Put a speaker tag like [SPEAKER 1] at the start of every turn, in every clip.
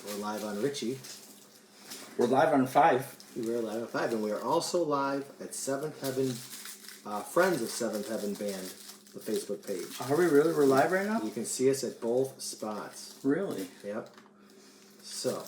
[SPEAKER 1] We're live on Richie.
[SPEAKER 2] We're live on 5.
[SPEAKER 1] We're live on 5, and we are also live at Seventh Heaven, Friends of Seventh Heaven Band, the Facebook page.
[SPEAKER 2] Are we really? We're live right now?
[SPEAKER 1] You can see us at both spots.
[SPEAKER 2] Really?
[SPEAKER 1] Yep. So,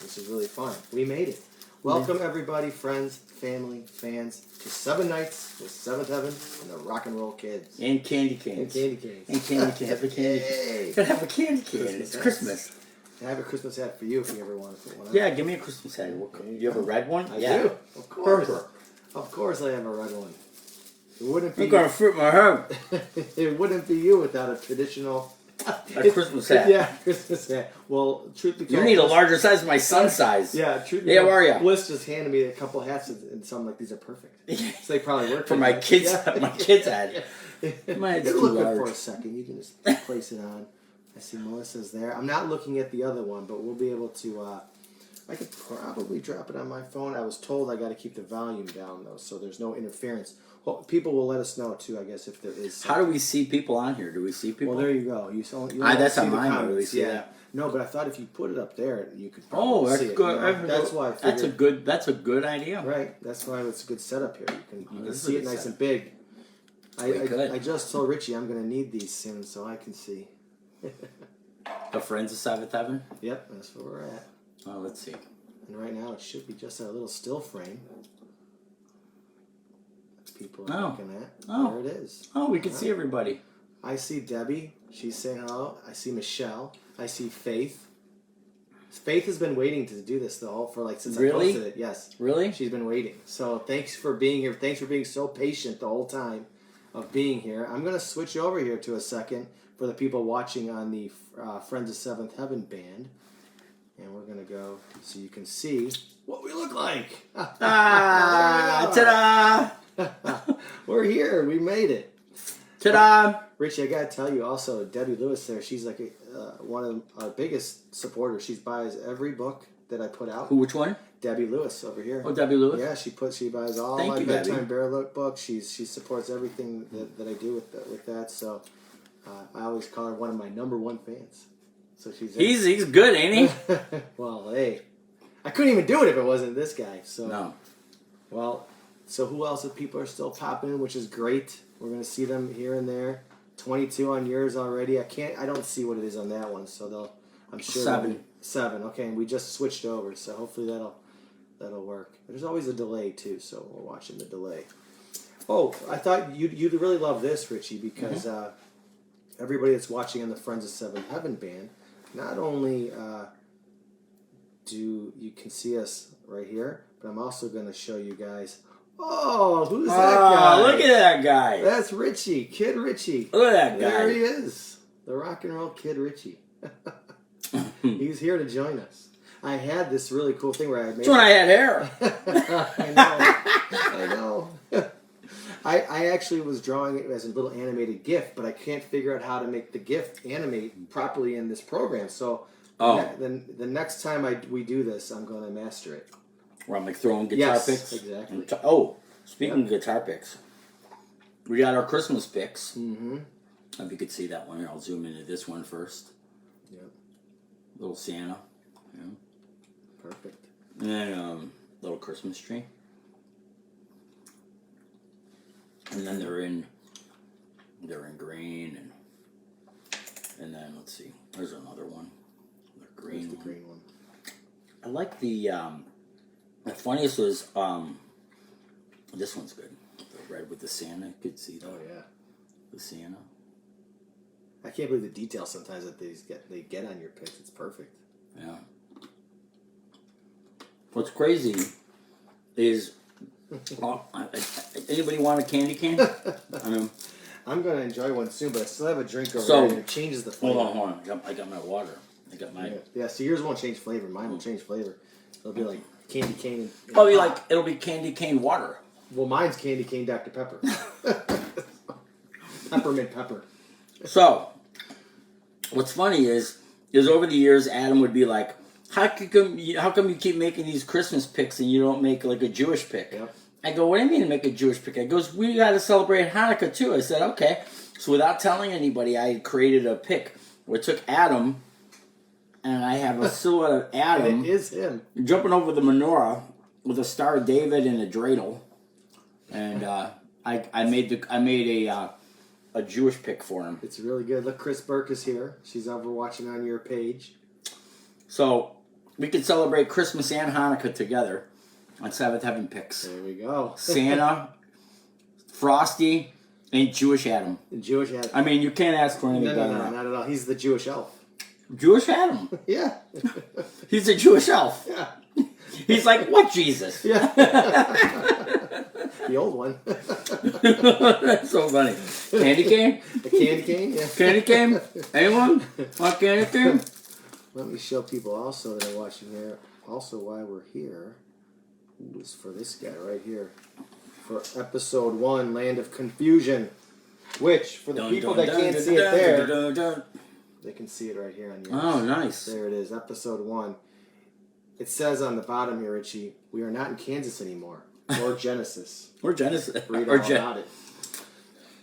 [SPEAKER 1] this is really fun. We made it. Welcome, everybody, friends, family, fans, to 7 nights with Seventh Heaven and the Rock and Roll Kids.
[SPEAKER 2] And candy canes.
[SPEAKER 1] And candy canes.
[SPEAKER 2] And candy canes. Have a candy cane. Gotta have a candy cane. It's Christmas.
[SPEAKER 1] I have a Christmas hat for you if you ever want to put one on.
[SPEAKER 2] Yeah, give me a Christmas hat. You have a red one?
[SPEAKER 1] I
[SPEAKER 2] yeah.
[SPEAKER 1] do. Of course. Of course I have a red one. It wouldn't be
[SPEAKER 2] I'm gonna fruit my head.
[SPEAKER 1] It wouldn't be you without a traditional
[SPEAKER 2] a Christmas hat.
[SPEAKER 1] Yeah, Christmas hat. Well, truth be told,
[SPEAKER 2] you need a larger size, my son's size.
[SPEAKER 1] Yeah, truth be
[SPEAKER 2] told.
[SPEAKER 1] told,
[SPEAKER 2] How are you?
[SPEAKER 1] Bliss just handed me a couple hats, and so I'm like, these are perfect. So they probably work
[SPEAKER 2] for my kids. Yeah. My kids had. My head's too
[SPEAKER 1] look
[SPEAKER 2] large.
[SPEAKER 1] for a second. You can just place it on. I see Melissa's there. I'm not looking at the other one, but we'll be able to. I could probably drop it on my phone. I was told I got to keep the volume down though, so there's no interference. Well, people will let us know too, I guess, if there is something.
[SPEAKER 2] How do we see people on here? Do we see people?
[SPEAKER 1] Well, there you go. You
[SPEAKER 2] that's on mine. Really see that.
[SPEAKER 1] No, but I thought if you put it up there, you could.
[SPEAKER 2] Oh, that's
[SPEAKER 1] see
[SPEAKER 2] good.
[SPEAKER 1] It, you know? That's why. I figured,
[SPEAKER 2] That's a good idea.
[SPEAKER 1] Right. That's why it's a good setup here. You can see it nice and big. I just told Richie I'm going to need these soon, so I can see.
[SPEAKER 2] The Friends of Seventh Heaven?
[SPEAKER 1] Yep, that's where we're at.
[SPEAKER 2] Oh, let's see.
[SPEAKER 1] And right now it should be just a little still frame. People are looking at.
[SPEAKER 2] Oh.
[SPEAKER 1] There it is.
[SPEAKER 2] Oh, we can see everybody.
[SPEAKER 1] I see Debbie. She's saying hello. I see Michelle. I see Faith. Faith has been waiting to do this since I posted it. Yes.
[SPEAKER 2] Really?
[SPEAKER 1] She's been waiting. So thanks for being here. Thanks for being so patient the whole time of being here. I'm going to switch over here to a second for the people watching on the Friends of Seventh Heaven band. And we're going to go so you can see what we look like.
[SPEAKER 2] Ta-da!
[SPEAKER 1] We're here. We made it.
[SPEAKER 2] Ta-da!
[SPEAKER 1] Richie, I got to tell you also, Debbie Lewis there, she's like one of our biggest supporters. She buys every book that I put out.
[SPEAKER 2] Which one?
[SPEAKER 1] Debbie Lewis over here.
[SPEAKER 2] Oh, Debbie Lewis?
[SPEAKER 1] Yeah, she buys all my bedtime bear look books. She supports everything that I do with that. So I always call her one of my #1 fans. So
[SPEAKER 2] he's good, ain't he?
[SPEAKER 1] Well, hey, I couldn't even do it if it wasn't this guy. So
[SPEAKER 2] no. Well,
[SPEAKER 1] so who else? If people are still popping in, which is great. We're gonna see them here and there. 22 on yours already. I don't see what it is on that one. So I'm sure 7. Okay, and we just switched over. So hopefully that'll work. There's always a delay too, so we're watching the delay. Oh, I thought you'd really love this, Richie, because everybody that's watching on the Friends of Seventh Heaven band, not only do you can see us right here, but I'm also going to show you guys. Oh, who's that guy?
[SPEAKER 2] Look at that guy.
[SPEAKER 1] That's Richie, Kid Richie.
[SPEAKER 2] Look at that guy.
[SPEAKER 1] There he is, the rock and roll Kid Richie. He's here to join us. I had this really cool thing where I made.
[SPEAKER 2] That's when I had hair.
[SPEAKER 1] I know. I actually was drawing it as a little animated GIF, but I can't figure out how to make the GIF animate properly in this program. So the next time we do this, I'm going to master it.
[SPEAKER 2] Where I'm like throwing guitar picks?
[SPEAKER 1] Exactly.
[SPEAKER 2] Speaking of guitar picks, we got our Christmas picks.
[SPEAKER 1] Mm-hmm.
[SPEAKER 2] If you could see that one here, I'll zoom into this one first.
[SPEAKER 1] Yep.
[SPEAKER 2] Little Santa. Yeah.
[SPEAKER 1] Perfect.
[SPEAKER 2] And then little Christmas tree. And then they're in green and then let's see, there's another one. The green one. I like the funniest was this one's good. The red with the Santa. You could see that.
[SPEAKER 1] Oh yeah.
[SPEAKER 2] The Santa.
[SPEAKER 1] I can't believe the details sometimes that they get on your picks. It's perfect.
[SPEAKER 2] Yeah. What's crazy is anybody want a candy cane?
[SPEAKER 1] I'm going to enjoy one soon, but I still have a drink over there, and it changes the flavor.
[SPEAKER 2] Hold on. I got my water. I got my...
[SPEAKER 1] Yeah, so yours won't change flavor. Mine will change flavor. It'll be like candy cane.
[SPEAKER 2] It'll be candy cane water.
[SPEAKER 1] Well, mine's candy cane Dr. Pepper. Peppermint pepper.
[SPEAKER 2] So, what's funny is over the years, Adam would be like, how come you keep making these Christmas picks and you don't make like a Jewish pick?
[SPEAKER 1] Yep.
[SPEAKER 2] I go, what do you mean to make a Jewish pick? I goes, we got to celebrate Hanukkah too. I said, okay. So without telling anybody, I had created a pick. We took Adam and I have a silhouette of Adam.
[SPEAKER 1] It is him.
[SPEAKER 2] Jumping over the menorah with a Star of David and a dreidel. And I made a Jewish pick for him.
[SPEAKER 1] It's really good. Look, Chris Burke is here. She's over watching on your page.
[SPEAKER 2] So we could celebrate Christmas and Hanukkah together on Seventh Heaven picks.
[SPEAKER 1] There we go.
[SPEAKER 2] Santa, Frosty, and Jewish Adam.
[SPEAKER 1] Jewish Adam.
[SPEAKER 2] I mean, you can't ask for anything better.
[SPEAKER 1] No, not at all. He's the Jewish elf.
[SPEAKER 2] Jewish Adam.
[SPEAKER 1] Yeah.
[SPEAKER 2] He's a Jewish elf.
[SPEAKER 1] Yeah.
[SPEAKER 2] He's like, what Jesus?
[SPEAKER 1] Yeah. The old one.
[SPEAKER 2] That's so funny. Candy cane?
[SPEAKER 1] The candy cane? Yeah.
[SPEAKER 2] Candy cane? Anyone want candy cane?
[SPEAKER 1] Let me show people also that are watching here. Also, why we're here is for this guy right here. For episode 1, Land of Confusion. Which, for the people that can't see it there, they can see it right here on yours.
[SPEAKER 2] Oh, nice.
[SPEAKER 1] There it is, episode 1. It says on the bottom here, Richie, we are not in Kansas anymore. Or Genesis.
[SPEAKER 2] Or Genesis.
[SPEAKER 1] Read all about it.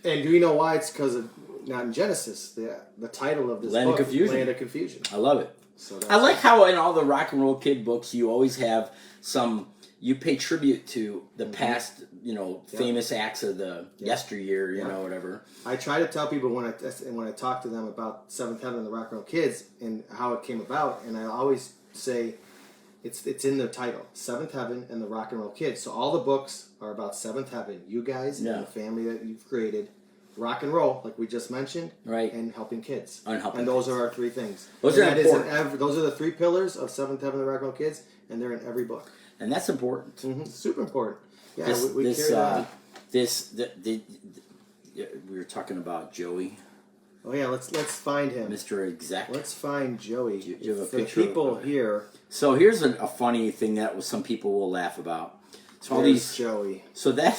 [SPEAKER 1] And do you know why? It's because of not in Genesis. The title of this
[SPEAKER 2] Land
[SPEAKER 1] book,
[SPEAKER 2] of Confusion.
[SPEAKER 1] Land of Confusion.
[SPEAKER 2] I love it.
[SPEAKER 1] So
[SPEAKER 2] I like how in all the rock and roll kid books you always have you pay tribute to the past, famous acts of the yesteryear, whatever.
[SPEAKER 1] I try to tell people when I talk to them about Seventh Heaven and the Rock and Roll Kids and how it came about, and I always say it's in the title, Seventh Heaven and the Rock and Roll Kids. So all the books are about Seventh Heaven, you guys and the family that you've created, rock and roll, like we just mentioned,
[SPEAKER 2] right,
[SPEAKER 1] and helping kids.
[SPEAKER 2] And
[SPEAKER 1] those are our 3 things.
[SPEAKER 2] Those are important.
[SPEAKER 1] Those are the 3 pillars of Seventh Heaven and the Rock and Roll Kids, and they're in every book.
[SPEAKER 2] And that's important.
[SPEAKER 1] Mm-hmm. Super important. Yeah, we
[SPEAKER 2] were talking about Joey.
[SPEAKER 1] Oh yeah, let's find him,
[SPEAKER 2] Mr. Exec.
[SPEAKER 1] Let's find Joey.
[SPEAKER 2] Do you have a
[SPEAKER 1] for
[SPEAKER 2] picture?
[SPEAKER 1] The people here.
[SPEAKER 2] So here's a funny thing that some people will laugh about. So all these
[SPEAKER 1] Joey.
[SPEAKER 2] So that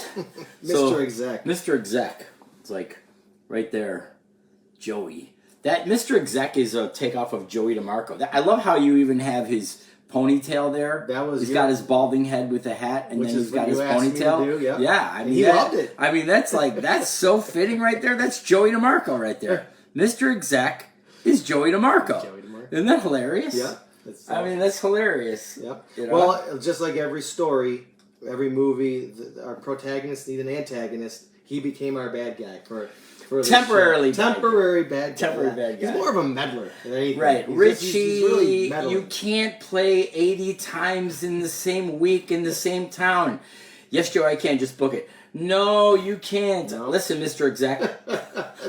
[SPEAKER 1] Mr. Exec.
[SPEAKER 2] Mr. Exec. It's like right there, Joey. That Mr. Exec is a takeoff of Joey DeMarco. I love how you even have his ponytail there. He's got his balding head with a hat, and then he's got his ponytail.
[SPEAKER 1] Yeah,
[SPEAKER 2] I mean,
[SPEAKER 1] he loved it.
[SPEAKER 2] I mean, that's so fitting right there. That's Joey DeMarco right there. Mr. Exec is Joey DeMarco. Isn't that hilarious?
[SPEAKER 1] Yeah.
[SPEAKER 2] That's hilarious.
[SPEAKER 1] Yep. Well, just like every story, every movie, our protagonists need an antagonist. He became our bad guy for
[SPEAKER 2] temporary
[SPEAKER 1] bad guy. He's more of a meddler than anything.
[SPEAKER 2] Right. Richie,
[SPEAKER 1] he's really
[SPEAKER 2] you can't play 80 times in the same week in the same town. Yes, Joe, I can. Just book it. No, you can't. No. Listen, Mr. Exec.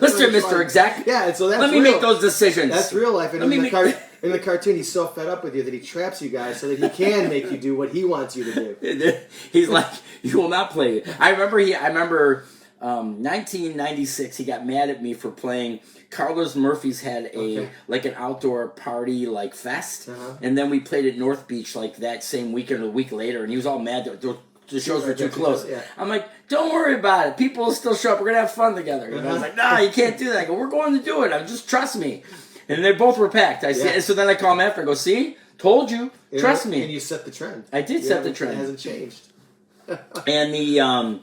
[SPEAKER 2] Listen, Mr. Exec.
[SPEAKER 1] Yeah, and so that's
[SPEAKER 2] Let me make those decisions.
[SPEAKER 1] That's real life. And in the cartoon, he's so fed up with you that he traps you guys so that he can make you do what he wants you to do.
[SPEAKER 2] He's like, you will not play it. I remember 1996, he got mad at me for playing. Carlos Murphy's had an outdoor party fest, and then we played at North Beach that same weekend or a week later, and he was all mad that the shows were too close. Yeah. I'm like, don't worry about it. People will still show up. We're gonna have fun together. And I was like, no, you can't do that. I go, we're going to do it. Just trust me. And they both were packed. So then I call him after. I go, see, told you, trust me.
[SPEAKER 1] And you set the trend.
[SPEAKER 2] I did set the trend.
[SPEAKER 1] It hasn't changed.
[SPEAKER 2] And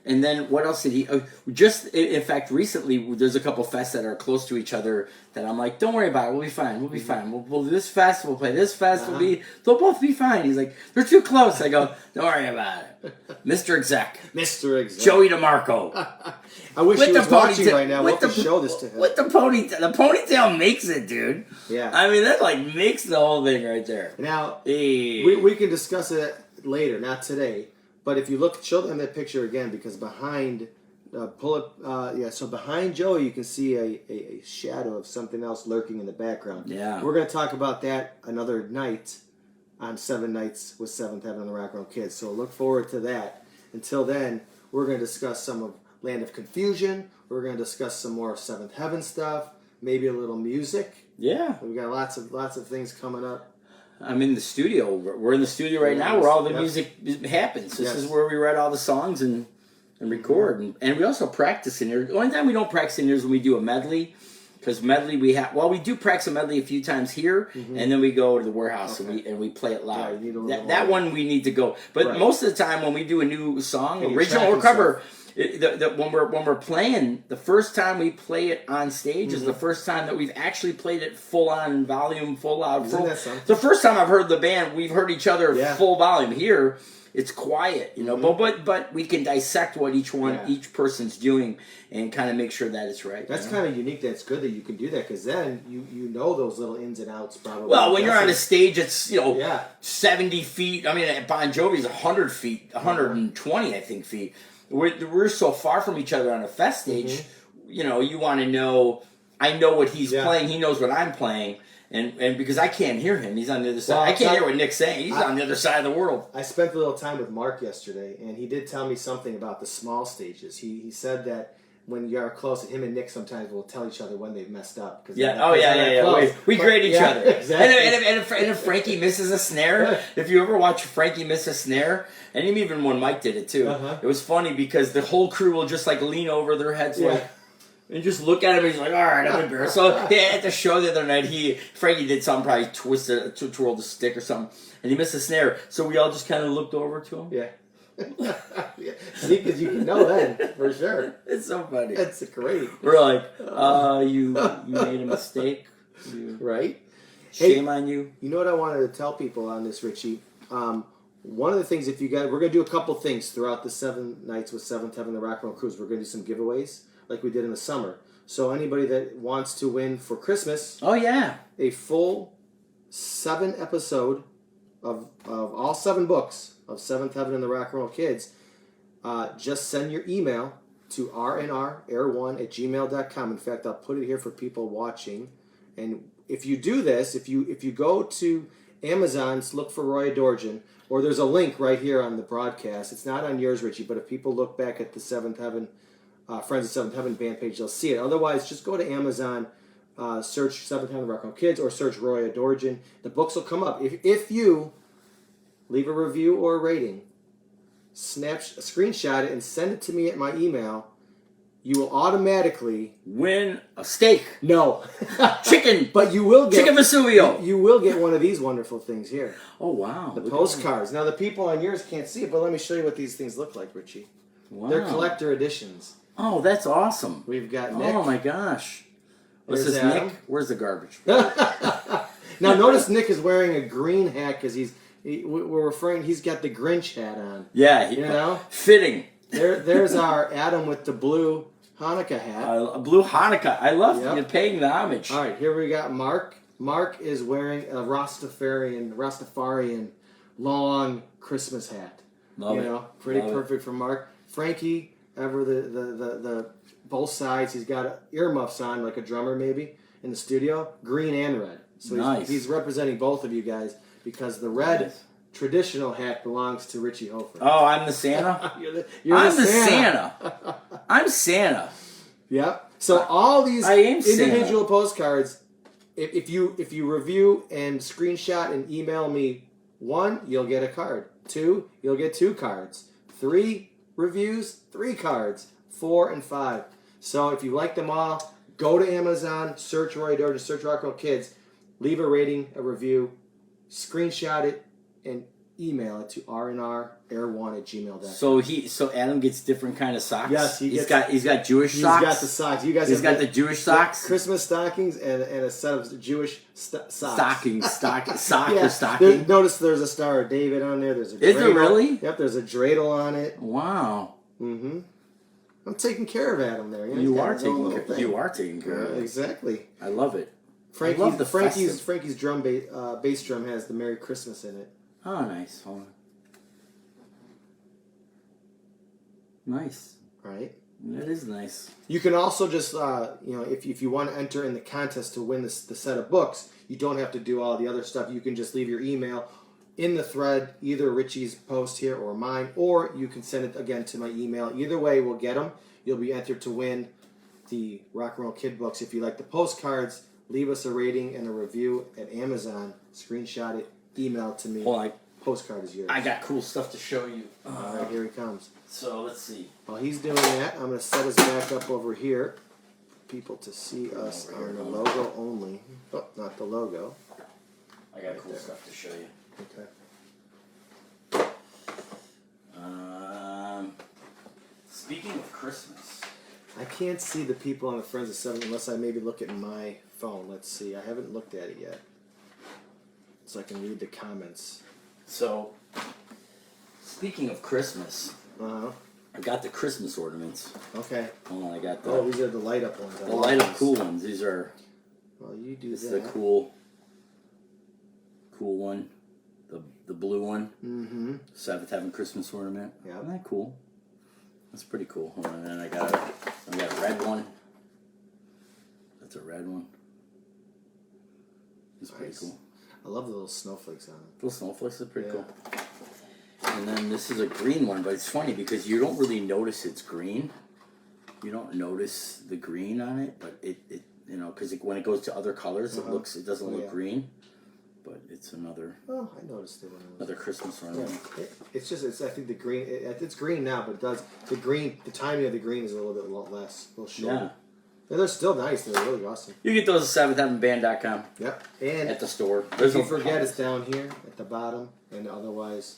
[SPEAKER 2] and then what else did he? In fact, recently there's a couple fests that are close to each other that I'm like, don't worry about it. We'll be fine. We'll be fine. We'll do this fest. We'll play this fest. They'll both be fine. He's like, they're too close. I go, don't worry about it. Mr. Exec.
[SPEAKER 1] Mr. Exec.
[SPEAKER 2] Joey DeMarco.
[SPEAKER 1] I wish he was watching right now. We'll show this to him.
[SPEAKER 2] With the ponytail. The ponytail makes it, dude.
[SPEAKER 1] Yeah.
[SPEAKER 2] I mean, that makes the whole thing right there.
[SPEAKER 1] Now, we can discuss it later, not today. But if you show them that picture again, because behind, so behind Joey you can see a shadow of something else lurking in the background.
[SPEAKER 2] Yeah.
[SPEAKER 1] We're going to talk about that another night on 7 Nights with Seventh Heaven and the Rock and Roll Kids. So look forward to that. Until then, we're going to discuss some of Land of Confusion. We're going to discuss some more Seventh Heaven stuff. Maybe a little music.
[SPEAKER 2] Yeah.
[SPEAKER 1] We've got lots of things coming up.
[SPEAKER 2] I'm in the studio. We're in the studio right now where all the music happens. This is where we write all the songs and record. And we also practice in here. The only time we don't practice in here is when we do a medley. Because medley we do practice a medley a few times here, and then we go to the warehouse and we play it live. That one we need to go. But most of the time when we do a new song, original or cover, when we're playing, the first time we play it on stage is the first time that we've actually played it full on volume, full out. The first time I've heard the band, we've heard each other full volume. Here, it's quiet, you know. But we can dissect what each person's doing and kind of make sure that it's right.
[SPEAKER 1] That's kind of unique. That's good that you can do that because then you know those little ins and outs probably.
[SPEAKER 2] Well, when you're on a stage, it's 70 feet. I mean, Bon Jovi's 100 feet, 120 I think feet. We're so far from each other on a fest stage. You know, you want to know. I know what he's playing. He knows what I'm playing. And because I can't hear him, he's on the other side. I can't hear what Nick's saying. He's on the other side of the world.
[SPEAKER 1] I spent a little time with Mark yesterday, and he did tell me something about the small stages. He said that when you are close, him and Nick sometimes will tell each other when they've messed up.
[SPEAKER 2] Yeah. We grade each other.
[SPEAKER 1] Exactly.
[SPEAKER 2] And if Frankie misses a snare, if you ever watch Frankie miss a snare, and even when Mike did it too, it was funny because the whole crew will just like lean over their heads and just look at him. And he's like, "All right, I'm embarrassed." So at the show the other night, Frankie did something, probably twirled a stick or something, and he missed a snare. So we all just kind of looked over to him.
[SPEAKER 1] Yeah. See, because you can know then for sure.
[SPEAKER 2] It's so funny.
[SPEAKER 1] It's great.
[SPEAKER 2] We're like, you made a mistake,
[SPEAKER 1] right?
[SPEAKER 2] Shame on you.
[SPEAKER 1] You know what I wanted to tell people on this, Richie? One of the things, we're going to do a couple things throughout the 7 nights with Seventh Heaven, the Rock and Roll Cruise. We're going to do some giveaways like we did in the summer. So anybody that wants to win for Christmas, a full 7 episode of all 7 books of Seventh Heaven and the Rock and Roll Kids, just send your email to rnrair1@gmail.com. In fact, I'll put it here for people watching. And if you do this, if you go to Amazon's, look for Roy Dorjan, or there's a link right here on the broadcast. It's not on yours, Richie, but if people look back at the Seventh Heaven, Friends of Seventh Heaven band page, they'll see it. Otherwise, just go to Amazon, search Seventh Heaven Rock and Roll Kids, or search Roy Dorjan. The books will come up. If you leave a review or a rating, screenshot it and send it to me at my email, you will automatically
[SPEAKER 2] win a steak.
[SPEAKER 1] No.
[SPEAKER 2] Chicken.
[SPEAKER 1] But you will get
[SPEAKER 2] Chicken Vesuvio.
[SPEAKER 1] You will get one of these wonderful things here.
[SPEAKER 2] Oh, wow.
[SPEAKER 1] The postcards. Now, the people on yours can't see it, but let me show you what these things look like, Richie. Wow. They're collector editions.
[SPEAKER 2] Oh, that's awesome.
[SPEAKER 1] We've got Nick.
[SPEAKER 2] Oh, my gosh. This is
[SPEAKER 1] Adam.
[SPEAKER 2] Nick. Where's the garbage?
[SPEAKER 1] Now, notice Nick is wearing a green hat because he's got the Grinch hat on.
[SPEAKER 2] Yeah.
[SPEAKER 1] You know?
[SPEAKER 2] Fitting.
[SPEAKER 1] There's our Adam with the blue Hanukkah hat.
[SPEAKER 2] Blue Hanukkah. I love you paying the homage.
[SPEAKER 1] All right, here we got Mark. Mark is wearing a Rastafarian long Christmas hat.
[SPEAKER 2] Love it.
[SPEAKER 1] Pretty perfect for Mark. Frankie, the both sides. He's got earmuffs on, like a drummer maybe, in the studio. Green and red. So he's representing both of you guys because the red traditional hat belongs to Richie Hofer.
[SPEAKER 2] Oh, I'm the Santa?
[SPEAKER 1] I'm the
[SPEAKER 2] Santa. I'm Santa.
[SPEAKER 1] Yep. So all these individual
[SPEAKER 2] Santa.
[SPEAKER 1] postcards, if you review and screenshot and email me 1, you'll get a card. 2, you'll get 2 cards. 3 reviews, 3 cards. 4 and 5. So if you like them all, go to Amazon, search Roy Dorjan, search Rock and Roll Kids, leave a rating, a review, screenshot it, and email it to rnrair1@gmail.com.
[SPEAKER 2] So Adam gets different kind of socks.
[SPEAKER 1] Yes,
[SPEAKER 2] he's got Jewish socks.
[SPEAKER 1] He's got the socks. You guys.
[SPEAKER 2] He's got the Jewish socks.
[SPEAKER 1] Christmas stockings and a set of Jewish socks.
[SPEAKER 2] Stocking.
[SPEAKER 1] Notice there's a Star of David on there. There's a.
[SPEAKER 2] Is there really?
[SPEAKER 1] Yep. There's a dreidel on it.
[SPEAKER 2] Wow.
[SPEAKER 1] Mm-hmm. I'm taking care of Adam there.
[SPEAKER 2] You are taking care of him.
[SPEAKER 1] Exactly.
[SPEAKER 2] I love it.
[SPEAKER 1] Frankie's drum bass drum has the Merry Christmas in it.
[SPEAKER 2] Oh, nice. Hold on. Nice.
[SPEAKER 1] Right?
[SPEAKER 2] That is nice.
[SPEAKER 1] You can also just, if you want to enter in the contest to win the set of books, you don't have to do all the other stuff. You can just leave your email in the thread, either Richie's post here or mine, or you can send it again to my email. Either way, we'll get them. You'll be entered to win the Rock and Roll Kid books. If you like the postcards, leave us a rating and a review at Amazon. Screenshot it. Email to me. Postcard is yours.
[SPEAKER 2] I got cool stuff to show you.
[SPEAKER 1] All right, here he comes.
[SPEAKER 2] So let's see.
[SPEAKER 1] While he's doing that, I'm going to set us back up over here for people to see us on the logo only. Oh, not the logo.
[SPEAKER 2] I got cool stuff to show you.
[SPEAKER 1] Okay.
[SPEAKER 2] Speaking of Christmas,
[SPEAKER 1] I can't see the people on the Friends of Seven unless I maybe look at my phone. Let's see. I haven't looked at it yet, so I can read the comments.
[SPEAKER 2] so speaking of Christmas,
[SPEAKER 1] Uh-huh.
[SPEAKER 2] I got the Christmas ornaments.
[SPEAKER 1] Okay.
[SPEAKER 2] Hold on, I got the
[SPEAKER 1] Oh, these are the light up ones.
[SPEAKER 2] the light up cool ones. These are
[SPEAKER 1] Well, you do
[SPEAKER 2] this is
[SPEAKER 1] that.
[SPEAKER 2] the cool one, the blue one.
[SPEAKER 1] Mm-hmm.
[SPEAKER 2] Sabbath Heaven Christmas ornament.
[SPEAKER 1] Yeah.
[SPEAKER 2] Isn't that cool? That's pretty cool. Hold on, and then I got a red one. That's a red one. It's pretty
[SPEAKER 1] Nice.
[SPEAKER 2] cool.
[SPEAKER 1] I love the little snowflakes on it.
[SPEAKER 2] Those snowflakes are pretty
[SPEAKER 1] Yeah.
[SPEAKER 2] cool. And then this is a green one, but it's funny because you don't really notice it's green. You don't notice the green on it, but it you know, because when it goes to other colors, it doesn't look green. But it's another
[SPEAKER 1] Oh, I noticed it when it was.
[SPEAKER 2] another Christmas ornament.
[SPEAKER 1] Yeah. It's I think the green. It's green now, but it does the green. The timing of the green is a little bit less, a little shorter. Yeah, they're still nice. They're really awesome.
[SPEAKER 2] You get those at SabbathHeavenBand.com.
[SPEAKER 1] Yep. And
[SPEAKER 2] at the store.
[SPEAKER 1] If you forget, it's down here at the bottom, and otherwise,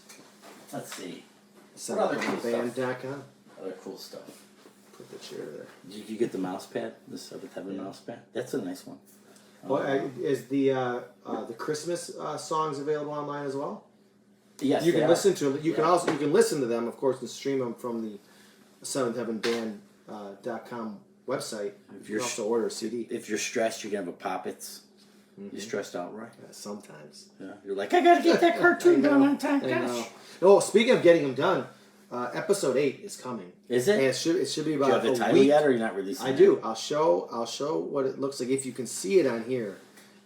[SPEAKER 2] let's see.
[SPEAKER 1] SabbathHeavenBand.com.
[SPEAKER 2] Other cool stuff.
[SPEAKER 1] Put the chair there.
[SPEAKER 2] Did you get the mouse pad? The Sabbath Heaven mouse pad? That's a nice one.
[SPEAKER 1] Well, is the Christmas songs available online as well?
[SPEAKER 2] Yes,
[SPEAKER 1] you can
[SPEAKER 2] they
[SPEAKER 1] listen
[SPEAKER 2] are.
[SPEAKER 1] to them. You can also listen to them, of course, and stream them from the SeventhHeavenBand.com website.
[SPEAKER 2] If
[SPEAKER 1] You
[SPEAKER 2] you're
[SPEAKER 1] can also order a CD.
[SPEAKER 2] If you're stressed, you can have a Poppets. You stressed out, right?
[SPEAKER 1] Sometimes.
[SPEAKER 2] Yeah. You're like, I gotta get that cartoon done on time.
[SPEAKER 1] I know.
[SPEAKER 2] Gosh.
[SPEAKER 1] Oh, speaking of getting them done, episode 8 is coming.
[SPEAKER 2] Is it?
[SPEAKER 1] And it should be
[SPEAKER 2] Do you
[SPEAKER 1] about
[SPEAKER 2] have the
[SPEAKER 1] a
[SPEAKER 2] title
[SPEAKER 1] week.
[SPEAKER 2] yet, or are you not releasing
[SPEAKER 1] I
[SPEAKER 2] it?
[SPEAKER 1] do. I'll show what it looks like. If you can see it on here,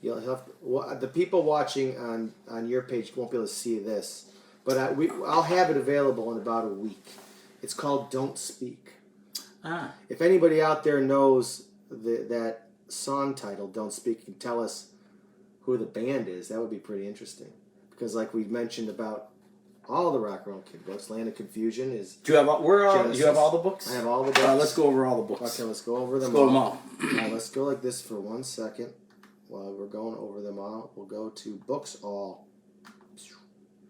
[SPEAKER 1] you'll have the people watching on your page won't be able to see this, but I'll have it available in about a week. It's called "Don't Speak."
[SPEAKER 2] Ah.
[SPEAKER 1] If anybody out there knows that song title, "Don't Speak," can tell us who the band is. That would be pretty interesting, because like we mentioned about all the Rock and Roll Kid books, Land of Confusion is.
[SPEAKER 2] Do you have do you have all the books?
[SPEAKER 1] I have all the books.
[SPEAKER 2] Let's go over all the books.
[SPEAKER 1] Okay, let's go over them.
[SPEAKER 2] Let's go all.
[SPEAKER 1] Let's go like this for 1 second. While we're going over them all, we'll go to Books All.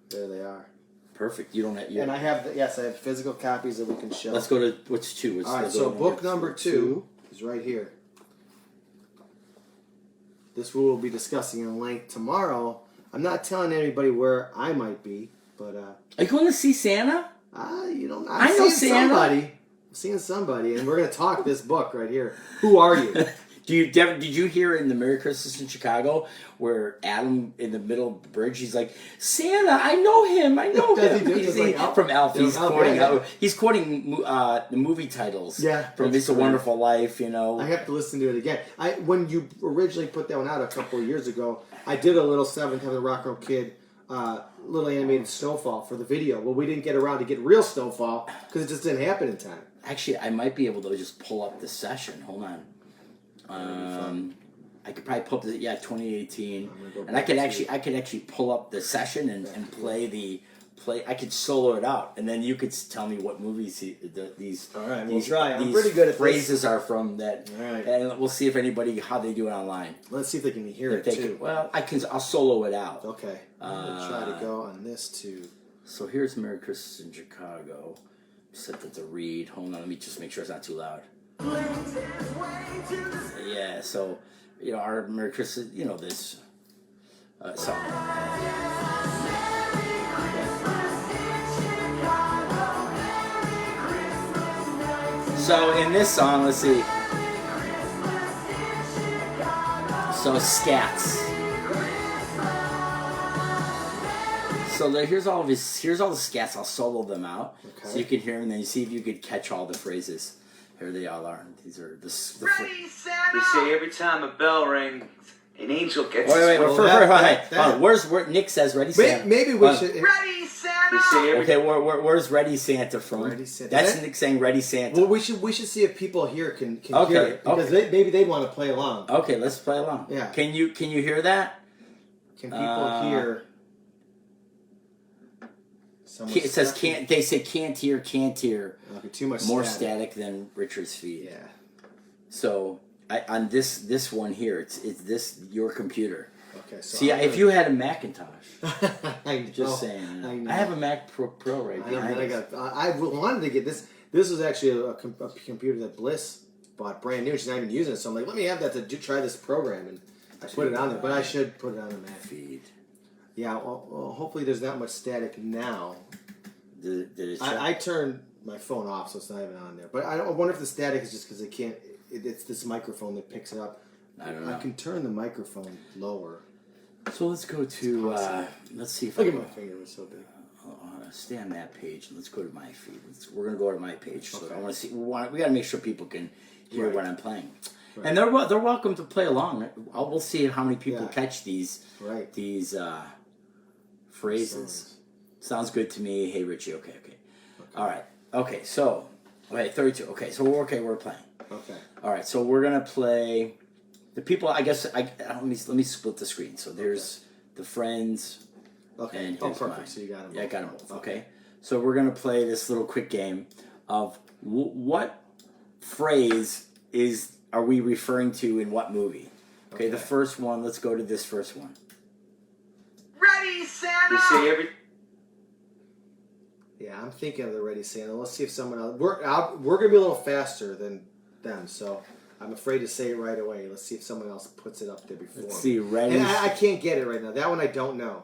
[SPEAKER 1] There they are.
[SPEAKER 2] Perfect. You don't have.
[SPEAKER 1] And I have I have physical copies that we can show.
[SPEAKER 2] Let's go to what's 2.
[SPEAKER 1] All right, so book number 2 is right here. This we will be discussing in length tomorrow. I'm not telling anybody where I might be, but
[SPEAKER 2] are you going to see Santa?
[SPEAKER 1] I'm
[SPEAKER 2] I know
[SPEAKER 1] seeing
[SPEAKER 2] Santa.
[SPEAKER 1] somebody. I'm seeing somebody, and we're going to talk this book right here. Who are you?
[SPEAKER 2] Did you hear in the Merry Christmas in Chicago where Adam in the middle of the bridge, he's like, Santa, I know him.
[SPEAKER 1] Does he do?
[SPEAKER 2] He's
[SPEAKER 1] Just like Elf?
[SPEAKER 2] from Elf. He's quoting
[SPEAKER 1] yeah.
[SPEAKER 2] He's quoting the movie titles.
[SPEAKER 1] Yeah,
[SPEAKER 2] from
[SPEAKER 1] that's
[SPEAKER 2] It's a
[SPEAKER 1] great.
[SPEAKER 2] Wonderful Life. You know.
[SPEAKER 1] I have to listen to it again. When you originally put that one out a couple of years ago, I did a little Seventh Heaven Rock and Roll Kid little animated snowfall for the video. Well, we didn't get around to get real snowfall because it just didn't happen in time.
[SPEAKER 2] Actually, I might be able to just pull up the session. Hold on. I could probably pull up 2018, and I could actually pull up the session and play. I could solo it out, and then you could tell me what movies these.
[SPEAKER 1] All right,
[SPEAKER 2] we'll
[SPEAKER 1] try. I'm pretty good at
[SPEAKER 2] phrases are from that.
[SPEAKER 1] All right.
[SPEAKER 2] And we'll see if how they do it online.
[SPEAKER 1] Let's see if they can hear it too.
[SPEAKER 2] I'll solo it out.
[SPEAKER 1] Okay. I'm gonna try to go on this too.
[SPEAKER 2] So here's Merry Christmas in Chicago. Set that to read. Hold on, let me just make sure it's not too loud. Yeah, so our Merry Christmas, this song. So in this song, let's see. So scats. So here's all the scats. I'll solo them out so you can hear them, and then you see if you could catch all the phrases. Here they all are. These are the
[SPEAKER 3] Ready, Santa! They say every time a bell rings, an angel gets.
[SPEAKER 2] Wait. Where's Nick says Ready Santa?
[SPEAKER 1] Maybe we should.
[SPEAKER 3] Ready, Santa!
[SPEAKER 2] Okay, where's Ready Santa from?
[SPEAKER 1] Ready Santa.
[SPEAKER 2] That's Nick saying Ready Santa.
[SPEAKER 1] Well, we should see if people here can hear it because maybe they want to play along.
[SPEAKER 2] Okay, let's play along.
[SPEAKER 1] Yeah.
[SPEAKER 2] Can you hear that?
[SPEAKER 1] Can people hear?
[SPEAKER 2] It says can't. They say can't hear.
[SPEAKER 1] Okay, too much.
[SPEAKER 2] More static than Richard's feet.
[SPEAKER 1] Yeah.
[SPEAKER 2] So on this one here, it's this your computer.
[SPEAKER 1] Okay. So
[SPEAKER 2] see, if you had a Macintosh,
[SPEAKER 1] I'm
[SPEAKER 2] just saying.
[SPEAKER 1] I
[SPEAKER 2] I have a Mac Pro right
[SPEAKER 1] now.
[SPEAKER 2] now.
[SPEAKER 1] I wanted to get this. This was actually a computer that Bliss bought brand new. She's not even using it. So I'm like, let me have that to try this program. And I put it on there. But I should put it on the Mac.
[SPEAKER 2] Feed.
[SPEAKER 1] Yeah, well, hopefully there's not much static now.
[SPEAKER 2] Did it
[SPEAKER 1] I turned my phone off, so it's not even on there. But I wonder if the static is just because it can't. It's this microphone that picks it up.
[SPEAKER 2] I don't know.
[SPEAKER 1] I can turn the microphone lower.
[SPEAKER 2] So let's go to. Let's see if
[SPEAKER 1] Look at my finger; it's so big.
[SPEAKER 2] Stay on that page. Let's go to my feed. We're gonna go to my page. So I want to see. We got to make sure people can hear what I'm playing, and they're welcome to play along. We'll see how many people catch these phrases. Sounds good to me. Hey Richie. Okay. All right. Okay. So, 32. Okay. So we're playing.
[SPEAKER 1] Okay.
[SPEAKER 2] All right. So we're gonna play. The people. I guess. Let me split the screen. So there's the friends.
[SPEAKER 1] Okay.
[SPEAKER 2] And
[SPEAKER 1] perfect.
[SPEAKER 2] mine.
[SPEAKER 1] So you got them.
[SPEAKER 2] Yeah, I got them both. Okay. So we're gonna play this little quick game of what phrase are we referring to in what movie? Okay. The first one. Let's go to this first one.
[SPEAKER 3] Ready, Santa! You say every...
[SPEAKER 1] Yeah, I'm thinking of the Ready Santa. Let's see if someone else... We're going to be a little faster than them, so I'm afraid to say it right away. Let's see if someone else puts it up there before.
[SPEAKER 2] Let's see, Ready...
[SPEAKER 1] And I can't get it right now. That one I don't know.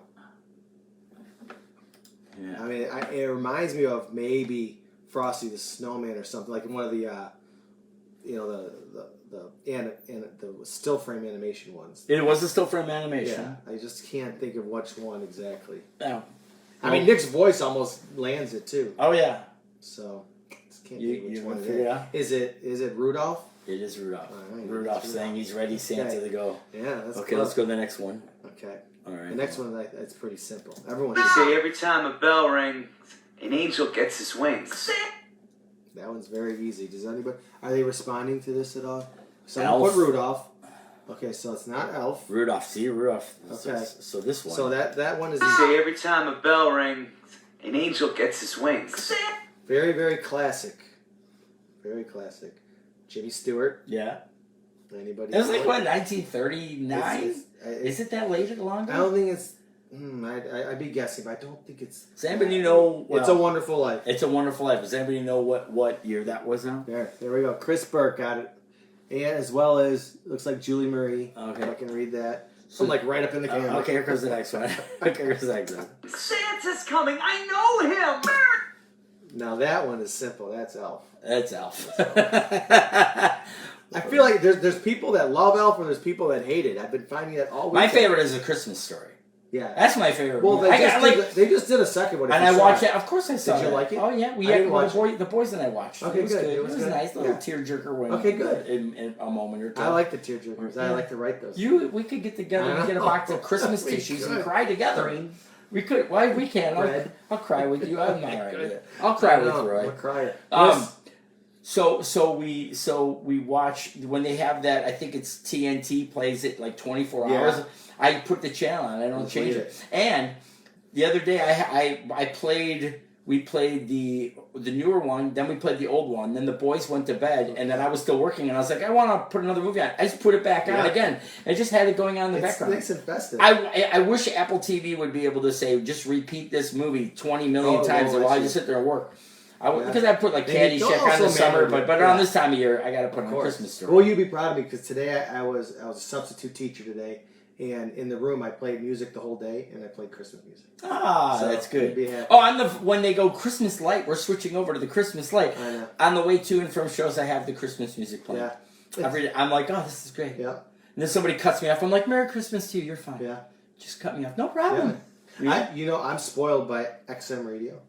[SPEAKER 2] Yeah.
[SPEAKER 1] I mean, it reminds me of maybe Frosty the Snowman or something, like in one of the, the still frame animation ones.
[SPEAKER 2] It was a still frame animation.
[SPEAKER 1] Yeah, I just can't think of which one exactly.
[SPEAKER 2] Yeah.
[SPEAKER 1] I mean, Nick's voice almost lands it too.
[SPEAKER 2] Oh yeah.
[SPEAKER 1] So just can't think which one it
[SPEAKER 2] is.
[SPEAKER 1] Is it Rudolph?
[SPEAKER 2] It is Rudolph.
[SPEAKER 1] Right,
[SPEAKER 2] Rudolph saying he's ready, Santa to go.
[SPEAKER 1] Yeah, that's
[SPEAKER 2] okay. Let's go to the next one.
[SPEAKER 1] Okay.
[SPEAKER 2] All right.
[SPEAKER 1] The next one, it's pretty simple. Everyone.
[SPEAKER 3] You say every time a bell rings, an angel gets his wings.
[SPEAKER 1] That one's very easy. Does anybody? Are they responding to this at all?
[SPEAKER 2] Elf.
[SPEAKER 1] Put Rudolph. Okay, so it's not Elf.
[SPEAKER 2] Rudolph. See Rudolph.
[SPEAKER 1] Okay.
[SPEAKER 2] So this one.
[SPEAKER 1] So that one is.
[SPEAKER 3] You say every time a bell rings, an angel gets his wings.
[SPEAKER 1] Very, very classic. Very classic. Jimmy Stewart.
[SPEAKER 2] Yeah.
[SPEAKER 1] Anybody?
[SPEAKER 2] It was like what, 1939? Is it that late along?
[SPEAKER 1] I don't think it's. I'd be guessing, but I don't think it's.
[SPEAKER 2] Does anybody know? Well,
[SPEAKER 1] It's a Wonderful Life.
[SPEAKER 2] It's a Wonderful Life. Does anybody know what year that was now?
[SPEAKER 1] There we go. Chris Burke got it, and as well as looks like Julie Marie.
[SPEAKER 2] Okay,
[SPEAKER 1] I can read that. So I'm like right up in the camera.
[SPEAKER 2] Okay, here comes the next one. Okay, here's the next one.
[SPEAKER 3] Santa's coming. I know him.
[SPEAKER 1] Now that one is simple. That's Elf.
[SPEAKER 2] That's Elf.
[SPEAKER 1] I feel like there's people that love Elf and there's people that hate it. I've been finding that all week.
[SPEAKER 2] My favorite is A Christmas Story.
[SPEAKER 1] Yeah,
[SPEAKER 2] that's my favorite.
[SPEAKER 1] Well, they just did a second one,
[SPEAKER 2] and I watched it. Of course, I saw it.
[SPEAKER 1] Did you like it?
[SPEAKER 2] Oh yeah, the boys and I watched.
[SPEAKER 1] Okay,
[SPEAKER 2] it was
[SPEAKER 1] good.
[SPEAKER 2] It was a nice little tearjerker when.
[SPEAKER 1] Okay, good.
[SPEAKER 2] In a moment or two.
[SPEAKER 1] I like the tearjerkers. Yeah. I like to write those.
[SPEAKER 2] We could get together and get a box of Christmas tissues and cry together. We could. Why we can't? I'll cry with you. I'm all right with it. I'll cry with Roy.
[SPEAKER 1] I'm a crier.
[SPEAKER 2] So we watch when they have that. I think it's TNT plays it like 24 hours. I put the channel on. I don't change it. And the other day we played the newer one. Then we played the old one. Then the boys went to bed, and then I was still working. And I was like, I want to put another movie on. I just put it back on again. I just had it going on in the background.
[SPEAKER 1] It's nice and festive.
[SPEAKER 2] I wish Apple TV would be able to say just repeat this movie 20 million times while I just sit there and work. Because I put like Caddyshack on the summer, but around this time of year, I got to put on Christmas Story.
[SPEAKER 1] Well, you'd be proud of me because today I was a substitute teacher today, and in the room I played music the whole day, and I played Christmas music.
[SPEAKER 2] Ah, so that's good.
[SPEAKER 1] Oh,
[SPEAKER 2] when they go Christmas light, we're switching over to the Christmas light.
[SPEAKER 1] I know.
[SPEAKER 2] On the way to and from shows, I have the Christmas music playing. Yeah. I'm like, oh, this is great.
[SPEAKER 1] Yeah.
[SPEAKER 2] And then somebody cuts me off. I'm like, Merry Christmas to you. You're fine.
[SPEAKER 1] Yeah.
[SPEAKER 2] Just cut me off. No problem.
[SPEAKER 1] Yeah. I'm spoiled by XM radio.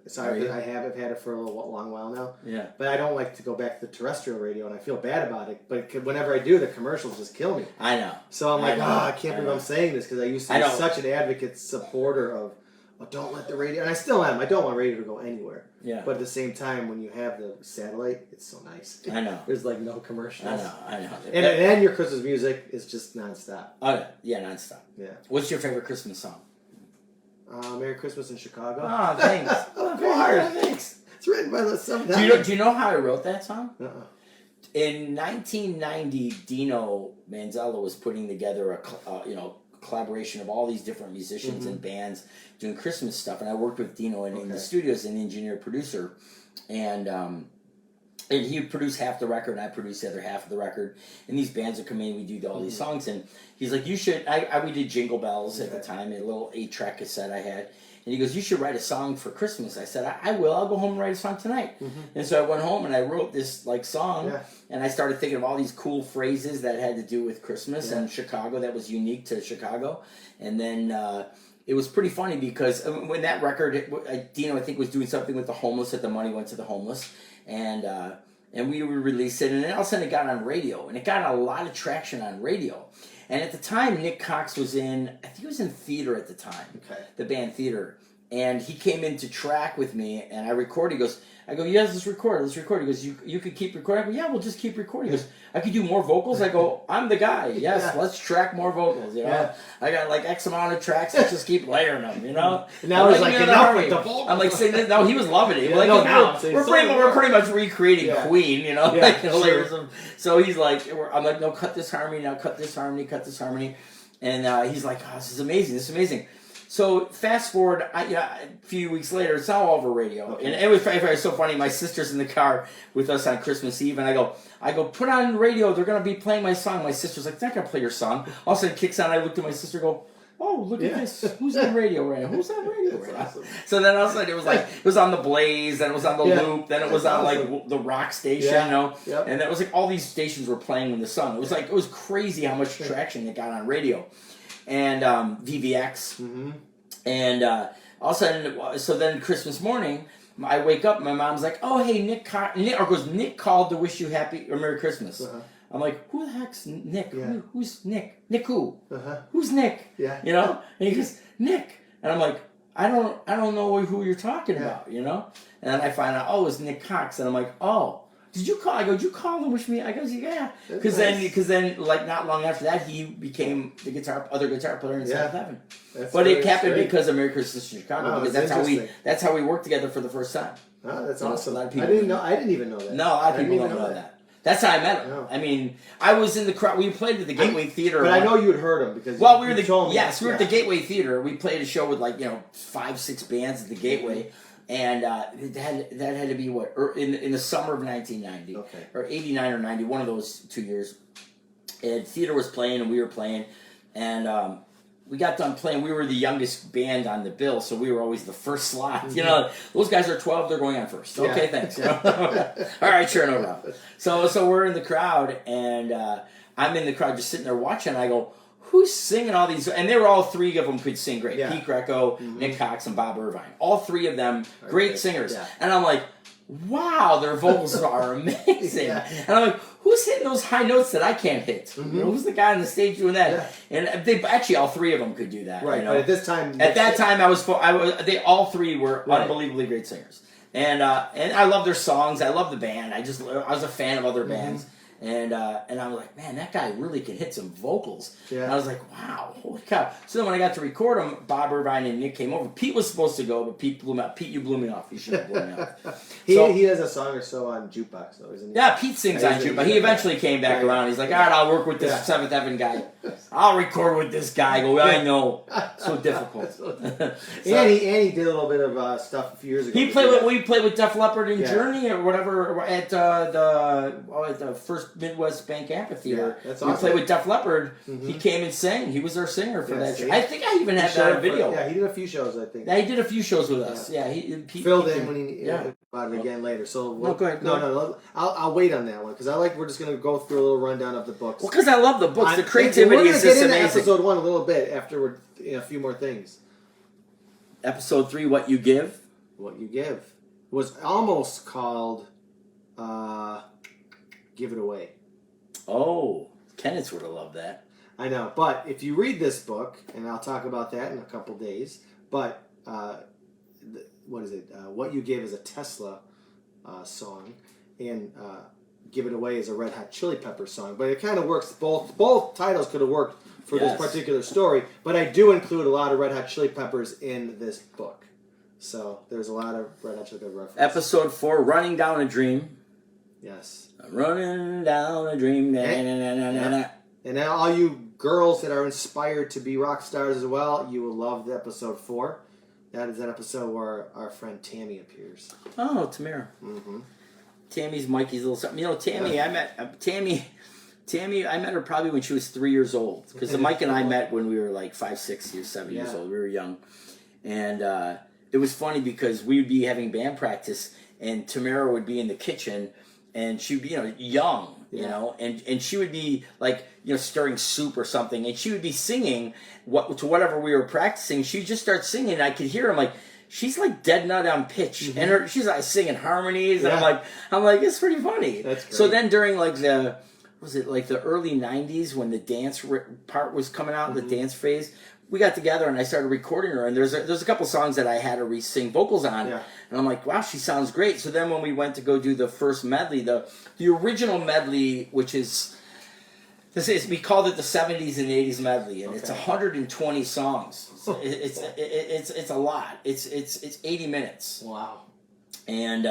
[SPEAKER 1] Sorry, I've had it for a long while now.
[SPEAKER 2] Yeah.
[SPEAKER 1] But I don't like to go back to the terrestrial radio, and I feel bad about it. But whenever I do, the commercials just kill me.
[SPEAKER 2] I know.
[SPEAKER 1] So I'm like, I can't believe I'm saying this because I used to be such an advocate, supporter of, don't let the radio, and I still am. I don't want radio to go anywhere.
[SPEAKER 2] Yeah.
[SPEAKER 1] But at the same time, when you have the satellite, it's so nice.
[SPEAKER 2] I know.
[SPEAKER 1] There's like no commercials.
[SPEAKER 2] I know.
[SPEAKER 1] And your Christmas music is just nonstop.
[SPEAKER 2] Oh yeah, nonstop.
[SPEAKER 1] Yeah.
[SPEAKER 2] What's your favorite Christmas song?
[SPEAKER 1] Merry Christmas in Chicago.
[SPEAKER 2] Oh, thanks.
[SPEAKER 1] Of course. Thanks. It's written by some.
[SPEAKER 2] Do you know how I wrote that song?
[SPEAKER 1] Uh-uh.
[SPEAKER 2] In 1990, Dino Manzella was putting together a collaboration of all these different musicians and bands doing Christmas stuff. And I worked with Dino in the studio as an engineer producer, and he would produce half the record, and I produced the other half of the record. And these bands would come in, we do all these songs, and he's like, "You should." We did Jingle Bells at the time, a little 8-track cassette I had. And he goes, "You should write a song for Christmas." I said, I will. I'll go home and write a song tonight. And so I went home and I wrote this song, and I started thinking of all these cool phrases that had to do with Christmas and Chicago that was unique to Chicago. And then it was pretty funny because when that record, Dino I think was doing something with the homeless, that the money went to the homeless, and we would release it, and then all of a sudden it got on radio, and it got a lot of traction on radio. And at the time, Nick Cox was I think he was in theater at the time, the band Theater. And he came in to track with me, and I recorded. He goes, I go, "Yes, let's record. He goes, you could keep recording?" I go, "Yeah, we'll just keep recording." He goes, "I could do more vocals?" I go, "I'm the guy. Yes, let's track more vocals, you know. I got like X amount of tracks. Let's just keep layering them, you know."
[SPEAKER 1] And now he's like, "Enough with the vocals."
[SPEAKER 2] I'm like saying, no, he was loving it. We're pretty much recreating Queen, you know, like layers of. So he's like, I'm like, "No, cut this harmony now, cut this harmony, cut this harmony," and he's like, "Oh, this is amazing. This is amazing." So fast forward, a few weeks later, it's all over radio, and it was so funny. My sister's in the car with us on Christmas Eve, and I go, "Put on radio. They're gonna be playing my song." My sister's like, "They're not gonna play your song." All of a sudden, it kicks on. I looked at my sister, go, "Oh, look at this! Who's on radio right now? Who's on radio right now?" Awesome. So then all of a sudden, it was on the Blaze, then it was on the Loop, then it was on like the rock station, you know, and it was like all these stations were playing when the song. It was crazy how much traction it got on radio. And VVX, and all of a sudden, so then Christmas morning, I wake up, and my mom's like, "Oh, hey, Nick called to wish you happy or Merry Christmas." I'm like, "Who the heck's Nick? Who's Nick? Nick who? Who's Nick?" You know? And he goes, "Nick," and I'm like, I don't know who you're talking about, you know? And then I find out, oh, it's Nick Cox, and I'm like, "Oh. Did you call?" I go, "Did you call and wish me?" I goes, "Yeah." Because then, like not long after that, he became the other guitar player in Seventh Heaven. But it happened because of Merry Christmas in Chicago, because that's how we worked together for the first time.
[SPEAKER 1] Oh, that's awesome. I didn't even know that.
[SPEAKER 2] No, a lot of people don't know that. That's how I met him. No. I mean, I was in the crowd. We played at the Gateway Theater.
[SPEAKER 1] But I know you had heard him because
[SPEAKER 2] we were at the Gateway Theater. We played a show with 5-6 bands at the Gateway. And that had to be in the summer of 1990, or 89 or 90, one of those 2 years. And theater was playing, and we were playing, and we got done playing. We were the youngest band on the bill, so we were always the first slot. You know, those guys are 12; they're going on first. Okay, thanks. You know? All right, sure, no problem. So we're in the crowd, and I'm in the crowd just sitting there watching. And I go, "Who's singing all these?" And they were all three of them could sing great. Pete Greco, Nick Cox, and Bob Irvine. All three of them great singers. Yeah. And I'm like, wow, their vocals are amazing. And I'm like, who's hitting those high notes that I can't hit? You know, who's the guy on the stage doing that? And they actually all three of them could do that.
[SPEAKER 1] Right.
[SPEAKER 2] You know?
[SPEAKER 1] But at this time,
[SPEAKER 2] they all three were unbelievably great singers. And I love their songs. I love the band. I was a fan of other bands. And I was like, man, that guy really can hit some vocals. And I was like, wow, holy cow. So then when I got to record them, Bob Irvine and Nick came over. Pete was supposed to go, but Pete blew me off. Pete, you blew me off. You should have blown me off.
[SPEAKER 1] He has a song or so on Jukebox, though, isn't he?
[SPEAKER 2] Yeah, Pete sings on Jukebox. He eventually came back around. He's like, all right, I'll work with this Seventh Heaven guy. I'll record with this guy. I go, I know. So difficult.
[SPEAKER 1] And he did a little bit of stuff a few years ago.
[SPEAKER 2] We played with Def Leppard and Journey or whatever at the first Midwest Bank Amphitheater.
[SPEAKER 1] That's
[SPEAKER 2] we played with Def Leppard. He came and sang. He was our singer for that show. I think I even had that on video.
[SPEAKER 1] He did a few shows, I think.
[SPEAKER 2] Yeah, he did a few shows with us. Yeah, Pete
[SPEAKER 1] filled in when he about it again later. So
[SPEAKER 2] go ahead.
[SPEAKER 1] No. I'll wait on that one because we're just going to go through a little rundown of the books.
[SPEAKER 2] Well, because I love the books. The creativity is just amazing. We're going to get into episode 1 a little bit after a few more things. Episode 3, What You Give.
[SPEAKER 1] What You Give was almost called Give It Away.
[SPEAKER 2] Oh, Kenneth would have loved that.
[SPEAKER 1] I know, but if you read this book, and I'll talk about that in a couple days, but what is it? What You Give is a Tesla song, and Give It Away is a Red Hot Chili Peppers song. But it kind of works. Both titles could have worked for this particular story, but I do include a lot of Red Hot Chili Peppers in this book. So there's a lot of Red Hot Chili Peppers references.
[SPEAKER 2] Episode 4, Running Down a Dream.
[SPEAKER 1] Yes.
[SPEAKER 2] Running down a dream.
[SPEAKER 1] And now all you girls that are inspired to be rock stars as well, you will love the episode 4. That is that episode where our friend Tammy appears.
[SPEAKER 2] Oh, Tamara.
[SPEAKER 1] Mm-hmm.
[SPEAKER 2] Tammy's Mikey's little something. You know, Tammy, I met Tammy, I met her probably when she was 3 years old. Because Mike and I met when we were like 5, 6 years, 7 years old. We were young. And it was funny because we would be having band practice and Tamara would be in the kitchen and she'd be, young, and she would be like, stirring soup or something. And she would be singing to whatever we were practicing. She'd just start singing. And I could hear him like, she's like dead nut on pitch,
[SPEAKER 1] mm-hmm.
[SPEAKER 2] and she's like singing harmonies, and I'm like, it's pretty funny.
[SPEAKER 1] That's great.
[SPEAKER 2] So then during like the early '90s when the dance part was coming out, mm-hmm. the dance phase, we got together and I started recording her, and there's a couple songs that I had her sing vocals on, and I'm like, wow, she sounds great. So then when we went to go do the first medley, the original medley, which is. We called it the 70s and 80s medley, and it's 120 songs. So it's a lot. It's 80 minutes.
[SPEAKER 1] Wow.
[SPEAKER 2] And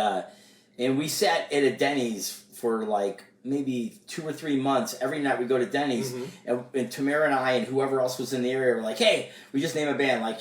[SPEAKER 2] we sat at a Denny's for like maybe 2 or 3 months. Every night we go to Denny's, mm-hmm. and Tamara and I and whoever else was in the area were like, hey, we just named a band, like,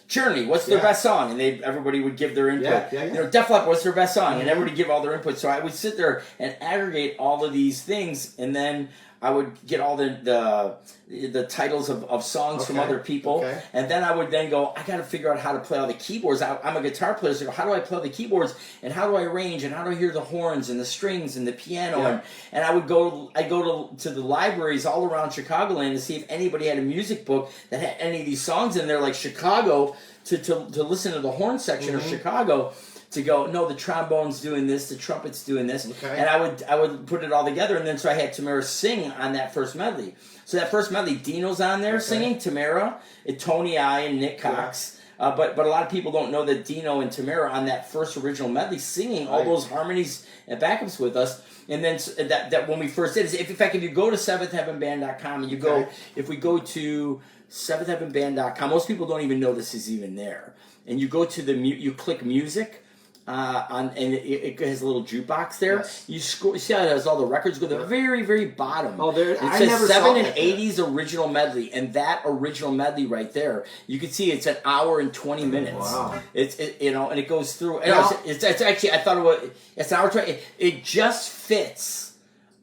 [SPEAKER 2] Journey, what's their best song? And everybody would give their input. Def Leppard, what's their best song? Mm-hmm. And everybody give all their input. So I would sit there and aggregate all of these things, and then I would get all the titles of songs from other people, and then I would then go, I got to figure out how to play all the keyboards. I'm a guitar player, so how do I play the keyboards, and how do I arrange, and how do I hear the horns and the strings and the piano, and I would go to the libraries all around Chicagoland to see if anybody had a music book that had any of these songs in there, like Chicago, to listen to the horn section
[SPEAKER 1] mm-hmm.
[SPEAKER 2] of Chicago. To go, no, the trombone's doing this, the trumpet's doing this, and I would put it all together, and then so I had Tamara sing on that first medley. So that first medley, Dino's on there singing, Tamara, and Tony I, and Nick Cox. But a lot of people don't know that Dino and Tamara on that first original medley singing all those harmonies and backups with us. And then that when we first did it, in fact, if you go to seventhheavenband.com and you go, if we go to seventhheavenband.com, most people don't even know this is even there. And you go to you click music. And it has a little jukebox there. Yes. You see how it has all the records go to the very, very bottom.
[SPEAKER 1] Oh, there!
[SPEAKER 2] It says 7 and 80s original medley, and that original medley right there, you can see it's an hour and 20 minutes. Wow! And it goes through. And it's actually, I thought it's an hour 20. It just fits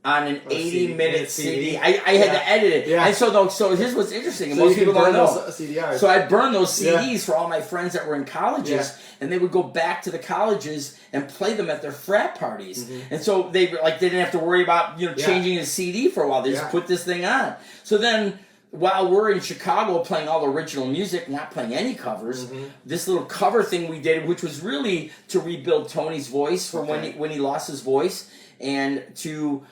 [SPEAKER 2] on an 80-minute CD. I had to edit it. Yeah. And so here's what's interesting. And most people don't know. So I burned those CDs for all my friends that were in colleges, and they would go back to the colleges and play them at their frat parties. Mm-hmm. And so they didn't have to worry about changing the CD for a while. They just put this thing on. So then, while we're in Chicago playing all original music, not playing any covers, mm-hmm. this little cover thing we did, which was really to rebuild Tony's voice from when he lost his voice, and to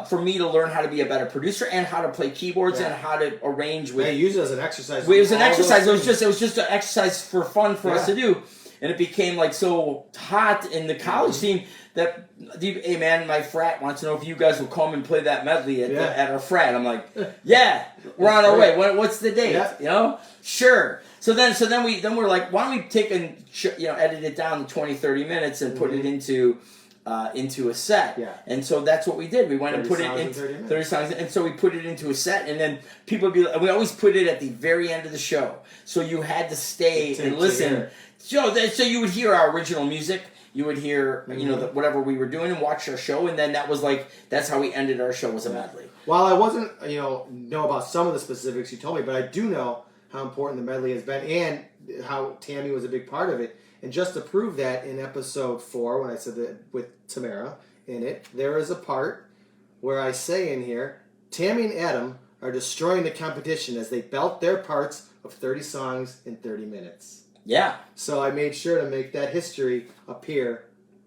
[SPEAKER 2] for me to learn how to be a better producer and how to play keyboards and how to arrange with.
[SPEAKER 1] Yeah, use it as an exercise.
[SPEAKER 2] It was an exercise. It was just an exercise for fun for us to do, and it became like so hot in the college team that, hey man, my frat wants to know if you guys will come and play that medley at our frat. I'm like, yeah, we're on our way. What's the date? Yeah. Sure. So then we're like, why don't we take and edit it down to 20, 30 minutes and put it into a set. Yeah. And so that's what we did. We went and put it in 30 songs, and so we put it into a set, and then people would be. We always put it at the very end of the show, so you had to stay and listen. So you would hear our original music. You would hear whatever we were doing and watch our show, and then that's how we ended our show, was a medley.
[SPEAKER 1] While I wasn't know about some of the specifics you told me, but I do know how important the medley has been and how Tammy was a big part of it. And just to prove that, in episode 4, when I said that with Tamara in it, there is a part where I say in here, Tammy and Adam are destroying the competition as they belt their parts of 30 songs in 30 minutes. Yeah. So I made sure to make that history appear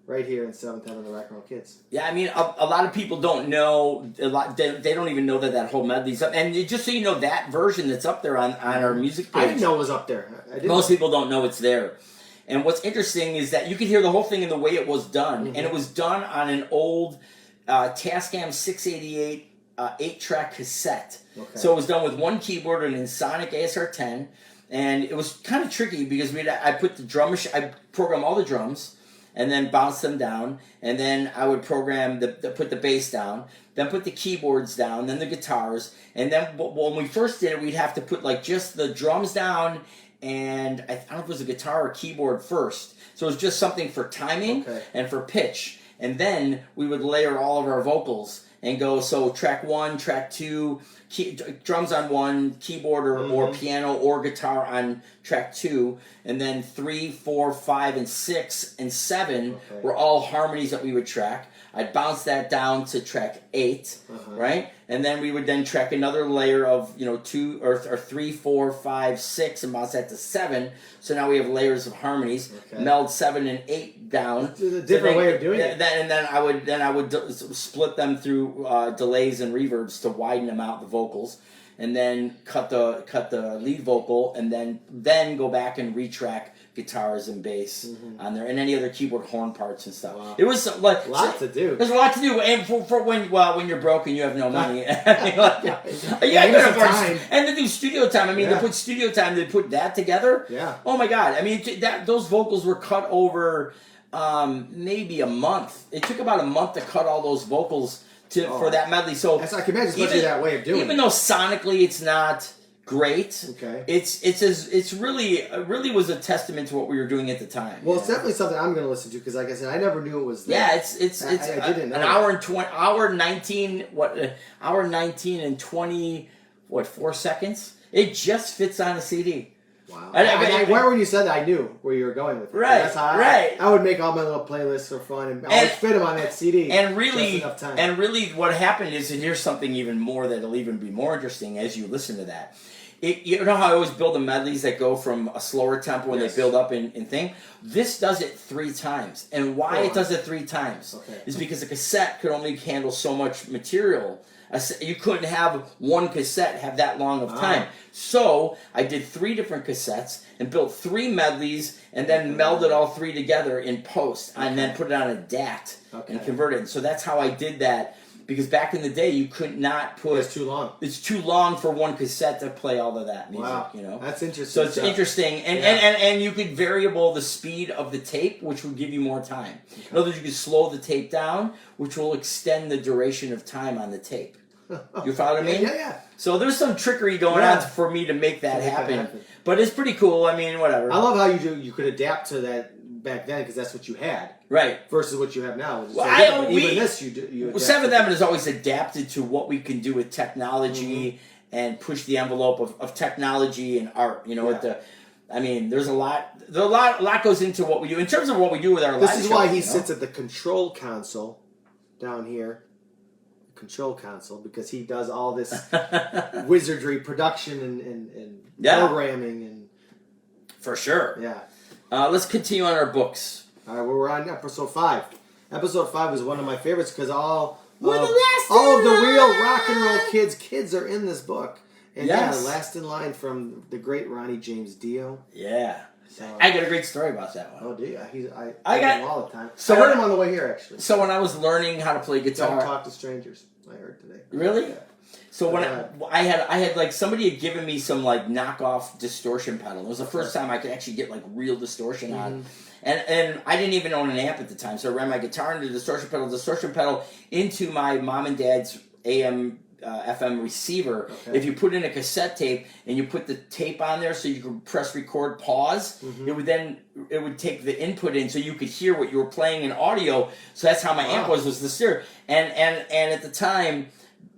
[SPEAKER 1] right here in 7th Heaven, the Rock and Roll Kids.
[SPEAKER 2] Yeah, I mean, a lot of people don't know, they don't even know that whole medley's up. And just so you know, that version that's up there on our music page.
[SPEAKER 1] I didn't know it was up there.
[SPEAKER 2] Most people don't know it's there. And what's interesting is that you can hear the whole thing in the way it was done. Mm-hmm. And it was done on an old Tascam 688 8-track cassette. Okay. So it was done with one keyboard and an Sonic ASR-10. And it was kind of tricky because I put the drum machine, I programmed all the drums. and then bounce them down, and then I would program put the bass down, then put the keyboards down, then the guitars, and then when we first did it, we'd have to put like just the drums down, and I don't know if it was a guitar or keyboard first. So it was just something for timing and for pitch, and then we would layer all of our vocals and go, so track 1, track 2, drums on 1, keyboard or piano or guitar on track 2, and then 3, 4, 5, and 6, and 7 were all harmonies that we would track. I'd bounce that down to track 8, right? And then we would then track another layer of 2 or 3, 4, 5, 6, and bounce that to 7. So now we have layers of harmonies. Meld 7 and 8 down.
[SPEAKER 1] It's a different way of doing it.
[SPEAKER 2] And then I would split them through delays and reverbs to widen them out, the vocals, and then cut the lead vocal, and then go back and retrack guitars and bass on there, and any other keyboard horn parts and stuff. Wow. It was like
[SPEAKER 1] a lot to do.
[SPEAKER 2] There's a lot to do, and for when you're broke and you have no money,
[SPEAKER 1] time.
[SPEAKER 2] And to do studio time. I mean, to put studio time, to put that together.
[SPEAKER 1] Yeah.
[SPEAKER 2] Oh my God! I mean, those vocals were cut over maybe a month. It took about a month to cut all those vocals for that medley. So
[SPEAKER 1] I can imagine, especially that way of doing it.
[SPEAKER 2] Even though sonically it's not great.
[SPEAKER 1] Okay.
[SPEAKER 2] It's really was a testament to what we were doing at the time.
[SPEAKER 1] Well, it's definitely something I'm going to listen to because, like I said, I never knew it was there.
[SPEAKER 2] Yeah, it's
[SPEAKER 1] I didn't know
[SPEAKER 2] an hour and 20, hour 19 and 4 seconds. It just fits on a CD.
[SPEAKER 1] Wow. When you said that, I knew where you were going with it.
[SPEAKER 2] Right.
[SPEAKER 1] That's how
[SPEAKER 2] right.
[SPEAKER 1] I would make all my little playlists for fun and always fit them on that CD.
[SPEAKER 2] And really, what happened is, and here's something even more that'll even be more interesting as you listen to that. You know how I always build the medleys that go from a slower tempo and they build up in thing? This does it 3 times. And why it does it 3 times is because a cassette could only handle so much material. You couldn't have one cassette have that long of time. So I did 3 different cassettes and built 3 medleys and then melded all 3 together in post and then put it on a DAT and converted it. So that's how I did that. Because back in the day, you could not put...
[SPEAKER 1] It's too long.
[SPEAKER 2] It's too long for one cassette to play all of that music,
[SPEAKER 1] Wow. That's interesting.
[SPEAKER 2] So it's interesting. And you could variable the speed of the tape, which would give you more time. In other words, you could slow the tape down, which will extend the duration of time on the tape. You follow what I mean?
[SPEAKER 1] Yeah.
[SPEAKER 2] So there's some trickery going on for me to make that happen. But it's pretty cool. I mean, whatever.
[SPEAKER 1] I love how you could adapt to that back then because that's what you had.
[SPEAKER 2] Right.
[SPEAKER 1] Versus what you have now.
[SPEAKER 2] Well,
[SPEAKER 1] even this, you
[SPEAKER 2] 7th Element has always adapted to what we can do with technology and push the envelope of technology and art. I mean, there's a lot goes into what we do in terms of what we do with our live shows.
[SPEAKER 1] This is why he sits at the control console down here. Control console, because he does all this wizardry production and programming and
[SPEAKER 2] for sure.
[SPEAKER 1] Yeah.
[SPEAKER 2] Let's continue on our books.
[SPEAKER 1] All right, we're on episode 5. Episode 5 is one of my favorites because all of the real rock and roll kids are in this book. And Last in Line from the great Ronnie James Dio.
[SPEAKER 2] Yeah. So, I got a great story about that one.
[SPEAKER 1] Oh, do you? I got him all the time.
[SPEAKER 2] So
[SPEAKER 1] I heard him on the way here, actually.
[SPEAKER 2] So when I was learning how to play guitar...
[SPEAKER 1] Don't talk to strangers, I heard today.
[SPEAKER 2] Really?
[SPEAKER 1] Yeah.
[SPEAKER 2] So when I had like somebody had given me some like knockoff distortion pedal. It was the first time I could actually get like real distortion on. And I didn't even own an amp at the time, so I ran my guitar into the distortion pedal into my mom and dad's AM FM receiver. If you put in a cassette tape and you put the tape on there so you could press record pause, it would take the input in so you could hear what you were playing in audio. So that's how my amp was the stereo. And at the time,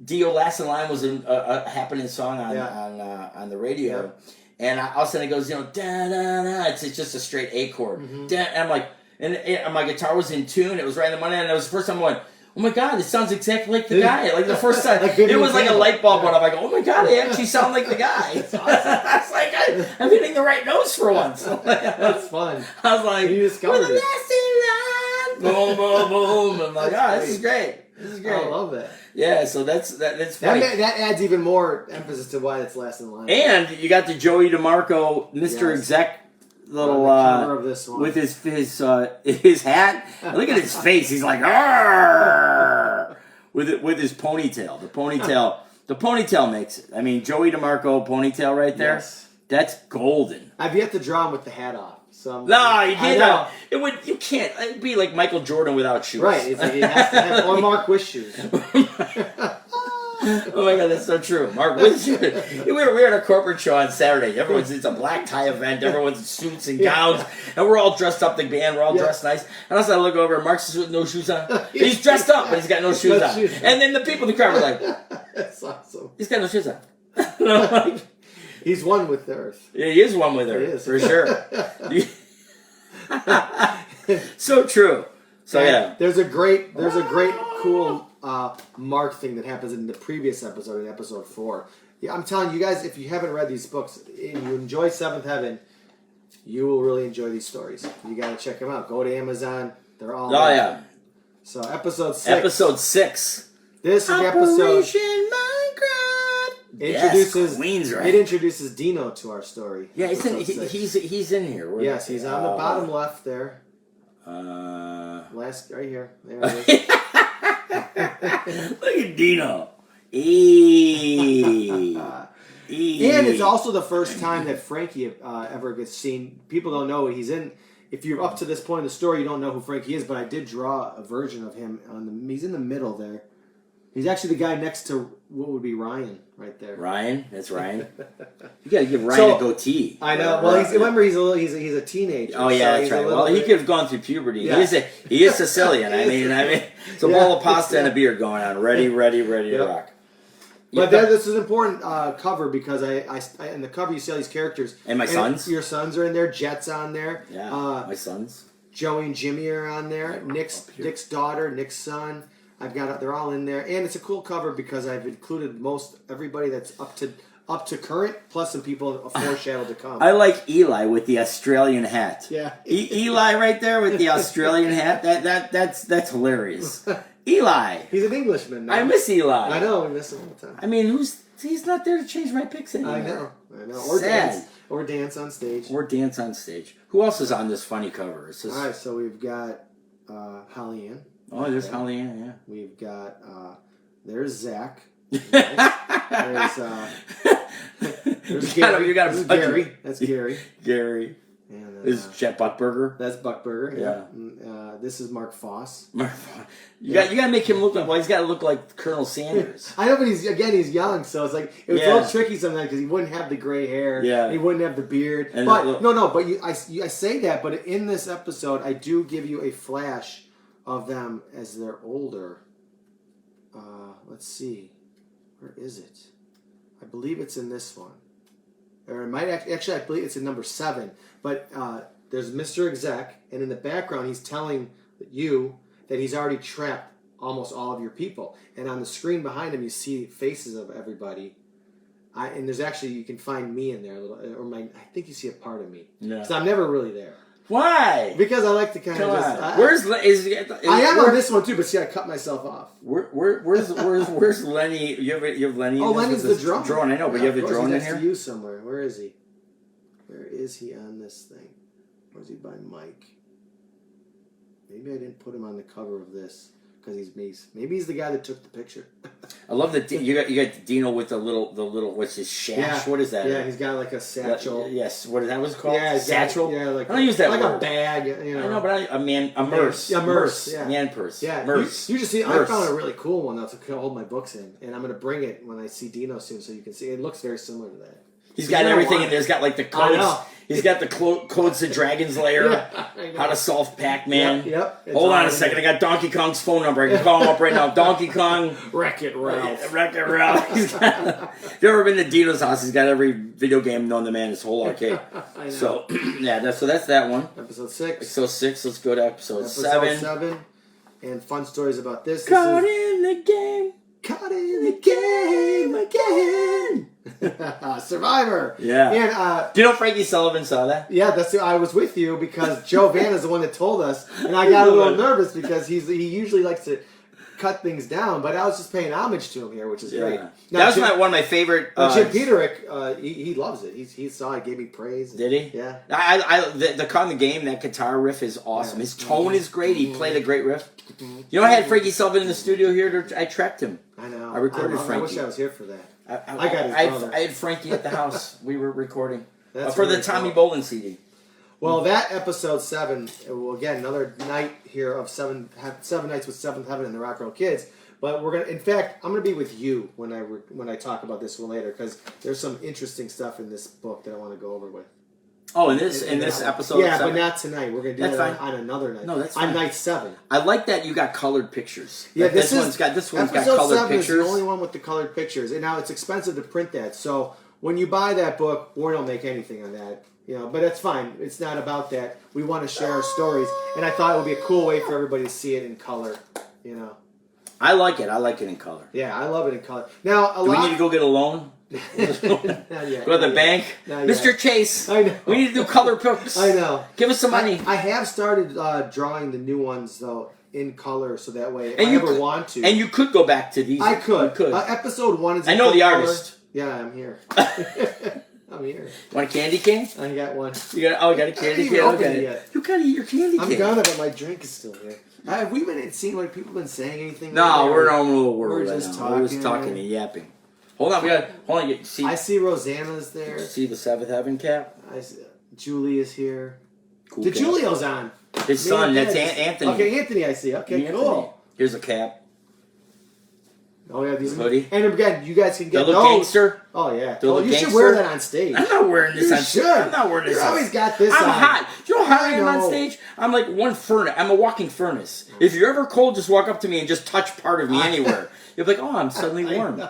[SPEAKER 2] Dio Last in Line was a happening song on the radio. Yep. And all of a sudden it goes, da da da. It's just a straight A chord. And I'm like, and my guitar was in tune. It was right in the money, and it was the first time I went, oh my God, it sounds exactly like the guy. Like the first time, it was like a light bulb went off. I go, oh my God, I actually sound like the guy. It's awesome. I was like, I'm hitting the right notes for once.
[SPEAKER 1] That's fun.
[SPEAKER 2] I was like,
[SPEAKER 1] you discovered it.
[SPEAKER 2] Last in line, boom, boom, boom. I'm like, this is great. This is great.
[SPEAKER 1] I love that.
[SPEAKER 2] Yeah, so that's funny.
[SPEAKER 1] That adds even more emphasis to why it's Last in Line.
[SPEAKER 2] And you got the Joey DeMarco, Mr. Exec little
[SPEAKER 1] cover of this one.
[SPEAKER 2] with his hat. Look at his face. He's like, argh! with his ponytail. The ponytail makes it. I mean, Joey DeMarco ponytail right there.
[SPEAKER 1] Yes.
[SPEAKER 2] That's golden.
[SPEAKER 1] I've yet to draw him with the hat off. some.
[SPEAKER 2] No, you can't.
[SPEAKER 1] know.
[SPEAKER 2] It would. You can't. It'd be like Michael Jordan without shoes.
[SPEAKER 1] Right. It's like he has to have, or Mark with shoes.
[SPEAKER 2] Oh my God, that's so true. Mark, we were at a corporate show on Saturday. It's a black tie event. Everyone's in suits and gowns, and we're all dressed up. The band, we're all dressed nice. And I look over, and Mark's with no shoes on. He's dressed up, but he's got no shoes on. And then the people in the crowd were like,
[SPEAKER 1] "That's awesome."
[SPEAKER 2] He's got no shoes on. And I'm like,
[SPEAKER 1] he's one with the earth.
[SPEAKER 2] Yeah, he is one with her, for sure. So true. So yeah,
[SPEAKER 1] there's a great cool Mark thing that happens in the previous episode, in episode 4. Yeah, I'm telling you guys, if you haven't read these books and you enjoy Seventh Heaven, you will really enjoy these stories. You got to check them out. Go to Amazon. They're all.
[SPEAKER 2] Oh yeah.
[SPEAKER 1] So episode 6.
[SPEAKER 2] Episode 6.
[SPEAKER 1] This is the episode.
[SPEAKER 2] Introduces
[SPEAKER 1] Queens, right? It introduces Dino to our story.
[SPEAKER 2] Yeah, he's in here.
[SPEAKER 1] Yes, he's on the bottom left there. Last right here. There it is.
[SPEAKER 2] Look at Dino.
[SPEAKER 1] And it's also the first time that Frankie ever gets seen. People don't know he's in. If you're up to this point in the story, you don't know who Frankie is. But I did draw a version of him he's in the middle there. He's actually the guy next to what would be Ryan right there.
[SPEAKER 2] Ryan, that's Ryan. You got to give Ryan a goatee.
[SPEAKER 1] I know. Well, remember he's a teenager.
[SPEAKER 2] Oh yeah, that's right. Well, he could have gone through puberty. Yeah. He is Sicilian. I mean, it's a bowl of pasta and a beer going on. Ready to rock.
[SPEAKER 1] But this is an important cover because I in the cover you see all these characters.
[SPEAKER 2] And my sons.
[SPEAKER 1] Your sons are in there. Jet's on there.
[SPEAKER 2] Yeah, my sons.
[SPEAKER 1] Joey and Jimmy are on there. Nick's daughter, Nick's son. They're all in there, and it's a cool cover because I've included everybody that's up to current, plus some people foreshadowed to come.
[SPEAKER 2] I like Eli with the Australian hat.
[SPEAKER 1] Yeah,
[SPEAKER 2] Eli right there with the Australian hat. That's hilarious. Eli,
[SPEAKER 1] he's an Englishman now.
[SPEAKER 2] I miss Eli.
[SPEAKER 1] I know, we miss him all the time.
[SPEAKER 2] I mean, he's not there to change my picks anymore.
[SPEAKER 1] I know. Or dance on stage.
[SPEAKER 2] Who else is on this funny cover?
[SPEAKER 1] All right, so we've got Holly Ann.
[SPEAKER 2] Oh, there's Holly Ann, yeah.
[SPEAKER 1] We've got, there's Zach. There's Gary.
[SPEAKER 2] You got
[SPEAKER 1] Gary. That's Gary.
[SPEAKER 2] Gary.
[SPEAKER 1] And
[SPEAKER 2] this is Jet Buckburger.
[SPEAKER 1] That's Buckburger.
[SPEAKER 2] Yeah.
[SPEAKER 1] This is Mark Foss.
[SPEAKER 2] You got to make him look like. Well, he's got to look like Colonel Sanders.
[SPEAKER 1] I know, but he's young, so it's like it was a little tricky sometimes because he wouldn't have the gray hair.
[SPEAKER 2] Yeah.
[SPEAKER 1] He wouldn't have the beard.
[SPEAKER 2] And
[SPEAKER 1] but But I say that, but in this episode, I do give you a flash of them as they're older. Let's see, where is it? I believe it's in this one, or it might actually. I believe it's in number 7. But there's Mr. Exec, and in the background, he's telling you that he's already trapped almost all of your people. And on the screen behind him, you see faces of everybody. And there's actually, you can find me in there a little, I think you see a part of me.
[SPEAKER 2] No.
[SPEAKER 1] So I'm never really there.
[SPEAKER 2] Why?
[SPEAKER 1] Because I like to kind of just. I am on this one too, but see, I cut myself off.
[SPEAKER 2] Where's Lenny? You have Lenny.
[SPEAKER 1] Oh, Lenny's the drone.
[SPEAKER 2] Drone, I know, but you have the drone in here.
[SPEAKER 1] To you somewhere. Where is he? Where is he on this thing? Or is he by Mike? Maybe I didn't put him on the cover of this because maybe he's the guy that took the picture.
[SPEAKER 2] I love that you got Dino with the little what's his shash?
[SPEAKER 1] Yeah.
[SPEAKER 2] What is that?
[SPEAKER 1] Yeah, he's got like a satchel.
[SPEAKER 2] Yes, what is that? What's it called?
[SPEAKER 1] Yeah,
[SPEAKER 2] satchel.
[SPEAKER 1] Yeah, like
[SPEAKER 2] I don't use that
[SPEAKER 1] like
[SPEAKER 2] word.
[SPEAKER 1] A bag. You know.
[SPEAKER 2] I know, but a merce.
[SPEAKER 1] Yeah, merce. Yeah.
[SPEAKER 2] Man purse.
[SPEAKER 1] Yeah,
[SPEAKER 2] merce.
[SPEAKER 1] You just see. I found a really cool one though to hold my books in, and I'm going to bring it when I see Dino soon, so you can see. It looks very similar to that.
[SPEAKER 2] He's got everything in there. He's got like the codes. He's got the codes to Dragon's Lair. How to solve Pac-Man.
[SPEAKER 1] Yep.
[SPEAKER 2] Hold on a second. I got Donkey Kong's phone number. I can call him up right now. Donkey Kong.
[SPEAKER 1] Wreck-It Ralph.
[SPEAKER 2] Wreck-It Ralph. If you've ever been to Dino's house, he's got every video game known to man. His whole arcade.
[SPEAKER 1] I know.
[SPEAKER 2] So so that's that one.
[SPEAKER 1] Episode 6.
[SPEAKER 2] Episode 6. Let's go to episode 7.
[SPEAKER 1] Episode 7. And fun stories about this.
[SPEAKER 2] Caught in the game.
[SPEAKER 1] Caught in the game again. Survivor.
[SPEAKER 2] Yeah.
[SPEAKER 1] And
[SPEAKER 2] do you know Frankie Sullivan saw that?
[SPEAKER 1] Yeah, I was with you because Joe Vann is the one that told us, and I got a little nervous because he usually likes to cut things down, but I was just paying homage to him here, which is great. Now,
[SPEAKER 2] that was one of my favorite.
[SPEAKER 1] Jim Peterick, he loves it. He saw it, gave me praise.
[SPEAKER 2] Did he?
[SPEAKER 1] Yeah.
[SPEAKER 2] The Caught in the Game, that guitar riff is awesome. Yeah. His tone is great. He played a great riff. You know, I had Frankie Sullivan in the studio here. I tracked him.
[SPEAKER 1] I know.
[SPEAKER 2] I recorded Frankie.
[SPEAKER 1] I wish I was here for that.
[SPEAKER 2] I had Frankie at the house. We were recording for the Tommy Bolin CD.
[SPEAKER 1] Well, that episode 7, well, again, another night here of 7 nights with Seventh Heaven and the Rock Roll Kids. But we're gonna. In fact, I'm gonna be with you when I talk about this one later, because there's some interesting stuff in this book that I want to go over with.
[SPEAKER 2] Oh, in this episode?
[SPEAKER 1] Yeah,
[SPEAKER 2] 7?
[SPEAKER 1] but not tonight. We're gonna do that on another night.
[SPEAKER 2] No, that's fine.
[SPEAKER 1] On night 7.
[SPEAKER 2] I like that you got colored pictures.
[SPEAKER 1] Yeah,
[SPEAKER 2] like this one's got
[SPEAKER 1] episode
[SPEAKER 2] colored
[SPEAKER 1] 7
[SPEAKER 2] pictures.
[SPEAKER 1] is the only one with the colored pictures, and now it's expensive to print that. So when you buy that book, we don't make anything on that. But that's fine. It's not about that. We want to share our stories, and I thought it would be a cool way for everybody to see it in color.
[SPEAKER 2] I like it. I like it in color.
[SPEAKER 1] Yeah, I love it in color. Now,
[SPEAKER 2] Do we need to go get a loan?
[SPEAKER 1] Not yet,
[SPEAKER 2] Go to the bank? Mr. Chase,
[SPEAKER 1] I know.
[SPEAKER 2] we need to do color books.
[SPEAKER 1] I know.
[SPEAKER 2] Give us some money.
[SPEAKER 1] I have started drawing the new ones, though, in color, so that way, if I ever want to.
[SPEAKER 2] And you could go back to these.
[SPEAKER 1] I could.
[SPEAKER 2] You could.
[SPEAKER 1] Episode 1 is
[SPEAKER 2] I know the artist.
[SPEAKER 1] Yeah, I'm here. I'm here.
[SPEAKER 2] Want a candy cane?
[SPEAKER 1] I got one.
[SPEAKER 2] You got a candy cane? Okay.
[SPEAKER 1] Yet.
[SPEAKER 2] You gotta eat your candy cane.
[SPEAKER 1] I'm gonna, but my drink is still here. Have we been seeing what people been saying anything?
[SPEAKER 2] No, we're in our little world.
[SPEAKER 1] We're
[SPEAKER 2] right
[SPEAKER 1] just
[SPEAKER 2] now. We're just talking and yapping. Hold on, hold on. See,
[SPEAKER 1] I see Rosanna's there.
[SPEAKER 2] See the Seventh Heaven cap?
[SPEAKER 1] I see, Julie is here.
[SPEAKER 2] Cool
[SPEAKER 1] the
[SPEAKER 2] cap.
[SPEAKER 1] Julio's on.
[SPEAKER 2] His son, that's Anthony.
[SPEAKER 1] Okay, Anthony, I see. Okay,
[SPEAKER 2] Anthony.
[SPEAKER 1] cool.
[SPEAKER 2] Here's a cap.
[SPEAKER 1] Oh yeah, these
[SPEAKER 2] hoodie.
[SPEAKER 1] And again, you guys can get
[SPEAKER 2] those.
[SPEAKER 1] Gangster. Oh yeah. You should wear that on stage.
[SPEAKER 2] I'm not wearing this on stage. I'm not wearing this.
[SPEAKER 1] You always got this
[SPEAKER 2] I'm
[SPEAKER 1] on.
[SPEAKER 2] hot. You know how I am on stage? I'm like one furnace. I'm a walking furnace. If you're ever cold, just walk up to me and just touch part of me anywhere. You'll be like, oh, I'm suddenly warm.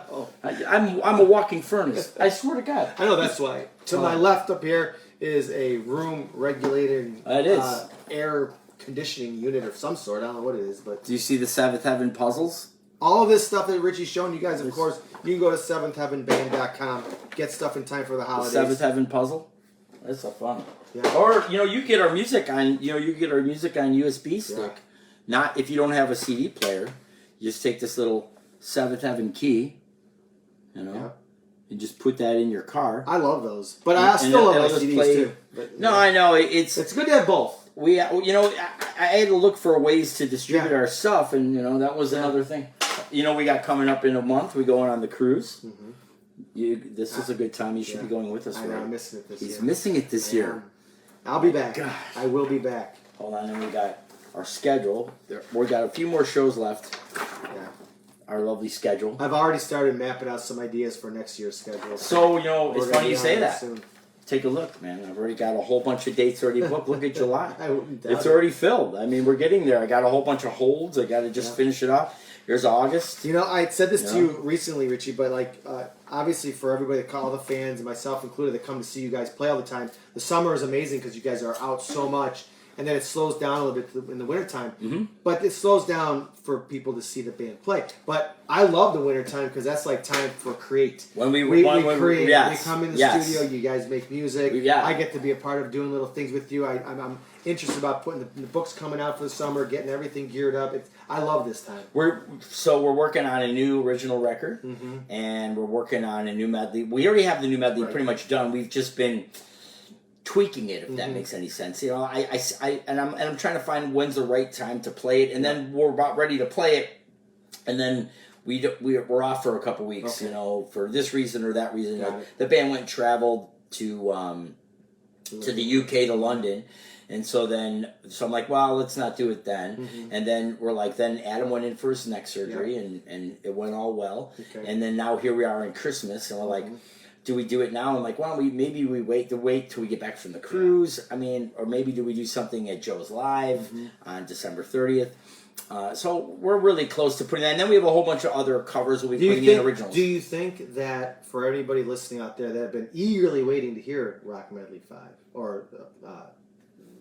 [SPEAKER 2] I'm a walking furnace. I swear to God.
[SPEAKER 1] I know, that's why. To my left up here is a room regulating air conditioning unit of some sort. I don't know what it is, but
[SPEAKER 2] do you see the Seventh Heaven puzzles?
[SPEAKER 1] All of this stuff that Richie's shown you guys, of course, you can go to seventhheavenband.com, get stuff in time for the holidays.
[SPEAKER 2] The Seventh Heaven puzzle? That's so fun.
[SPEAKER 1] Yeah.
[SPEAKER 2] Or, you get our music on, you get our music on USB stick. Yeah. Not if you don't have a CD player, you just take this little Seventh Heaven key, and just put that in your car.
[SPEAKER 1] I love those. But I still love my CDs too.
[SPEAKER 2] But, no, I know. It's
[SPEAKER 1] good to have both.
[SPEAKER 2] I had to look for ways to distribute our stuff, and, that was another thing. We got coming up in a month. We're going on the cruise. Mm-hmm. This is a good time. You should be going with us.
[SPEAKER 1] I know. I'm missing it this year.
[SPEAKER 2] He's missing it this year.
[SPEAKER 1] I'll be back.
[SPEAKER 2] Gosh.
[SPEAKER 1] I will be back.
[SPEAKER 2] Hold on, and we got our schedule. We got a few more shows left.
[SPEAKER 1] Yeah.
[SPEAKER 2] Our lovely schedule.
[SPEAKER 1] I've already started mapping out some ideas for next year's schedule.
[SPEAKER 2] So, it's funny you say that.
[SPEAKER 1] Soon.
[SPEAKER 2] Take a look, man. I've already got a whole bunch of dates already booked. Look at July. It's
[SPEAKER 1] it.
[SPEAKER 2] already filled. I mean, we're getting there. I got a whole bunch of holds. I got to just finish it off. Here's August.
[SPEAKER 1] I said this to you recently, Richie, but obviously for everybody, all the fans, and myself included, that come to see you guys play all the time, the summer is amazing because you guys are out so much, and then it slows down a little bit in the wintertime. Mm-hmm. But it slows down for people to see the band play. But I love the wintertime because that's like time for create.
[SPEAKER 2] When we
[SPEAKER 1] create,
[SPEAKER 2] yes,
[SPEAKER 1] we come in the studio, you guys make music. I get to be a part of doing little things with you. I'm interested about putting the books coming out for the summer, getting everything geared up. I love this time.
[SPEAKER 2] We're working on a new original record, and we're working on a new medley. We already have the new medley pretty much done. We've just been tweaking it, if that makes any sense. I'm trying to find when's the right time to play it, and then we're about ready to play it, and then we're off for a couple weeks, for this reason or that reason. The band went and traveled to the UK, to London. And so I'm like, well, let's not do it then. Mm-hmm. And then we're like, then Adam went in for his neck surgery, and it went all well. Okay. And then now here we are in Christmas, and we're like, do we do it now? I'm like, well, maybe we wait till we get back from the cruise. I mean, or maybe do we do something at Joe's Live on December 30th? So we're really close to putting that. And then we have a whole bunch of other covers we'll be putting in originals.
[SPEAKER 1] Do you think that for anybody listening out there that have been eagerly waiting to hear Rock Medley 5 or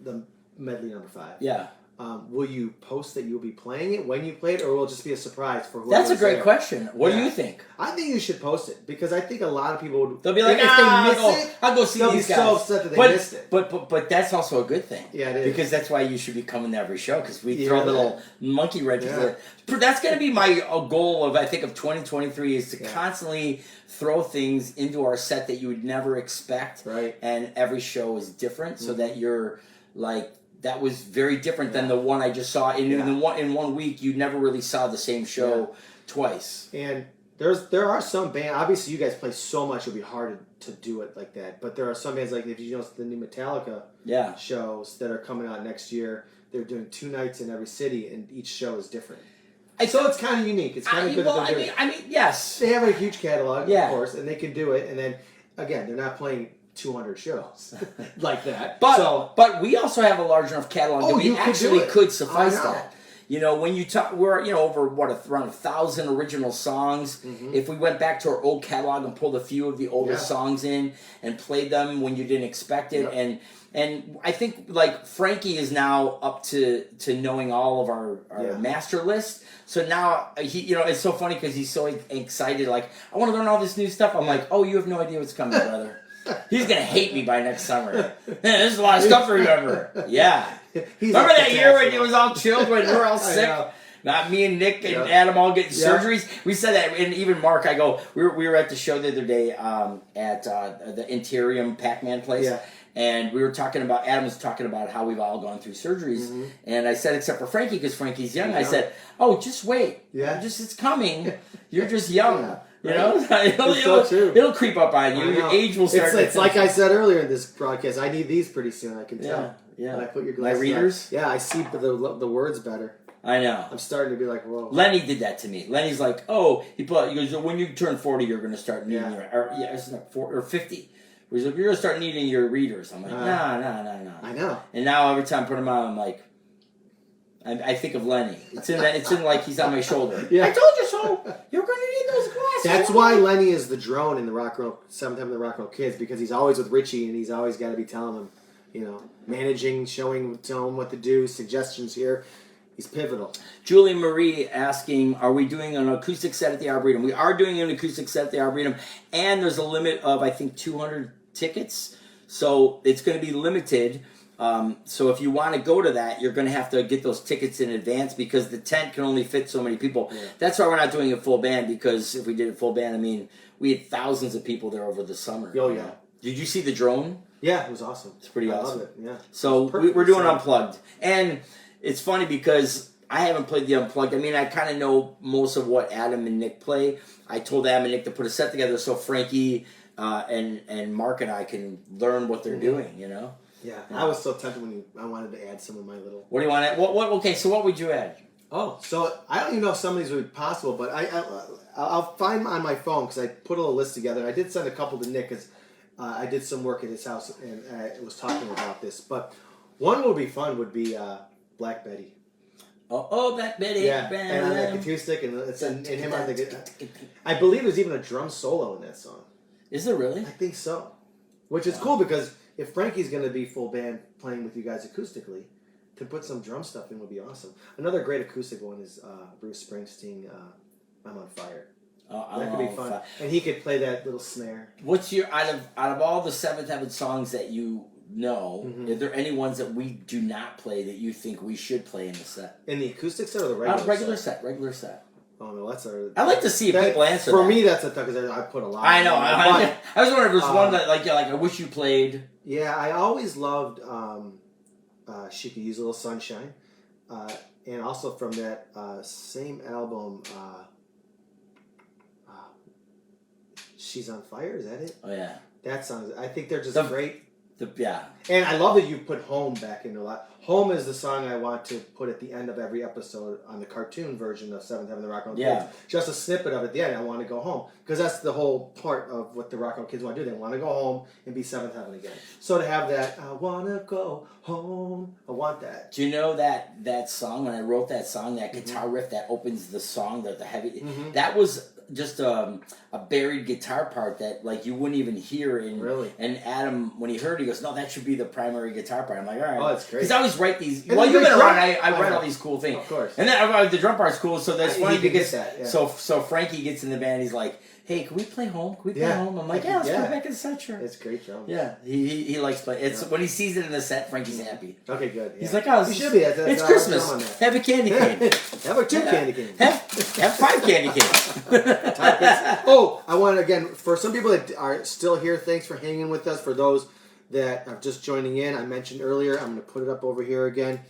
[SPEAKER 1] the medley number 5.
[SPEAKER 2] Yeah.
[SPEAKER 1] Will you post that you'll be playing it when you play it, or will it just be a surprise for whoever?
[SPEAKER 2] That's a great question. What do you think?
[SPEAKER 1] I think you should post it because I think a lot of people would.
[SPEAKER 2] They'll be like, if they miss it, I'll go see these guys. They'll be so upset that they missed it. But that's also a good thing.
[SPEAKER 1] Yeah, it is.
[SPEAKER 2] Because that's why you should be coming to every show, because we throw little monkey wrenches there. That's going to be my goal of 2023 is to constantly throw things into our set that you would never expect.
[SPEAKER 1] Right.
[SPEAKER 2] And every show is different, so that you're like. That was very different than the one I just saw. In 1 week, you never really saw the same show twice.
[SPEAKER 1] And There are some bands. Obviously, you guys play so much; it'll be hard to do it like that. But there are some bands, like if you know the new Metallica shows that are coming out next year. They're doing 2 nights in every city, and each show is different. So it's kind of unique. It's kind of good that they're doing it.
[SPEAKER 2] Yes.
[SPEAKER 1] They have a huge catalog, of course, and they can do it. And then, again, they're not playing 200 shows like that.
[SPEAKER 2] But we also have a large enough catalog that we actually could suffice that. You know, when you talk, we're over around 1,000 original songs. Mm-hmm. If we went back to our old catalog and pulled a few of the oldest songs in and played them when you didn't expect it, and I think like Frankie is now up to knowing all of our master list. So now he, it's so funny because he's so excited. Like, I want to learn all this new stuff. I'm like, oh, you have no idea what's coming, brother. He's gonna hate me by next summer. There's a lot of stuff to remember. Yeah. Remember that year when it was all chilled when we were all sick? Not me and Nick and Adam all getting surgeries. We said that, and even Mark. I go. We were at the show the other day at the Interium Pac-Man place, and we were talking about. Adam was talking about how we've all gone through surgeries, and I said, except for Frankie, because Frankie's young. I said, oh, just wait. Yeah, it's coming. You're just young. You know, it'll creep up on you. Your age will start.
[SPEAKER 1] It's like I said earlier in this broadcast. I need these pretty soon. I can tell.
[SPEAKER 2] Yeah.
[SPEAKER 1] When I put your
[SPEAKER 2] my readers.
[SPEAKER 1] On. Yeah, I see the words better.
[SPEAKER 2] I know.
[SPEAKER 1] I'm starting to be like, whoa.
[SPEAKER 2] Lenny did that to me. Lenny's like, he goes, when you turn 40, you're going to start needing it's like 40 or 50. He's like, you're going to start needing your readers. I'm like, no.
[SPEAKER 1] I know.
[SPEAKER 2] And now every time I put them on, I'm like, I think of Lenny. It's in like he's on my shoulder. Yeah. I told you so. You're going to need those glasses.
[SPEAKER 1] That's why Lenny is the drone in the Rock Roll, 7th Heaven, the Rock Roll Kids, because he's always with Richie, and he's always got to be telling them, managing, telling him what to do, suggestions here. He's pivotal.
[SPEAKER 2] Julie Marie asking, are we doing an acoustic set at the Arboretum? We are doing an acoustic set at the Arboretum, and there's a limit of, I think, 200 tickets. So it's going to be limited. So if you want to go to that, you're going to have to get those tickets in advance because the tent can only fit so many people. Yeah. That's why we're not doing a full band, because if we did a full band, I mean, we had thousands of people there over the summer.
[SPEAKER 1] Oh, yeah.
[SPEAKER 2] Did you see the drone?
[SPEAKER 1] Yeah, it was awesome.
[SPEAKER 2] It's pretty awesome.
[SPEAKER 1] I love it, yeah.
[SPEAKER 2] So we're doing Unplugged. And it's funny because I haven't played the Unplugged. I mean, I kind of know most of what Adam and Nick play. I told Adam and Nick to put a set together so Frankie and Mark and I can learn what they're doing,
[SPEAKER 1] Yeah, I was so tempted when I wanted to add some of my little...
[SPEAKER 2] What do you want to add? Okay, so what would you add?
[SPEAKER 1] Oh, so I don't even know if some of these would be possible, but I'll find on my phone because I put a little list together. I did send a couple to Nick because I did some work at his house and I was talking about this. But one would be fun would be Black Betty.
[SPEAKER 2] Oh, Black Betty.
[SPEAKER 1] Yeah, and on the acoustic, and it's and him on the guitar. I believe there's even a drum solo in that song.
[SPEAKER 2] Is there really?
[SPEAKER 1] I think so. Which is cool because if Frankie's going to be full band playing with you guys acoustically, to put some drum stuff in would be awesome. Another great acoustic one is Bruce Springsteen, I'm on Fire.
[SPEAKER 2] Oh,
[SPEAKER 1] that could be fun. And he could play that little snare.
[SPEAKER 2] What's your, out of all the Seventh Heaven songs that you know, are there any ones that we do not play that you think we should play in the set?
[SPEAKER 1] In the acoustic set or the regular set?
[SPEAKER 2] Regular set.
[SPEAKER 1] Oh no, that's a.
[SPEAKER 2] I'd like to see if people answer.
[SPEAKER 1] For me, that's a tough because I put a lot.
[SPEAKER 2] I know. I was wondering if there's one that like I wish you played.
[SPEAKER 1] Yeah, I always loved. She Could Use a Little Sunshine, and also from that same album, She's on Fire. Is that it?
[SPEAKER 2] Oh yeah.
[SPEAKER 1] That song. I think they're just great.
[SPEAKER 2] Yeah.
[SPEAKER 1] And I love that you put Home back into a lot. Home is the song I want to put at the end of every episode on the cartoon version of Seventh Heaven, the Rock and Roll Kids. Just a snippet of it at the end. I want to go home. Because that's the whole part of what the Rock and Roll Kids want to do. They want to go home and be Seventh Heaven again. So to have that, I want to go home, I want that.
[SPEAKER 2] Do you know that song, when I wrote that song, that guitar riff that opens the song, the heavy, that was just a buried guitar part that like you wouldn't even hear in.
[SPEAKER 1] Really?
[SPEAKER 2] And Adam, when he heard it, he goes, no, that should be the primary guitar part. I'm like, all right.
[SPEAKER 1] Oh, that's great.
[SPEAKER 2] Because I always write these. And you've been around. I write all these cool things.
[SPEAKER 1] Of course.
[SPEAKER 2] And then the drum part's cool, so that's funny because
[SPEAKER 1] that,
[SPEAKER 2] so Frankie gets in the band. He's like, hey, can we play Home? Can we play Home? I'm like, let's put it back in the set. Sure.
[SPEAKER 1] It's great drums.
[SPEAKER 2] Yeah, he likes playing. It's when he sees it in the set, Frankie's happy.
[SPEAKER 1] Okay, good.
[SPEAKER 2] He's like, oh,
[SPEAKER 1] you should be.
[SPEAKER 2] It's Christmas. Have a candy cane.
[SPEAKER 1] Have 2 candy canes.
[SPEAKER 2] Have 5 candy canes.
[SPEAKER 1] Oh, I want to, again, for some people that are still here, thanks for hanging with us. For those that are just joining in, I mentioned earlier, I'm going to put it up over here again.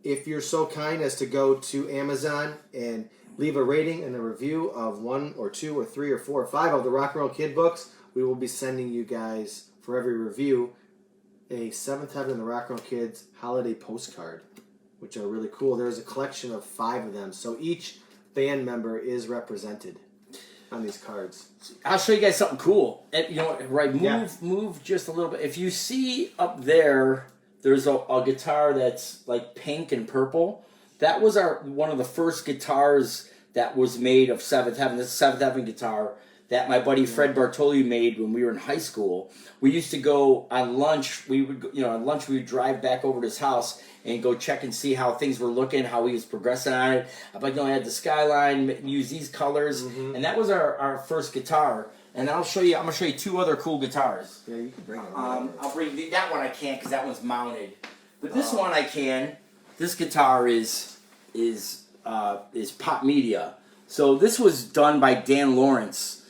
[SPEAKER 1] If you're so kind as to go to Amazon and leave a rating and a review of 1 or 2 or 3 or 4 or 5 of the Rock and Roll Kid books, we will be sending you guys, for every review, a Seventh Heaven and the Rock and Roll Kids holiday postcard, which are really cool. There's a collection of 5 of them, so each band member is represented on these cards.
[SPEAKER 2] I'll show you guys something cool. And, right? Move just a little bit. If you see up there, there's a guitar that's like pink and purple. That was one of the first guitars that was made of Seventh Heaven. This is Seventh Heaven guitar that my buddy Fred Bartoli made when we were in high school. We used to go on lunch. We would, on lunch we would drive back over to his house and go check and see how things were looking, how he was progressing on it. I'm like, I had the Skyline, use these colors, and that was our first guitar. And I'm gonna show you 2 other cool guitars.
[SPEAKER 1] Yeah, you can bring them.
[SPEAKER 2] I'll bring that one. I can't because that one's mounted, but this one I can. This guitar is Pop Media. So this was done by Dan Lawrence.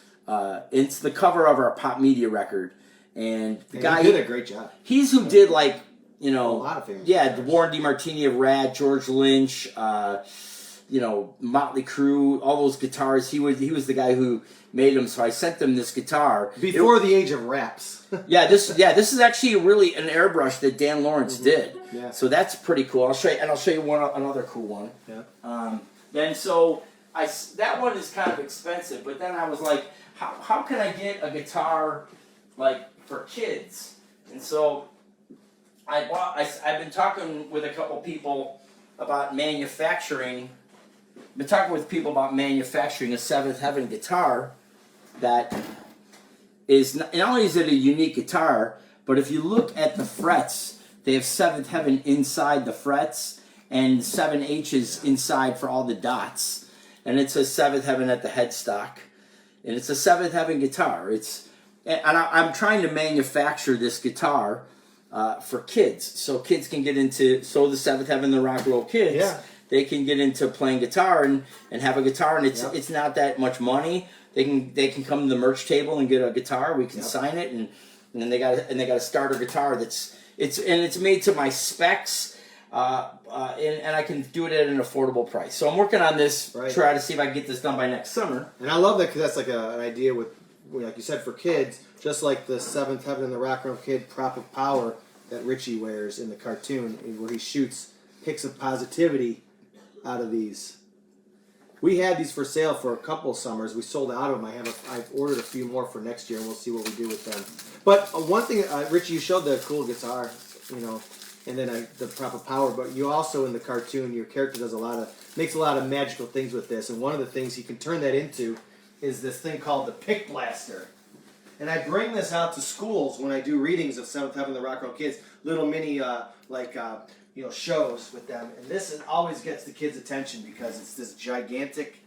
[SPEAKER 2] It's the cover of our Pop Media record, and the guy
[SPEAKER 1] did a great job.
[SPEAKER 2] He's who did a
[SPEAKER 1] lot of famous
[SPEAKER 2] the Warren DeMartini of Rad, George Lynch, Motley Crue, all those guitars. He was the guy who made them. So I sent them this guitar
[SPEAKER 1] before the age of raps.
[SPEAKER 2] This is actually really an airbrush that Dan Lawrence did.
[SPEAKER 1] Yeah.
[SPEAKER 2] So that's pretty cool. I'll show you another cool one.
[SPEAKER 1] Yeah.
[SPEAKER 2] Then so that one is kind of expensive, but then I was like, how can I get a guitar like for kids? And so I've been talking with a couple people about manufacturing. I've been talking with people about manufacturing a Seventh Heaven guitar that is not only is it a unique guitar, but if you look at the frets, they have Seventh Heaven inside the frets and 7 H's inside for all the dots, and it says Seventh Heaven at the headstock, and it's a Seventh Heaven guitar. I'm trying to manufacture this guitar for kids, so kids can get into the Seventh Heaven, the Rock and Roll Kids.
[SPEAKER 1] Yeah. They
[SPEAKER 2] can get into playing guitar and have a guitar, and it's not that much money. They can come to the merch table and get a guitar. We can sign it, and then they got a starter guitar it's made to my specs, and I can do it at an affordable price. So I'm working on this, try to see if I can get this done by next summer.
[SPEAKER 1] And I love that because that's like an idea with, like you said, for kids, just like the Seventh Heaven and the Rock and Roll Kid prop of power that Richie wears in the cartoon, where he shoots hicks of positivity out of these. We had these for sale for a couple summers. We sold out of them. I've ordered a few more for next year, and we'll see what we do with them. But one thing, Richie, you showed the cool guitar, and then the prop of power. But you also, in the cartoon, your character makes a lot of magical things with this. And one of the things he can turn that into is this thing called the Pick Blaster. And I bring this out to schools when I do readings of Seventh Heaven and the Rock and Roll Kids, little mini shows with them, and this always gets the kids' attention because it's this gigantic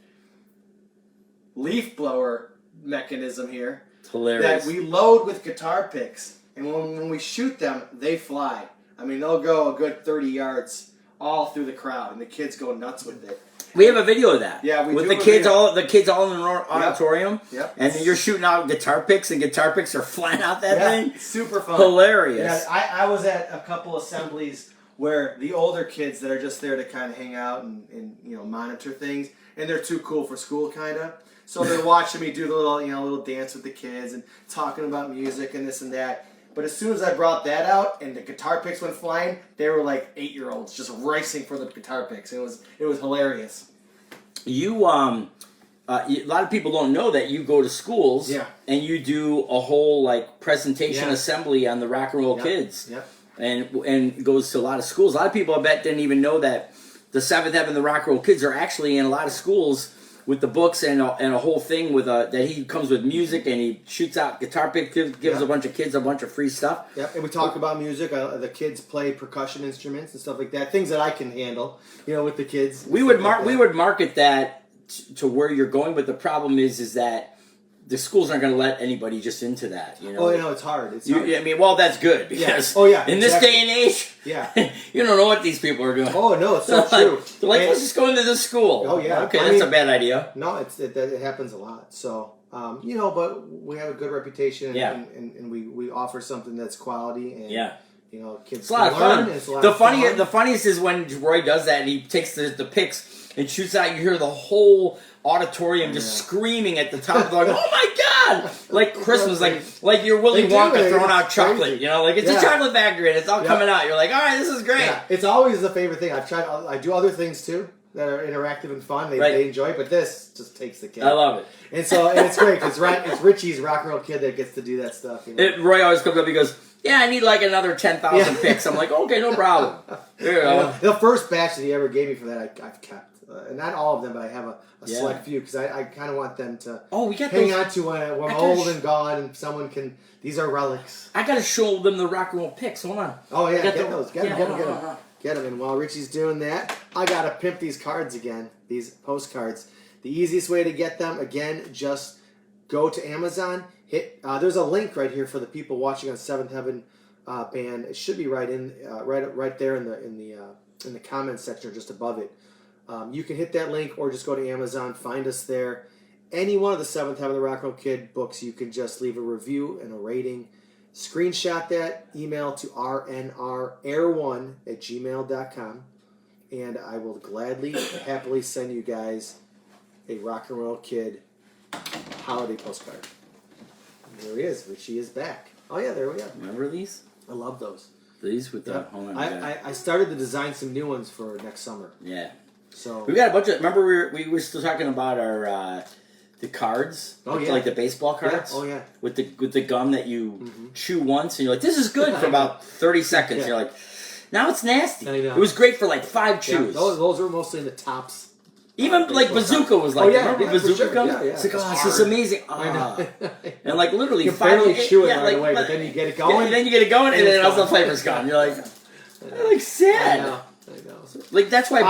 [SPEAKER 1] leaf blower mechanism here.
[SPEAKER 2] It's hilarious.
[SPEAKER 1] That we load with guitar picks, and when we shoot them, they fly. I mean, they'll go a good 30 yards all through the crowd, and the kids go nuts with it.
[SPEAKER 2] We have a video of that.
[SPEAKER 1] Yeah, we
[SPEAKER 2] with
[SPEAKER 1] do
[SPEAKER 2] the
[SPEAKER 1] have a
[SPEAKER 2] kids
[SPEAKER 1] video.
[SPEAKER 2] the kids all in an auditorium.
[SPEAKER 1] Yep.
[SPEAKER 2] And then you're shooting out guitar picks, and guitar picks are flying out that thing.
[SPEAKER 1] Super fun.
[SPEAKER 2] Hilarious.
[SPEAKER 1] Yeah, I was at a couple assemblies where the older kids that are just there to kind of hang out and monitor things, and they're too cool for school, kind of. So they're watching me do the little dance with the kids and talking about music and this and that. But as soon as I brought that out and the guitar picks went flying, they were like 8-year-olds just racing for the guitar picks. It was hilarious.
[SPEAKER 2] A lot of people don't know that you go to schools and you do a whole presentation assembly on the Rock and Roll Kids.
[SPEAKER 1] Yep.
[SPEAKER 2] And goes to a lot of schools. A lot of people, I bet, didn't even know that the Seventh Heaven and the Rock and Roll Kids are actually in a lot of schools with the books and a whole thing with that he comes with music and he shoots out guitar picks, gives a bunch of kids a bunch of free stuff.
[SPEAKER 1] Yep, and we talk about music. The kids play percussion instruments and stuff like that. Things that I can handle, with the kids.
[SPEAKER 2] We would market that to where you're going, but the problem is that the schools aren't going to let anybody just into that.
[SPEAKER 1] Oh, it's hard. It's hard.
[SPEAKER 2] That's good because in this day and age, you don't know what these people are doing.
[SPEAKER 1] Oh no, it's so true.
[SPEAKER 2] They're like, let's just go into this school.
[SPEAKER 1] Oh yeah,
[SPEAKER 2] okay, that's a bad idea.
[SPEAKER 1] No, it happens a lot. So but we have a good reputation, and we offer something that's quality, and kids.
[SPEAKER 2] It's a lot of fun. The funniest is when Roy does that and he takes the picks it shoots out. You hear the whole auditorium just screaming at the top of the, like, oh my God! Like Christmas, like you're Willy Wonka throwing out chocolate, you know, like it's a chocolate factory and it's all coming out. You're like, all right, this is great. Yeah.
[SPEAKER 1] It's always a favorite thing. I do other things too that are interactive and fun. They enjoy, but this just takes the cake.
[SPEAKER 2] I love it.
[SPEAKER 1] And it's great because it's Richie's rock and roll kid that gets to do that stuff. You know?
[SPEAKER 2] Roy always comes up, he goes, yeah, I need like another 10,000 picks. I'm like, okay, no problem. There you go.
[SPEAKER 1] The first batch that he ever gave me for that, I've kept. And not all of them, but I have a select few because I kind of want them to hang on to when I'm old and gone and someone can. These are relics.
[SPEAKER 2] I got to show them the rock and roll picks. Hold on.
[SPEAKER 1] Oh, yeah, get those. Get them. Get them. And while Richie's doing that, I got to pimp these cards again, these postcards. The easiest way to get them, again, just go to Amazon. There's a link right here for the people watching on Seventh Heaven Band. It should be right there in the comments section or just above it. You can hit that link or just go to Amazon, find us there. Any one of the Seventh Heaven the Rock and Roll Kid books, you can just leave a review and a rating. Screenshot that, email to rnrair1@gmail.com, and I will gladly, happily send you guys a Rock and Roll Kid holiday postcard. And there he is. Richie is back. Oh, yeah, there we go.
[SPEAKER 2] Remember these?
[SPEAKER 1] I love those.
[SPEAKER 2] These with the... Hold on.
[SPEAKER 1] I started to design some new ones for next summer.
[SPEAKER 2] Yeah.
[SPEAKER 1] So
[SPEAKER 2] we got a bunch of. Remember, we were still talking about our the cards.
[SPEAKER 1] Oh yeah,
[SPEAKER 2] like the baseball cards.
[SPEAKER 1] Yeah. Oh yeah,
[SPEAKER 2] with the gum that you chew once, and you're like, this is good for about 30 seconds. You're like, now it's nasty.
[SPEAKER 1] I know.
[SPEAKER 2] It was great for like 5 chews.
[SPEAKER 1] Yeah, those were mostly in the tops.
[SPEAKER 2] Even like Bazooka was like, remember Bazooka gum?
[SPEAKER 1] Yeah,
[SPEAKER 2] it's like, oh, this is amazing. And like literally
[SPEAKER 1] you
[SPEAKER 2] 5
[SPEAKER 1] barely chew it right
[SPEAKER 2] like,
[SPEAKER 1] away, but then you get it going.
[SPEAKER 2] And then you get it going, and then all the flavor's gone. You're like, sad.
[SPEAKER 1] I know.
[SPEAKER 2] Like that's why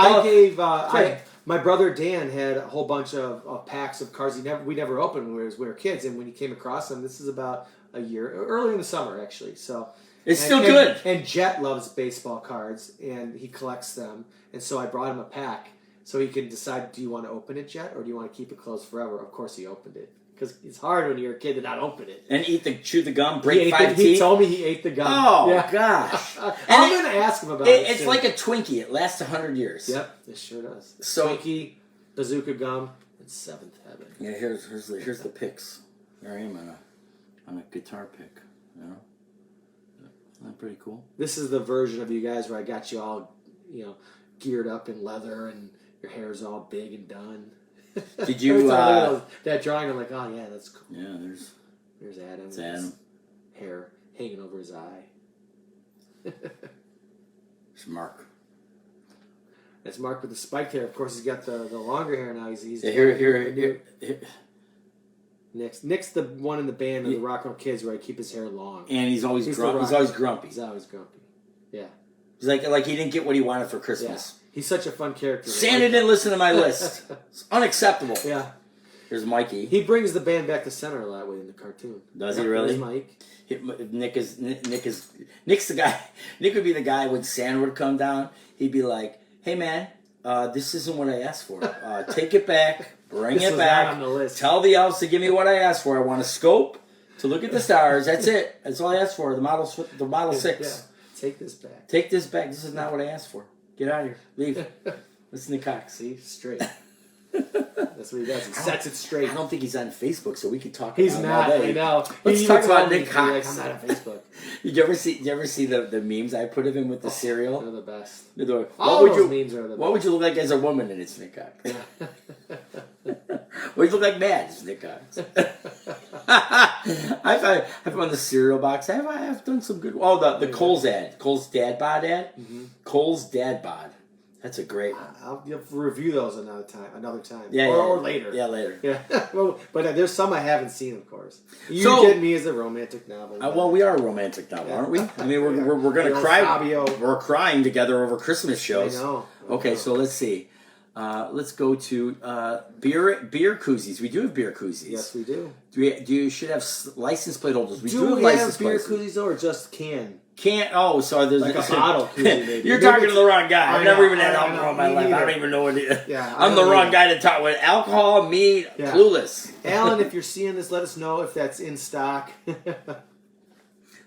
[SPEAKER 1] my brother Dan had a whole bunch of packs of cards we never opened when we were kids, and when he came across them, this is about a year earlier in the summer actually. So
[SPEAKER 2] it's still good.
[SPEAKER 1] And Jet loves baseball cards, and he collects them, and so I brought him a pack so he could decide: do you want to open it, Jet, or do you want to keep it closed forever? Of course, he opened it. Because it's hard when you're a kid to not open it.
[SPEAKER 2] And chew the gum, break 5 teeth.
[SPEAKER 1] He told me he ate the gum.
[SPEAKER 2] Oh, gosh.
[SPEAKER 1] I'm going to ask him about it.
[SPEAKER 2] It's like a Twinkie. It lasts 100 years.
[SPEAKER 1] Yep, it sure does.
[SPEAKER 2] So,
[SPEAKER 1] Twinkie, Bazooka gum, and Seventh Heaven.
[SPEAKER 2] Yeah, here's the picks. There I am on a guitar pick. You know? Isn't that pretty cool?
[SPEAKER 1] This is the version of you guys where I got you all, geared up in leather and your hair's all big and done.
[SPEAKER 2] Did you
[SPEAKER 1] that drawing? I'm like, oh yeah, that's cool.
[SPEAKER 2] Yeah, there's
[SPEAKER 1] Adam.
[SPEAKER 2] It's Adam.
[SPEAKER 1] Hair hanging over his eye.
[SPEAKER 2] There's Mark.
[SPEAKER 1] That's Mark with the spiked hair. Of course, he's got the longer hair now. He's
[SPEAKER 2] here.
[SPEAKER 1] Nick's the one in the band of the Rock and Roll Kids where I keep his hair long.
[SPEAKER 2] And he's always grumpy. He's always grumpy.
[SPEAKER 1] He's always grumpy. Yeah.
[SPEAKER 2] He's like he didn't get what he wanted for Christmas.
[SPEAKER 1] Yeah. He's such a fun character.
[SPEAKER 2] Santa didn't listen to my list. It's unacceptable.
[SPEAKER 1] Yeah.
[SPEAKER 2] Here's Mikey.
[SPEAKER 1] He brings the band back to center a lot in the cartoon.
[SPEAKER 2] Does he really?
[SPEAKER 1] Mike.
[SPEAKER 2] Nick's the guy. Nick would be the guy when Santa would come down. He'd be like, "Hey man, this isn't what I asked for. Take it back. Bring it back.
[SPEAKER 1] Not on the list.
[SPEAKER 2] Tell the elves to give me what I asked for. I want a scope to look at the stars. That's it. That's all I asked for. The Model 6.
[SPEAKER 1] Yeah. Take this back.
[SPEAKER 2] Take this back. This is not what I asked for. Get out of here. Leave. Listen to Cox.
[SPEAKER 1] See? Straight. That's what he does. He sets it straight.
[SPEAKER 2] I don't think he's on Facebook, so we can talk
[SPEAKER 1] about
[SPEAKER 2] him
[SPEAKER 1] not.
[SPEAKER 2] all day.
[SPEAKER 1] I know.
[SPEAKER 2] Let's talk about Nick Cox.
[SPEAKER 1] Like, I'm not on Facebook.
[SPEAKER 2] Did you ever see the memes I put of him with the cereal?
[SPEAKER 1] They're the best.
[SPEAKER 2] All
[SPEAKER 1] those memes are the best.
[SPEAKER 2] What would you look like as a woman? And it's Nick Cox. What would you look like mad? It's Nick Cox. I've on the cereal box. I've done some good. Oh, the Cole's ad. Cole's Dad Bod ad. Mm-hmm. Cole's Dad Bod. That's a great one.
[SPEAKER 1] I'll review those another time.
[SPEAKER 2] Yeah,
[SPEAKER 1] or later.
[SPEAKER 2] Yeah, later.
[SPEAKER 1] Yeah. Well, but there's some I haven't seen, of course. You Get Me as a romantic novel.
[SPEAKER 2] Well, we are a romantic novel, aren't we? I mean, we're going to cry.
[SPEAKER 1] Fabio.
[SPEAKER 2] We're crying together over Christmas shows.
[SPEAKER 1] I know.
[SPEAKER 2] Okay, so let's see. Let's go to beer koozies. We do have beer koozies.
[SPEAKER 1] Yes, we do.
[SPEAKER 2] You should have license plate holders.
[SPEAKER 1] Do we have beer koozies or just can?
[SPEAKER 2] So there's
[SPEAKER 1] like a bottle koozie, maybe.
[SPEAKER 2] You're talking to the wrong guy. I've never even had alcohol in my life. I don't even know what it is.
[SPEAKER 1] Yeah,
[SPEAKER 2] I'm the wrong guy to talk with. Alcohol, me, clueless.
[SPEAKER 1] Alan, if you're seeing this, let us know if that's in stock.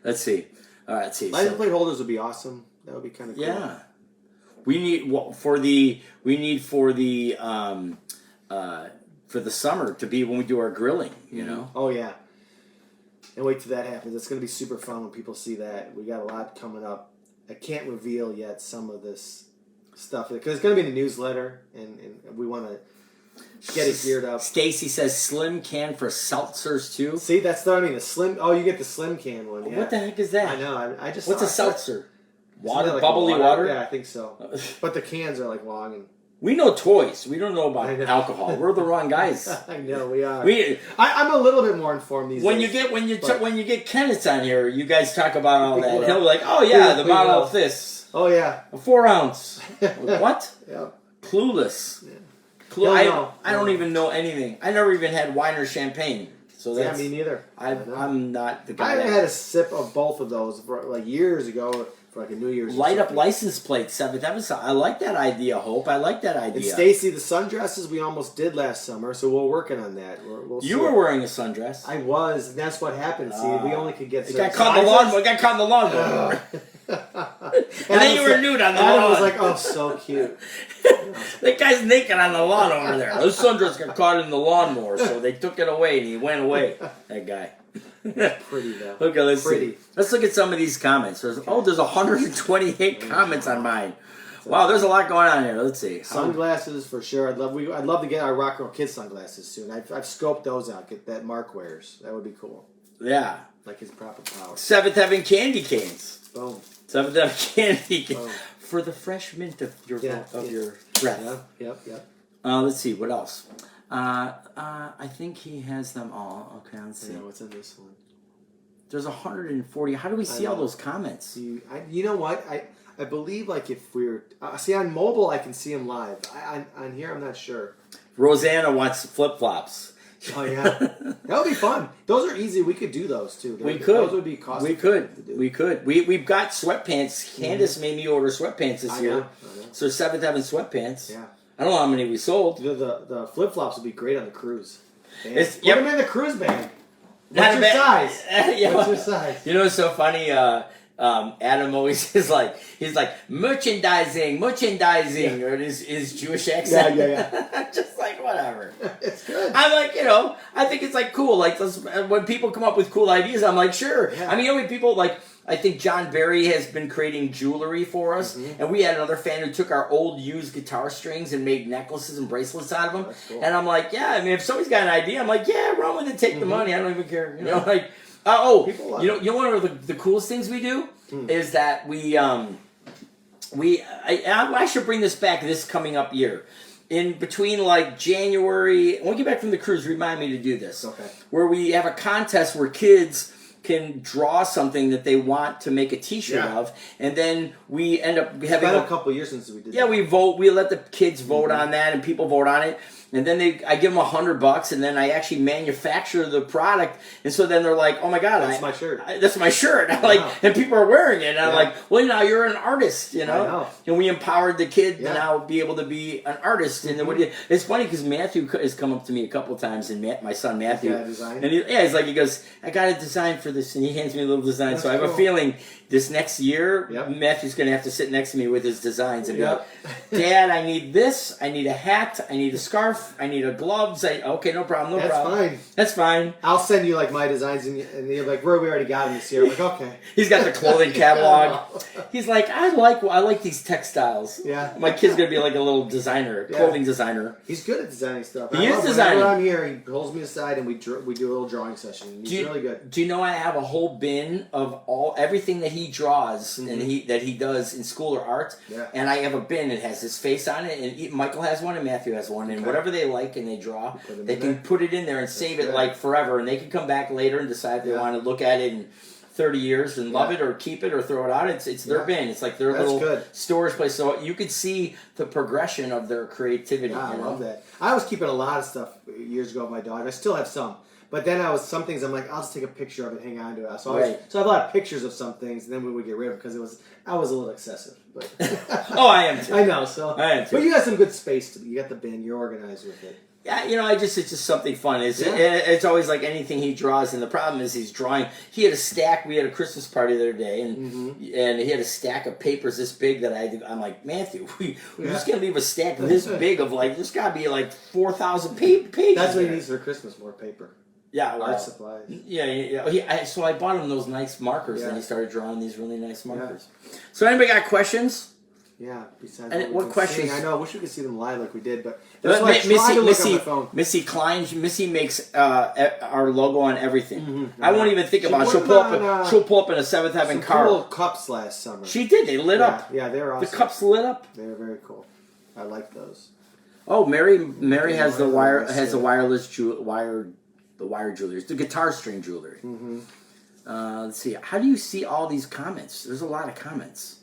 [SPEAKER 2] Let's see. All right, let's see.
[SPEAKER 1] License plate holders would be awesome. That would be kind of cool.
[SPEAKER 2] Yeah. We need for the summer to be when we do our grilling. You know.
[SPEAKER 1] Oh yeah. And wait till that happens. It's going to be super fun when people see that. We got a lot coming up. I can't reveal yet some of this stuff because it's going to be in the newsletter, and we want to get it geared up.
[SPEAKER 2] Stacy says slim can for seltzers too.
[SPEAKER 1] See, that's what I mean. The slim. Oh, you get the slim can one. Yeah.
[SPEAKER 2] What the heck is that?
[SPEAKER 1] I know. I just.
[SPEAKER 2] What's a seltzer? Water,
[SPEAKER 1] like
[SPEAKER 2] bubbly water?
[SPEAKER 1] Yeah, I think so. But the cans are like long and.
[SPEAKER 2] We know toys. We don't know about alcohol. We're the wrong guys.
[SPEAKER 1] I know we are.
[SPEAKER 2] I'm
[SPEAKER 1] a little bit more informed these
[SPEAKER 2] days. When you get Kenneth on here, you guys talk about all that. He'll be like, "Oh yeah, the bottle of this.
[SPEAKER 1] Oh yeah,
[SPEAKER 2] a 4 ounce. What?
[SPEAKER 1] Yeah.
[SPEAKER 2] Clueless.
[SPEAKER 1] Yeah.
[SPEAKER 2] I don't even know anything. I never even had wine or champagne. So that's
[SPEAKER 1] me neither.
[SPEAKER 2] I'm not the guy.
[SPEAKER 1] I had a sip of both of those like years ago. For like a New Year's.
[SPEAKER 2] Light up license plate, 7th episode. I like that idea, Hope. I like that idea.
[SPEAKER 1] And Stacy, the sundresses we almost did last summer, so we're working on that.
[SPEAKER 2] You were wearing a sundress.
[SPEAKER 1] I was, and that's what happened. See, we only could get.
[SPEAKER 2] It got caught in the lawnmower. And then you were nude on the lawn.
[SPEAKER 1] I was like, "Oh, so cute."
[SPEAKER 2] That guy's naked on the lawn over there. Those sundress got caught in the lawnmower, so they took it away, and he went away. That guy.
[SPEAKER 1] Pretty though.
[SPEAKER 2] Okay, let's see. Let's look at some of these comments. There's 128 comments on mine. Wow, there's a lot going on here. Let's see.
[SPEAKER 1] Sunglasses for sure. I'd love to get our Rock and Roll Kid sunglasses soon. I've scoped those out. Get that Mark wears. That would be cool.
[SPEAKER 2] Yeah.
[SPEAKER 1] Like his proper power.
[SPEAKER 2] 7th Heaven candy canes.
[SPEAKER 1] Boom.
[SPEAKER 2] 7th Heaven candy canes. For the fresh mint of your breath.
[SPEAKER 1] Yep.
[SPEAKER 2] Let's see. What else? I think he has them all. Okay, let's see.
[SPEAKER 1] What's in this one?
[SPEAKER 2] There's 140. How do we see all those comments?
[SPEAKER 1] You know what? I believe like if we're see on mobile I can see them live. On here I'm not sure.
[SPEAKER 2] Rosanna wants flip flops.
[SPEAKER 1] Oh yeah, that would be fun. Those are easy. We could do those too.
[SPEAKER 2] We could.
[SPEAKER 1] Those would be costly.
[SPEAKER 2] We could. We've got sweatpants. Candace made me order sweatpants this year. I know. So 7th Heaven sweatpants.
[SPEAKER 1] Yeah.
[SPEAKER 2] I don't know how many we sold.
[SPEAKER 1] The flip flops would be great on the cruise. Put them in the cruise bag.
[SPEAKER 2] What's
[SPEAKER 1] your size? What's your size?
[SPEAKER 2] You know what's so funny? Adam always is like, he's like, merchandising, or his Jewish accent.
[SPEAKER 1] Yeah.
[SPEAKER 2] Just like, whatever.
[SPEAKER 1] It's good.
[SPEAKER 2] I'm like, I think it's like cool. Like, when people come up with cool ideas, I'm like, sure.
[SPEAKER 1] Yeah.
[SPEAKER 2] I mean, how many people, like, I think John Barry has been creating jewelry for us, and we had another fan who took our old used guitar strings and made necklaces and bracelets out of them.
[SPEAKER 1] That's cool.
[SPEAKER 2] And I'm like, yeah, I mean, if somebody's got an idea, I'm like, yeah, run with it, take the money. I don't even care. You know, like, you know, one of the coolest things we do is that I should bring this back this coming up year. In between like January, when we get back from the cruise, remind me to do this.
[SPEAKER 1] Okay.
[SPEAKER 2] Where we have a contest where kids can draw something that they want to make a T-shirt of, and then we end up having. It's
[SPEAKER 1] been a couple years since we did.
[SPEAKER 2] Yeah, we vote. We let the kids vote on that, and people vote on it. And then I give them $100, and then I actually manufacture the product. And so then they're like, "Oh my God,
[SPEAKER 1] that's my shirt.
[SPEAKER 2] That's my shirt." And people are wearing it. And I'm like, "Well, now you're an artist, you know."
[SPEAKER 1] I know.
[SPEAKER 2] And we empowered the kid to now be able to be an artist. And then it's funny because Matthew has come up to me a couple times, and my son Matthew, and he goes, "I got a design for this," and he hands me a little design. That's so I have a feeling this next year, Matthew's going to have to sit next to me with his designs and be like, "Dad, I need this. I need a hat. I need a scarf. I need a gloves." Okay, no problem. That's fine.
[SPEAKER 1] I'll send you like my designs, and you're like, "Roy, we already got them this year." I'm like, "Okay."
[SPEAKER 2] He's got the clothing catalog. He's like, I like these textiles.
[SPEAKER 1] Yeah.
[SPEAKER 2] My kid's gonna be like a little designer, clothing designer.
[SPEAKER 1] He's good at designing stuff.
[SPEAKER 2] He is designing.
[SPEAKER 1] Whenever I'm here, he pulls me aside and we do a little drawing session. He's really good.
[SPEAKER 2] Do you know I have a whole bin of everything that he draws and that he does in school or art?
[SPEAKER 1] Yeah.
[SPEAKER 2] And I have a bin that has his face on it, and Michael has one and Matthew has one, and whatever they like and they draw, they can put it in there and save it like forever, and they can come back later and decide if they want to look at it in 30 years and love it or keep it or throw it out. It's their bin. It's like their little storage place. So you could see the progression of their creativity.
[SPEAKER 1] I love that. I was keeping a lot of stuff years ago with my dog. I still have some. But then some things I'm like, I'll just take a picture of it, hang on to it. So I have a lot of pictures of some things, and then we would get rid of it because I was a little excessive. But
[SPEAKER 2] I am too.
[SPEAKER 1] I know. So
[SPEAKER 2] I am too.
[SPEAKER 1] But you got some good space. You got the bin. You're organized with it.
[SPEAKER 2] Yeah, it's just something fun. It's always like anything he draws, and the problem is he's drawing. He had a stack. We had a Christmas party the other day, and he had a stack of papers this big that I'm like, Matthew, we're just gonna leave a stack this big of like there's gotta be like 4,000 pages.
[SPEAKER 1] That's what he needs for Christmas, more paper.
[SPEAKER 2] Yeah,
[SPEAKER 1] art supplies.
[SPEAKER 2] Yeah. So I bought him those nice markers, and he started drawing these really nice markers. So anybody got questions?
[SPEAKER 1] Yeah. Besides
[SPEAKER 2] what questions?
[SPEAKER 1] I know. I wish we could see them live like we did, but that's why I tried to look on my phone.
[SPEAKER 2] Missy Klein. Missy makes our logo on everything. I won't even think about it. She'll pull up in a 7th Heaven car.
[SPEAKER 1] Cool cups last summer.
[SPEAKER 2] She did. They lit up.
[SPEAKER 1] Yeah, they were awesome.
[SPEAKER 2] The cups lit up.
[SPEAKER 1] They were very cool. I like those.
[SPEAKER 2] Oh, Mary has the wireless wire jewelry. It's the guitar string jewelry. Let's see. How do you see all these comments? There's a lot of comments.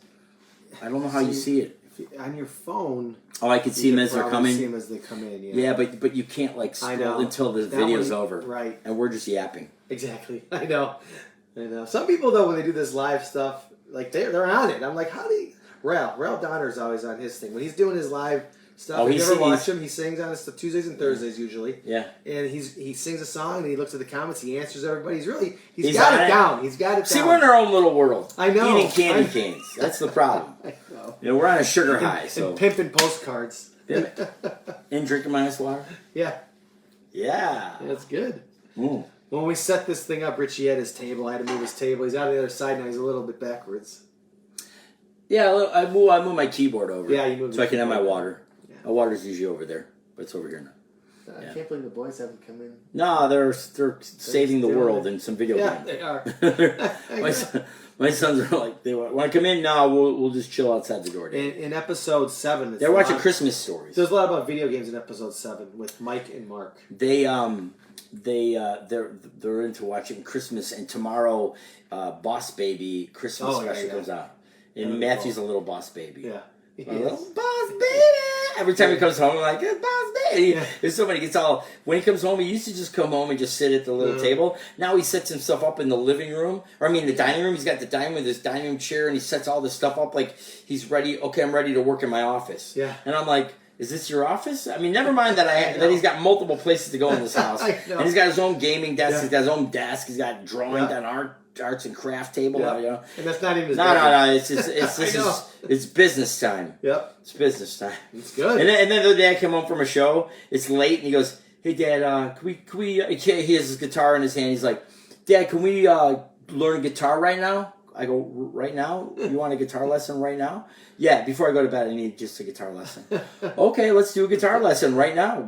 [SPEAKER 2] I don't know how you see it.
[SPEAKER 1] On your phone.
[SPEAKER 2] Oh, I can see them as they're coming.
[SPEAKER 1] See them as they come in.
[SPEAKER 2] Yeah, but you can't like scroll until the video's over.
[SPEAKER 1] Right.
[SPEAKER 2] And we're just yapping.
[SPEAKER 1] Exactly. I know. Some people though, when they do this live stuff, like they're on it. I'm like, how do you? Rel Donner's always on his thing when he's doing his live stuff.
[SPEAKER 2] Oh,
[SPEAKER 1] if you ever watch him, he sings on his Tuesdays and Thursdays usually.
[SPEAKER 2] Yeah.
[SPEAKER 1] And he sings a song and he looks at the comments. He answers everybody. He's got it down. He's got it down.
[SPEAKER 2] See, we're in our own little world.
[SPEAKER 1] I know.
[SPEAKER 2] Eating candy canes. That's the problem.
[SPEAKER 1] I know.
[SPEAKER 2] We're on a sugar high.
[SPEAKER 1] And pimping postcards.
[SPEAKER 2] Yeah. And drinking my ice water.
[SPEAKER 1] Yeah.
[SPEAKER 2] Yeah.
[SPEAKER 1] That's good.
[SPEAKER 2] Mm.
[SPEAKER 1] When we set this thing up, Richie had his table. I had to move his table. He's out on the other side now. He's a little bit backwards.
[SPEAKER 2] Yeah, I move my keyboard over.
[SPEAKER 1] Yeah, you move
[SPEAKER 2] so I can have my water.
[SPEAKER 1] Yeah.
[SPEAKER 2] My water's usually over there, but it's over here now.
[SPEAKER 1] I can't believe the boys haven't come in.
[SPEAKER 2] No, they're saving the world in some video game.
[SPEAKER 1] Yeah, they are.
[SPEAKER 2] my sons are like, they want to come in. No, we'll just chill outside the door.
[SPEAKER 1] In episode 7,
[SPEAKER 2] they're watching Christmas stories.
[SPEAKER 1] There's a lot about video games in episode 7 with Mike and Mark.
[SPEAKER 2] They're into watching Christmas, and tomorrow, Boss Baby Christmas special comes out. And Matthew's a little boss baby.
[SPEAKER 1] Yeah.
[SPEAKER 2] A little boss baby. Every time he comes home, I'm like, boss baby. It's so funny. When he comes home, he used to just come home and just sit at the little table. Now he sets himself up in the living room. The dining room. He's got the dining room with his dining room chair, and he sets all this stuff up like he's ready. Okay, I'm ready to work in my office.
[SPEAKER 1] Yeah.
[SPEAKER 2] And I'm like, is this your office? I mean, never mind that he's got multiple places to go in this house. And he's got his own gaming desk. Yeah. He's got his own desk. He's got drawing on arts and craft table.
[SPEAKER 1] Yeah. And that's not even his
[SPEAKER 2] No. It's business time.
[SPEAKER 1] Yep.
[SPEAKER 2] It's business time.
[SPEAKER 1] It's good.
[SPEAKER 2] And then the other day I came home from a show. It's late, and he goes, "Hey, Dad, can we?" He has his guitar in his hand. He's like, "Dad, can we learn guitar right now?" I go, "Right now? You want a guitar lesson right now?" "Yeah, before I go to bed, I need just a guitar lesson." "Okay, let's do a guitar lesson right now.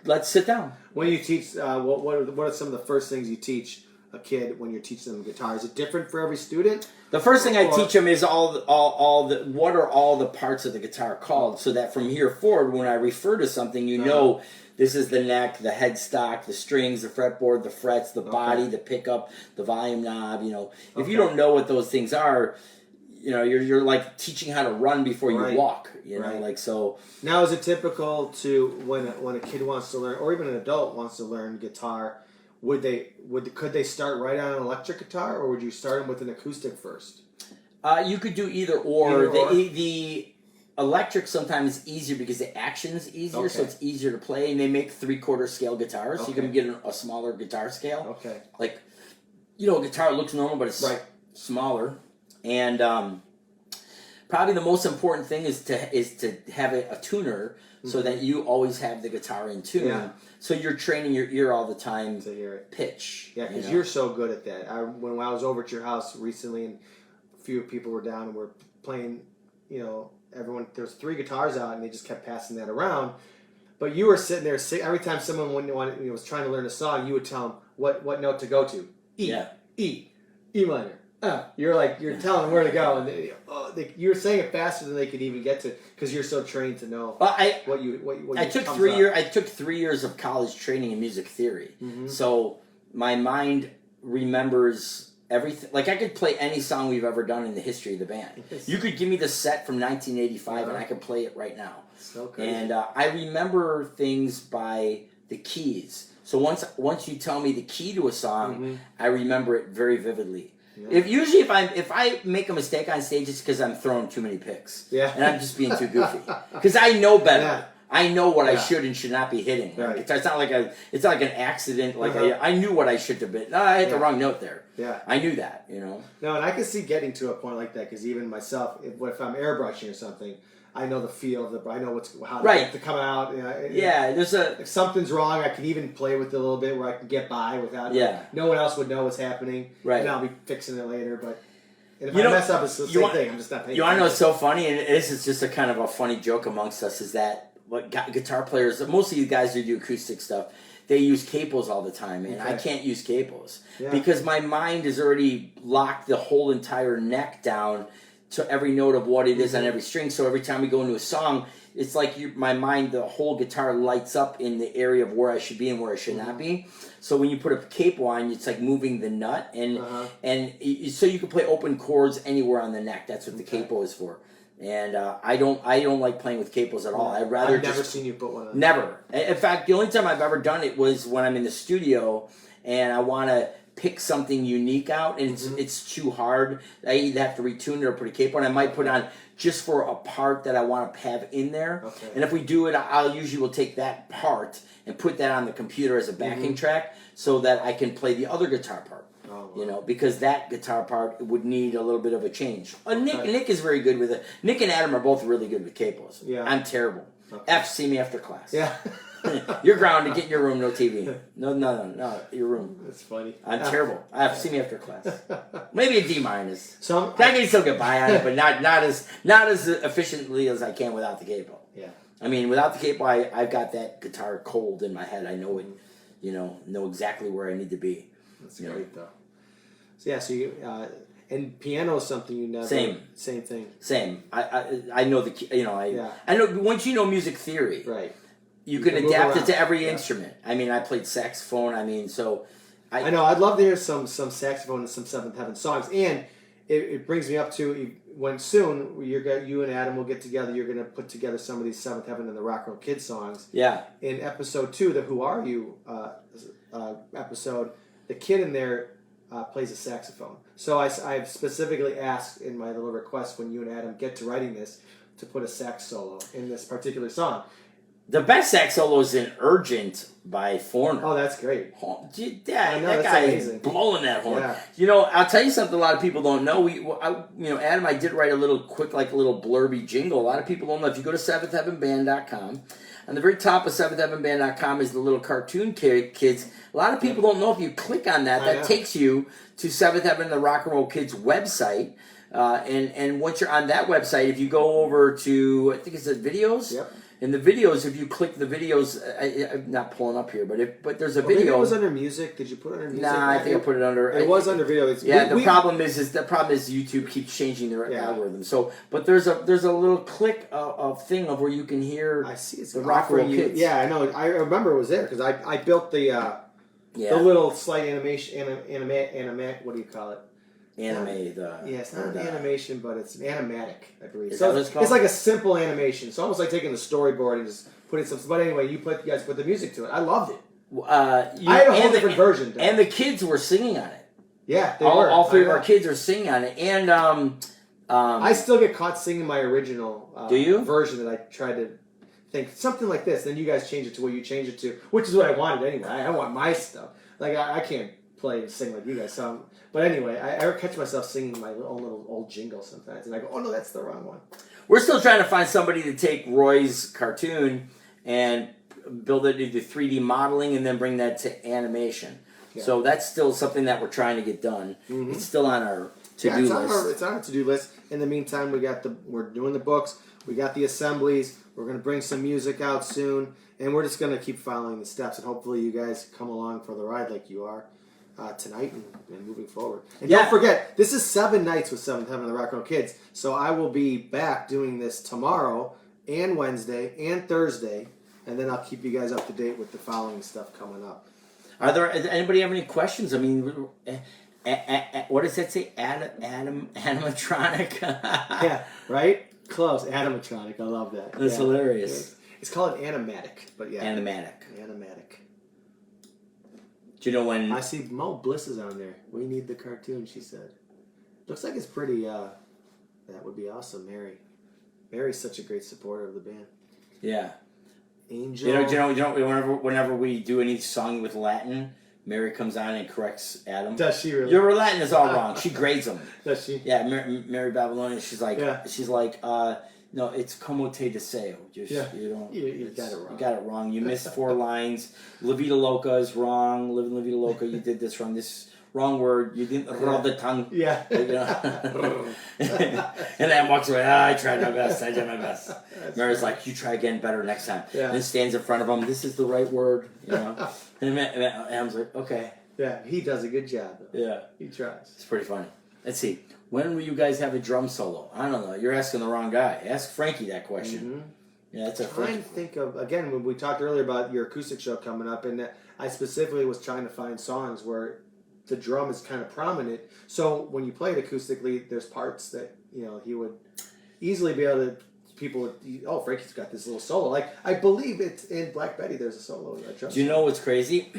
[SPEAKER 2] Let's sit down."
[SPEAKER 1] When you teach, what are some of the first things you teach a kid when you're teaching them guitar? Is it different for every student?
[SPEAKER 2] The first thing I teach them is what are all the parts of the guitar called, so that from here forward, when I refer to something, know this is the neck, the headstock, the strings, the fretboard, the frets, the body, the pickup, the volume knob. If you don't know what those things are, you're like teaching how to run before you walk. Like so.
[SPEAKER 1] Now, is it typical to when a kid wants to learn, or even an adult wants to learn guitar? Could they start right on an electric guitar, or would you start them with an acoustic first?
[SPEAKER 2] You could do either or. The electric sometimes is easier because the action's easier, so it's easier to play. And they make 3/4 scale guitars, so you can get a smaller guitar scale.
[SPEAKER 1] Okay.
[SPEAKER 2] Like, a guitar looks normal, but it's smaller. And probably the most important thing is to have a tuner, so that you always have the guitar in tune. Yeah. So you're training your ear all the time to hear it. Pitch.
[SPEAKER 1] Yeah, because you're so good at that. When I was over at your house recently, and a few people were down and we're playing, everyone, there was 3 guitars out, and they just kept passing that around. But you were sitting there, every time someone was trying to learn a song, you would tell them what note to go to. E minor. You're telling them where to go, and you're saying it faster than they could even get to, because you're so trained to know what
[SPEAKER 2] I took 3 years. I took 3 years of college training in music theory, so my mind remembers everything. Like, I could play any song we've ever done in the history of the band. You could give me the set from 1985, and I could play it right now.
[SPEAKER 1] So crazy.
[SPEAKER 2] And I remember things by the keys. So once you tell me the key to a song, I remember it very vividly. Yeah. If I make a mistake on stage, it's because I'm throwing too many picks. Yeah. And I'm just being too goofy. Because I know better. Yeah. I know what I should and should not be hitting.
[SPEAKER 1] Right.
[SPEAKER 2] It's not like an accident. Like I knew what I should have been. No, I hit the wrong note there.
[SPEAKER 1] Yeah,
[SPEAKER 2] I knew that.
[SPEAKER 1] No, and I can see getting to a point like that because even myself, if I'm airbrushing or something, I know the feel of I know how to come out.
[SPEAKER 2] There's
[SPEAKER 1] if something's wrong, I can even play with it a little bit where I can get by without. No one else would know what's happening.
[SPEAKER 2] Right.
[SPEAKER 1] And I'll be fixing it later, but. And if I mess up, it's the same thing. I'm just not paying attention.
[SPEAKER 2] You want to know what's so funny? And this is just a kind of a funny joke amongst us, is that guitar players, mostly you guys who do acoustic stuff, they use capos all the time, and I can't use capos because my mind has already locked the whole entire neck down to every note of what it is on every string. So every time we go into a song, it's like my mind, the whole guitar lights up in the area of where I should be and where I should not be. So when you put a capo on, it's like moving the nut, and so you can play open chords anywhere on the neck. That's what the capo is for. And I don't like playing with capos at all. I'd rather
[SPEAKER 1] I've never seen you put one on.
[SPEAKER 2] Never. In fact, the only time I've ever done it was when I'm in the studio and I want to pick something unique out, and it's too hard. I either have to retune it or put a capo on. I might put on just for a part that I want to have in there. Okay. And if we do it, I'll usually will take that part and put that on the computer as a backing track so that I can play the other guitar part. Oh, wow. Because that guitar part would need a little bit of a change. Nick is very good with it. Nick and Adam are both really good with capos. Yeah. I'm terrible. Okay. See me after class.
[SPEAKER 1] Yeah.
[SPEAKER 2] You're grounded. Get in your room. No TV. No. Your room.
[SPEAKER 1] That's funny.
[SPEAKER 2] I'm terrible. See me after class. Maybe a D minus. So I can still get by on it, but not as efficiently as I can without the capo.
[SPEAKER 1] Yeah.
[SPEAKER 2] I mean, without the capo, I've got that guitar cold in my head. I know it. Know exactly where I need to be.
[SPEAKER 1] That's great though. So yeah. So you and piano is something you never.
[SPEAKER 2] Same
[SPEAKER 1] thing.
[SPEAKER 2] Same. I know I know once you know music theory.
[SPEAKER 1] Right.
[SPEAKER 2] You can adapt it to every instrument. I mean, I played saxophone. I mean, so
[SPEAKER 1] I know. I'd love to hear some saxophone and some Seventh Heaven songs. And it brings me up to when soon you and Adam will get together. You're going to put together some of these Seventh Heaven and the Rock and Roll Kids songs.
[SPEAKER 2] Yeah.
[SPEAKER 1] In episode 2, the Who Are You episode, the kid in there plays a saxophone. So I've specifically asked in my little request when you and Adam get to writing this to put a sax solo in this particular song.
[SPEAKER 2] The best sax solo is in Urgent by Foreigner.
[SPEAKER 1] Oh, that's great.
[SPEAKER 2] Yeah, that guy is blowing that horn. Yeah. I'll tell you something a lot of people don't know. Adam, I did write a little blurby jingle. A lot of people don't know. If you go to seventhheavenband.com, on the very top of seventhheavenband.com is the little cartoon kids. A lot of people don't know if you click on that takes you to Seventh Heaven and the Rock and Roll Kids website. And once you're on that website, if you go over to, I think it's the videos.
[SPEAKER 1] Yep.
[SPEAKER 2] In the videos, if you click the videos, I'm not pulling up here, but there's a video.
[SPEAKER 1] Maybe it was under music. Did you put it under music?
[SPEAKER 2] Nah, I think I put it under.
[SPEAKER 1] It was under video.
[SPEAKER 2] The problem is YouTube keeps changing their algorithm. So, but there's a little click of thing of where you can hear.
[SPEAKER 1] I see it's
[SPEAKER 2] the Rock and Roll Kids.
[SPEAKER 1] Yeah, I know. I remember it was there because I built the little slight animation, what do you call it? It's not an animation, but it's an animatic, I believe. So it's like a simple animation. It's almost like taking the storyboard and just putting some. But anyway, you guys put the music to it. I loved it. I had a whole different version.
[SPEAKER 2] And the kids were singing on it.
[SPEAKER 1] Yeah, they were.
[SPEAKER 2] All three of our kids are singing on it. And
[SPEAKER 1] I still get caught singing my original version that I tried to think something like this. Then you guys change it to what you change it to, which is what I wanted anyway. I want my stuff. Like I can't play and sing like you guys. So, but anyway, I catch myself singing my own little old jingle sometimes, and I go, "Oh no, that's the wrong one."
[SPEAKER 2] We're still trying to find somebody to take Roy's cartoon and build it into 3D modeling, and then bring that to animation. Yeah. So that's still something that we're trying to get done. Mm-hmm. It's still on our to-do list.
[SPEAKER 1] It's on our to-do list. In the meantime, we're doing the books. We got the assemblies. We're going to bring some music out soon, and we're just going to keep following the steps. And hopefully, you guys come along for the ride like you are. Tonight and moving forward. And don't forget, this is 7 nights with Seventh Heaven and the Rock and Roll Kids. So I will be back doing this tomorrow and Wednesday and Thursday, and then I'll keep you guys up to date with the following stuff coming up.
[SPEAKER 2] Anybody have any questions? I mean, what does that say? Animatronic?
[SPEAKER 1] Yeah, right? Close. Animatronic. I love that.
[SPEAKER 2] That's hilarious.
[SPEAKER 1] It's called animatic, but yeah.
[SPEAKER 2] Animatic.
[SPEAKER 1] Do you know when... I see Mo Bliss is on there. We need the cartoon, she said. Looks like it's pretty... that would be awesome, Mary. Mary's such a great supporter of the band.
[SPEAKER 2] Yeah.
[SPEAKER 1] Angel.
[SPEAKER 2] You know. Whenever we do any song with Latin, Mary comes on and corrects Adam.
[SPEAKER 1] Does she really?
[SPEAKER 2] Your Latin is all wrong. She grades them.
[SPEAKER 1] Does she?
[SPEAKER 2] Yeah, Mary Babylonian. She's like, no, it's como te deseo. You
[SPEAKER 1] got it wrong.
[SPEAKER 2] You got it wrong. You missed 4 lines. La Vida Loca is wrong. Living La Vida Loca, you did this wrong. This wrong word. You didn't roll the tongue.
[SPEAKER 1] Yeah.
[SPEAKER 2] You know? And then walks away. I tried my best. I did my best. Mary's like, you try again better next time.
[SPEAKER 1] Yeah.
[SPEAKER 2] And then stands in front of him. This is the right word. You know. And Adam's like, okay.
[SPEAKER 1] Yeah, he does a good job, though.
[SPEAKER 2] Yeah.
[SPEAKER 1] He tries.
[SPEAKER 2] It's pretty funny. Let's see. When will you guys have a drum solo? I don't know. You're asking the wrong guy. Ask Frankie that question.
[SPEAKER 1] Mm-hmm.
[SPEAKER 2] Yeah, that's a
[SPEAKER 1] trying to think of, again, when we talked earlier about your acoustic show coming up, and I specifically was trying to find songs where the drum is kind of prominent. So when you play it acoustically, there's parts that, he would easily be able to, people would, oh, Frankie's got this little solo. Like, I believe it's in Black Betty, there's a solo in that drum.
[SPEAKER 2] Do you know what's crazy?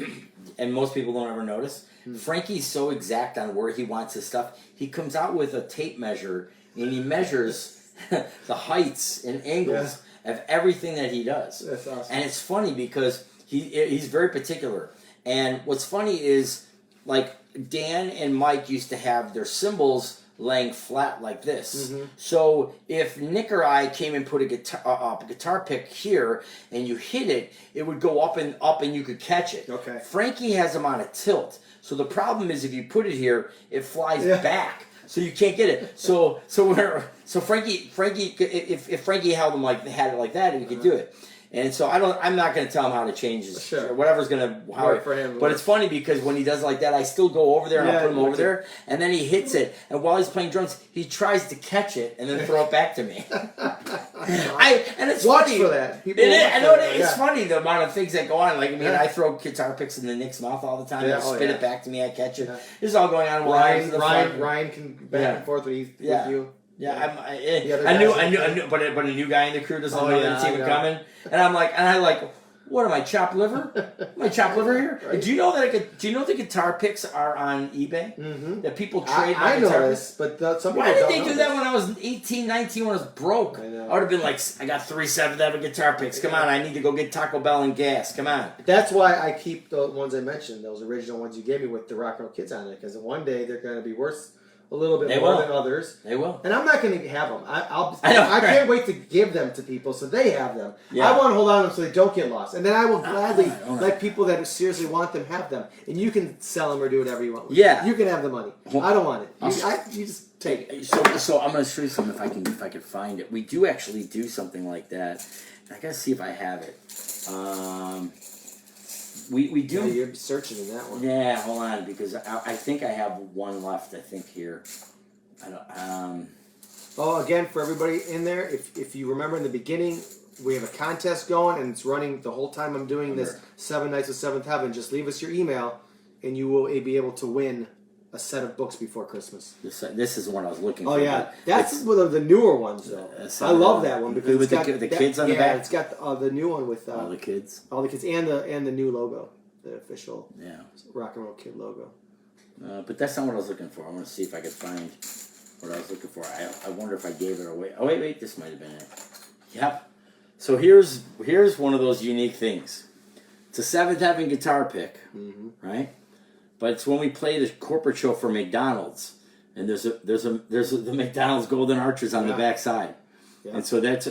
[SPEAKER 2] And most people don't ever notice. Frankie's so exact on where he wants his stuff. He comes out with a tape measure and he measures the heights and angles of everything that he does.
[SPEAKER 1] That's awesome.
[SPEAKER 2] And it's funny because he's very particular. And what's funny is, like, Dan and Mike used to have their cymbals laying flat like this.
[SPEAKER 1] Mm-hmm.
[SPEAKER 2] So if Nick or I came and put a guitar pick here and you hit it, it would go up and you could catch it.
[SPEAKER 1] Okay.
[SPEAKER 2] Frankie has them on a tilt. So the problem is if you put it here, it flies back. So you can't get it. So Frankie, if Frankie held them had it like that, he could do it. And so I'm not going to tell him how to change his, whatever's going to
[SPEAKER 1] work for him.
[SPEAKER 2] But it's funny because when he does it like that, I still go over there and I put him over there, and then he hits it. And while he's playing drums, he tries to catch it and then throw it back to me. And it's
[SPEAKER 1] watch
[SPEAKER 2] funny
[SPEAKER 1] for that.
[SPEAKER 2] I know it's funny the amount of things that go on. Like, I mean, I throw guitar picks in the Nick's mouth all the time. They spit it back to me. I catch it. This is all going on.
[SPEAKER 1] Ryan can back and forth when he's with you.
[SPEAKER 2] Yeah, I knew, but a new guy in the crew doesn't know that it's even coming, and I like, what am I, chopped liver? Am I chopped liver here? Right. Do you know the guitar picks are on eBay? Mm-hmm. That people trade. I know this,
[SPEAKER 1] but some people
[SPEAKER 2] why did they do that when I was 18, 19, when I was broke? I would have been like, I got 3 7th Heaven guitar picks. Come on, I need to go get Taco Bell and gas. Come on.
[SPEAKER 1] That's why I keep the ones I mentioned, those original ones you gave me with the Rock and Roll Kids on it, because one day they're going to be worth a little bit more than others.
[SPEAKER 2] They will.
[SPEAKER 1] And I'm not going to have them. I can't wait to give them to people so they have them.
[SPEAKER 2] Yeah.
[SPEAKER 1] I want to hold on to them so they don't get lost. And then I will gladly let people that seriously want them have them. And you can sell them or do whatever you want with them. You can have the money. I don't want it. You just take it.
[SPEAKER 2] So I'm going to show you something if I can find it. We do actually do something like that. I got to see if I have it. We do.
[SPEAKER 1] Yeah, you're searching in that one.
[SPEAKER 2] Yeah, hold on, because I think I have one left. I think here. I don't.
[SPEAKER 1] Oh, again, for everybody in there, if you remember in the beginning, we have a contest going, and it's running the whole time I'm doing this 7 Nights of Seventh Heaven. Just leave us your email, and you will be able to win a set of books before Christmas.
[SPEAKER 2] This is the one I was looking for.
[SPEAKER 1] Oh, yeah. That's one of the newer ones, though. I love that one. Because
[SPEAKER 2] with the kids on the back?
[SPEAKER 1] Yeah, it's got the new one with...
[SPEAKER 2] all the kids.
[SPEAKER 1] All the kids, and the new logo. The official Rock and Roll Kid logo.
[SPEAKER 2] But that's not what I was looking for. I want to see if I could find what I was looking for. I wonder if I gave it away. Oh, wait. This might have been it. Yep. So here's one of those unique things. It's a Seventh Heaven guitar pick, right? But it's when we play the corporate show for McDonald's, and there's the McDonald's Golden Arches on the back side, and so there's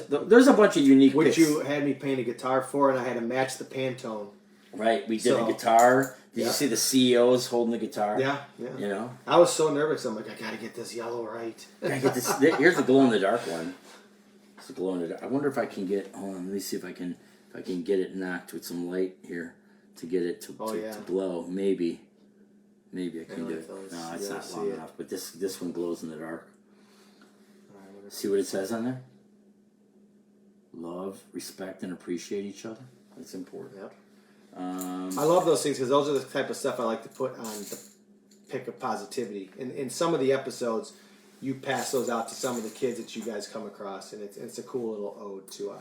[SPEAKER 2] a bunch of unique
[SPEAKER 1] which
[SPEAKER 2] picks.
[SPEAKER 1] You had me paint a guitar for, and I had to match the Pantone.
[SPEAKER 2] Right, we did a guitar. Did you see the CEOs holding the guitar?
[SPEAKER 1] Yeah.
[SPEAKER 2] You know,
[SPEAKER 1] I was so nervous. I'm like, I gotta get this yellow right.
[SPEAKER 2] Gotta get this. Here's the glow in the dark one. It's the glow in the dark. I wonder if I can get. Hold on, let me see if I can get it knocked with some light here to get it to glow. Maybe I can do it. No, it's not long enough. But this one glows in the dark. See what it says on there? Love, respect, and appreciate each other. That's important.
[SPEAKER 1] Yep. I love those things because those are the type of stuff I like to put on the pick of positivity. In some of the episodes, you pass those out to some of the kids that you guys come across, and it's a cool little ode to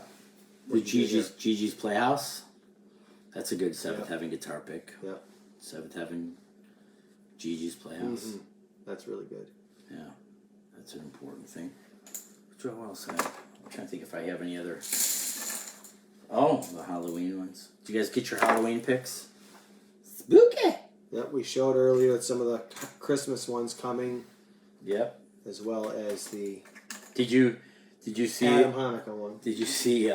[SPEAKER 2] the Gigi's Playhouse. That's a good Seventh Heaven guitar pick.
[SPEAKER 1] Yep.
[SPEAKER 2] Seventh Heaven, Gigi's Playhouse.
[SPEAKER 1] Mm-hmm. That's really good.
[SPEAKER 2] Yeah, that's an important thing. What else? I'm trying to think if I have any other. Oh, the Halloween ones. Did you guys get your Halloween picks? Spooky.
[SPEAKER 1] Yep, we showed earlier some of the Christmas ones coming.
[SPEAKER 2] Yep.
[SPEAKER 1] As well as the
[SPEAKER 2] Did you see
[SPEAKER 1] Adam Hanukkah one?
[SPEAKER 2] Did you see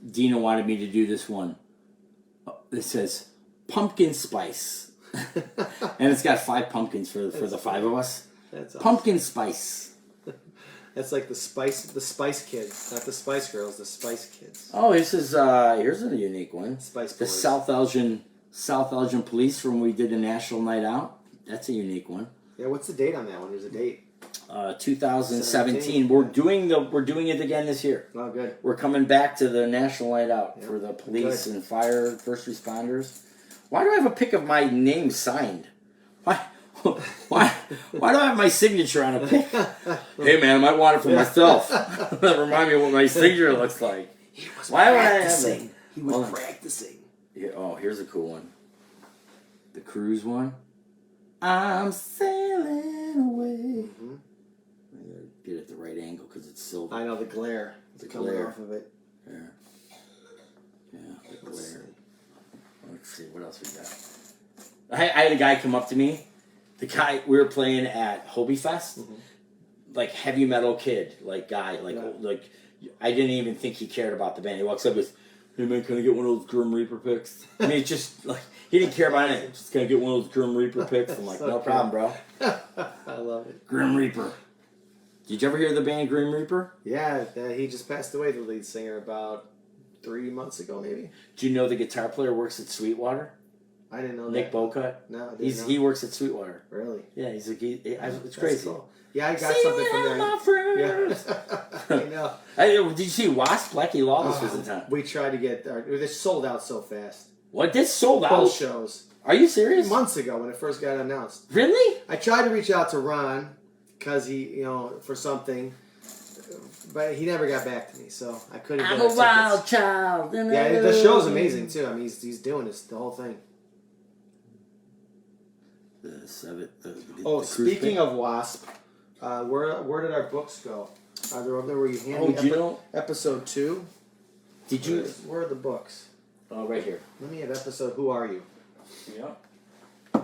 [SPEAKER 2] Dino wanted me to do this one. It says pumpkin spice. And it's got 5 pumpkins for the 5 of us.
[SPEAKER 1] That's awesome.
[SPEAKER 2] Pumpkin spice.
[SPEAKER 1] That's like the Spice Kids, not the Spice Girls, the Spice Kids.
[SPEAKER 2] Oh, this is here's a unique one.
[SPEAKER 1] Spice
[SPEAKER 2] The
[SPEAKER 1] Boys.
[SPEAKER 2] South Elgin Police from when we did the National Night Out. That's a unique one.
[SPEAKER 1] Yeah, what's the date on that one? There's a date.
[SPEAKER 2] 2017. We're doing it again this year.
[SPEAKER 1] Oh, good.
[SPEAKER 2] We're coming back to the National Night Out
[SPEAKER 1] Yep.
[SPEAKER 2] for the police
[SPEAKER 1] Good.
[SPEAKER 2] and fire, first responders. Why do I have a pic of my name signed? Why do I have my signature on a pic? Hey man, I might want it for myself. Remind me of what my signature looks like.
[SPEAKER 1] He was
[SPEAKER 2] Why would I have
[SPEAKER 1] practicing.
[SPEAKER 2] it?
[SPEAKER 1] He was practicing.
[SPEAKER 2] Yeah, oh, here's a cool one. The cruise one. I'm sailing away.
[SPEAKER 1] Mm-hmm.
[SPEAKER 2] I gotta get it the right angle because it's silver.
[SPEAKER 1] I know the glare.
[SPEAKER 2] The
[SPEAKER 1] coming
[SPEAKER 2] glare.
[SPEAKER 1] off of it.
[SPEAKER 2] Yeah, the glare. Let's see, what else we got? I had a guy come up to me. The guy, we were playing at Hobie Fest.
[SPEAKER 1] Mm-hmm.
[SPEAKER 2] Like, heavy metal kid. Like, guy. Like, I didn't even think he cared about the band. He walks up with, hey man, can I get one of those Grim Reaper picks? I mean, it's just, like, he didn't care about it. Just, can I get one of those Grim Reaper picks? I'm like,
[SPEAKER 1] So
[SPEAKER 2] no
[SPEAKER 1] cool.
[SPEAKER 2] problem, bro.
[SPEAKER 1] I love it.
[SPEAKER 2] Grim Reaper. Did you ever hear the band Grim Reaper?
[SPEAKER 1] Yeah, he just passed away, the lead singer, about 3 months ago, maybe.
[SPEAKER 2] Do you know the guitar player works at Sweetwater?
[SPEAKER 1] I didn't know
[SPEAKER 2] Nick
[SPEAKER 1] that.
[SPEAKER 2] Bowcut?
[SPEAKER 1] No, I didn't know.
[SPEAKER 2] He works at Sweetwater.
[SPEAKER 1] Really?
[SPEAKER 2] Yeah, he's like, it's
[SPEAKER 1] That's
[SPEAKER 2] crazy.
[SPEAKER 1] cool. Yeah, I got something from there.
[SPEAKER 2] My friend.
[SPEAKER 1] Yeah. I know.
[SPEAKER 2] Did you see Wasp? Blackie Lawless was in town.
[SPEAKER 1] We tried to get... They sold out so fast.
[SPEAKER 2] What? This sold
[SPEAKER 1] Both
[SPEAKER 2] out?
[SPEAKER 1] shows.
[SPEAKER 2] Are you serious?
[SPEAKER 1] Months ago when it first got announced.
[SPEAKER 2] Really?
[SPEAKER 1] I tried to reach out to Ron because he, for something, but he never got back to me, so I couldn't get
[SPEAKER 2] I'm a
[SPEAKER 1] our
[SPEAKER 2] wild
[SPEAKER 1] tickets.
[SPEAKER 2] child.
[SPEAKER 1] Yeah, the show's amazing too. I mean, he's doing this the whole thing. Speaking of Wasp, where did our books go? Are they over there where you hand me episode 2?
[SPEAKER 2] Did you?
[SPEAKER 1] Where are the books?
[SPEAKER 2] Oh, right here.
[SPEAKER 1] Let me have episode. Who are you?
[SPEAKER 2] Yeah.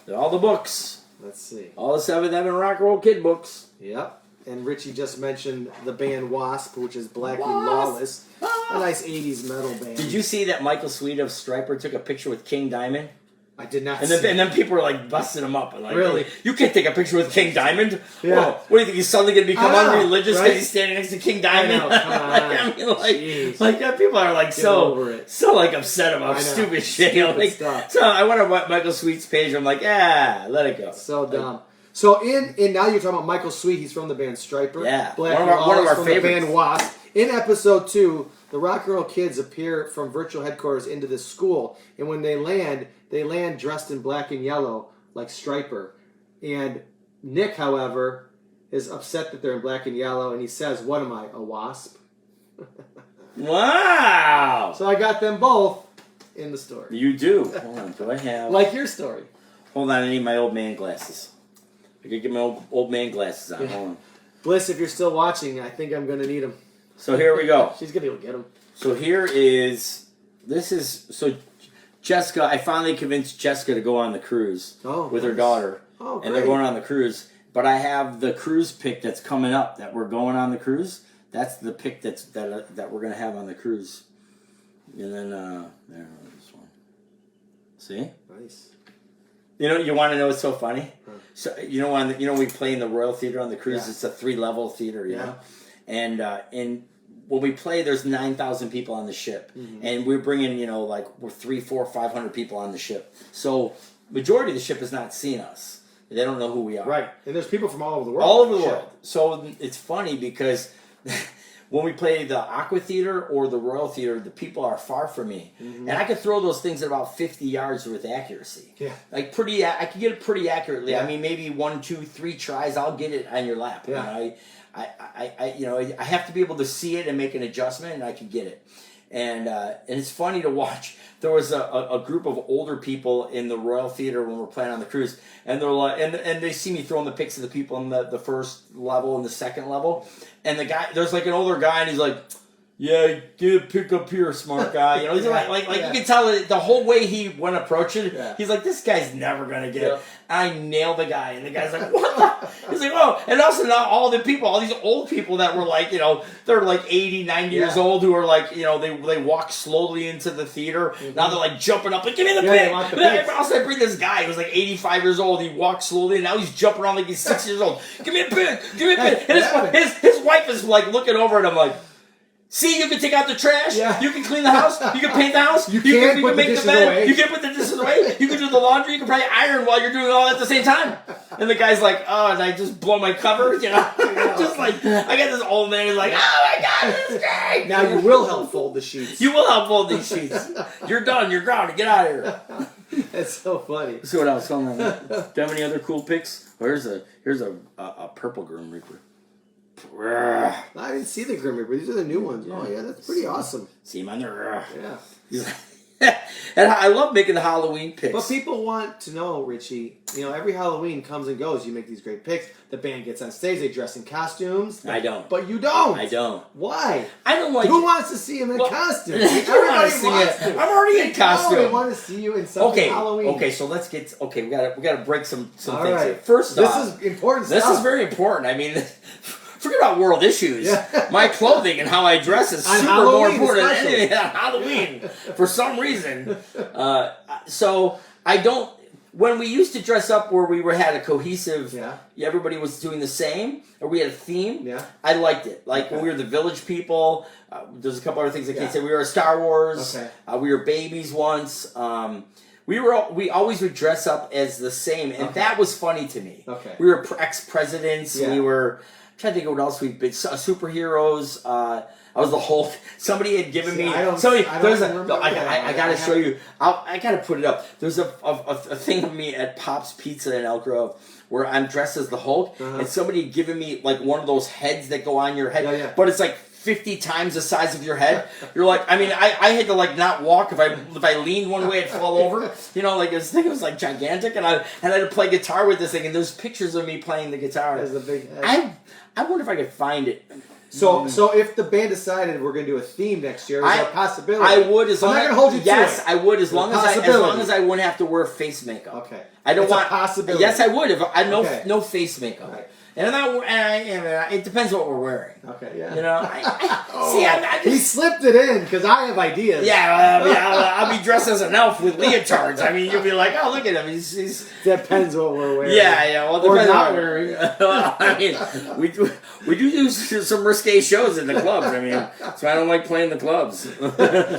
[SPEAKER 2] They're all the books.
[SPEAKER 1] Let's see.
[SPEAKER 2] All the 7 Evan Rock and Roll Kid books.
[SPEAKER 1] Yep. And Richie just mentioned the band Wasp, which is Blackie
[SPEAKER 2] Wasp.
[SPEAKER 1] Lawless. A nice 80s metal band.
[SPEAKER 2] Did you see that Michael Sweet of Stryper took a picture with King Diamond?
[SPEAKER 1] I did not
[SPEAKER 2] And
[SPEAKER 1] see
[SPEAKER 2] then people were like busting him up. And like,
[SPEAKER 1] Really?
[SPEAKER 2] "Hey, you can't take a picture with King Diamond?
[SPEAKER 1] Yeah.
[SPEAKER 2] Whoa, what do you think? He's suddenly going to become
[SPEAKER 1] I know,
[SPEAKER 2] unreligious because
[SPEAKER 1] right?
[SPEAKER 2] he's standing next to King Diamond?
[SPEAKER 1] I know, come on. Jeez.
[SPEAKER 2] Yeah, people are like
[SPEAKER 1] over it.
[SPEAKER 2] so like upset about
[SPEAKER 1] I know.
[SPEAKER 2] stupid shit.
[SPEAKER 1] Stupid stuff.
[SPEAKER 2] So I went on Michael Sweet's page. I'm like, let it go.
[SPEAKER 1] So dumb. So in now you're talking about Michael Sweet. He's from the band Stryper.
[SPEAKER 2] Yeah.
[SPEAKER 1] Blackie
[SPEAKER 2] One of our
[SPEAKER 1] from
[SPEAKER 2] favorites.
[SPEAKER 1] the band Wasp. In episode 2, the Rock and Roll Kids appear from virtual headquarters into this school, and when they land dressed in black and yellow like Stryper. And Nick, however, is upset that they're in black and yellow, and he says, "What am I, a wasp?"
[SPEAKER 2] Wow.
[SPEAKER 1] So I got them both in the story.
[SPEAKER 2] You do. Hold on. Do I have?
[SPEAKER 1] Like your story.
[SPEAKER 2] Hold on. I need my old man glasses. I could get my old man glasses on.
[SPEAKER 1] Yeah.
[SPEAKER 2] Hold on.
[SPEAKER 1] Bliss, if you're still watching, I think I'm going to need them.
[SPEAKER 2] So here we go.
[SPEAKER 1] She's going to go get them.
[SPEAKER 2] So here is, Jessica, I finally convinced Jessica to go on the cruise with her daughter.
[SPEAKER 1] Oh,
[SPEAKER 2] and they're going on the cruise. But I have the cruise pick that's coming up that we're going on the cruise. That's the pick that we're going to have on the cruise. And then, this one. See?
[SPEAKER 1] Nice.
[SPEAKER 2] You want to know what's so funny? So we play in the Royal Theater on the cruise. Yeah. It's a 3-level theater, you know? And when we play, there's 9,000 people on the ship, and we're bringing we're 300, 400, 500 people on the ship. So majority of the ship has not seen us. They don't know who we are.
[SPEAKER 1] Right, and there's people from all over the world.
[SPEAKER 2] All over the world. So it's funny because when we play the Aqua Theater or the Royal Theater, the people are far from me, and I can throw those things at about 50 yards with accuracy.
[SPEAKER 1] Yeah,
[SPEAKER 2] I can get it pretty accurately. Yeah. I mean, maybe 1, 2, 3 tries, I'll get it on your lap.
[SPEAKER 1] Yeah.
[SPEAKER 2] I have to be able to see it and make an adjustment, and I can get it. And it's funny to watch. There was a group of older people in the Royal Theater when we're playing on the cruise, and they're like, and they see me throwing the pics of the people in the first level and the second level, and the guy, there's like an older guy, and he's like, yeah, get a pick up here, smart guy. You know, he's like you can tell it, the whole way he went approaching.
[SPEAKER 1] Yeah.
[SPEAKER 2] He's like, this guy's never gonna get it. I nailed the guy, and the guy's like, what the? He's like, oh, and also now all the people, all these old people that were like, you know, they're like 80, 90 years old, who are like, you know, they walk slowly into the theater. Mm-hmm. Now they're like jumping up, like, give me the pick. Also, I bring this guy who was like 85 years old. He walked slowly, and now he's jumping around like he's 6 years old. Give me a pick, give me a pick. And his wife is like looking over at him like, see, you can take out the trash. Yeah. You can clean the house. You can paint the house. You can make the bed. Away. You can put the dishes away. You can do the laundry. You can probably iron while you're doing all that at the same time. And the guy's like, oh, did I just blow my cover? You know? Just like, I got this old man who's like, oh my God, this is great.
[SPEAKER 1] Now you will help fold the sheets.
[SPEAKER 2] You will help fold these sheets. You're done. You're grounded. Get out of here.
[SPEAKER 1] That's so funny.
[SPEAKER 2] Let's see what else. Do you have any other cool picks? Oh, here's a purple Grim Reaper.
[SPEAKER 1] I didn't see the Grim Reaper. These are the new ones. Yeah. Oh, yeah, that's pretty awesome.
[SPEAKER 2] See him on there.
[SPEAKER 1] Yeah.
[SPEAKER 2] And I love making the Halloween picks.
[SPEAKER 1] But people want to know, Richie, you know, every Halloween comes and goes. You make these great picks. The band gets on stage. They dress in costumes.
[SPEAKER 2] I don't.
[SPEAKER 1] But you don't.
[SPEAKER 2] I don't.
[SPEAKER 1] Why?
[SPEAKER 2] I don't like
[SPEAKER 1] Who wants to see him in costume? Everybody wants to.
[SPEAKER 2] I'm already in costume.
[SPEAKER 1] They want to see you in something Halloween.
[SPEAKER 2] Okay, so let's get... Okay, we gotta break some
[SPEAKER 1] All
[SPEAKER 2] things
[SPEAKER 1] right.
[SPEAKER 2] here. First off...
[SPEAKER 1] This is important stuff.
[SPEAKER 2] This is very important. I mean... Forget about world issues. Yeah. My clothing and how I dress is super more important than anything on Halloween. For some reason. So, I don't... When we used to dress up where we had a cohesive... Everybody was doing the same, or we had a theme, I liked it. Like, when we were the Village People, there's a couple other things I can't say. We were Star Wars. We were babies once. We always would dress up as the same, and that was funny to me. We were ex-presidents. We were... I'm trying to think of what else we've been. Superheroes. I was the Hulk. Somebody had given me. I gotta show you. I gotta put it up. There's a thing of me at Pop's Pizza in Elk Grove where I'm dressed as the Hulk, and somebody had given me like one of those heads that go on your head, but it's like 50 times the size of your head. You're like, I mean, I had to like not walk. If I leaned one way, I'd fall over. You know, like this thing was like gigantic, and I had to play guitar with this thing. And there's pictures of me playing the guitar.
[SPEAKER 1] As a big head.
[SPEAKER 2] I wonder if I could find it.
[SPEAKER 1] So if the band decided we're going to do a theme next year, is there a possibility?
[SPEAKER 2] I would, as long as
[SPEAKER 1] I'm not going to hold you to it.
[SPEAKER 2] Yes, I would, as long as I wouldn't have to wear face makeup.
[SPEAKER 1] Okay.
[SPEAKER 2] I don't want
[SPEAKER 1] a possibility.
[SPEAKER 2] Yes, I would. If I no face makeup. Right. And it depends what we're wearing.
[SPEAKER 1] Okay, yeah.
[SPEAKER 2] You know,
[SPEAKER 1] he slipped it in because I have ideas.
[SPEAKER 2] Yeah, I'll be dressed as an elf with leotards. I mean, you'll be like, oh, look at him. He's
[SPEAKER 1] depends what we're wearing.
[SPEAKER 2] Yeah. Well,
[SPEAKER 1] or not wearing.
[SPEAKER 2] I mean, we do some risque shows in the clubs. I mean, so I don't like playing the clubs.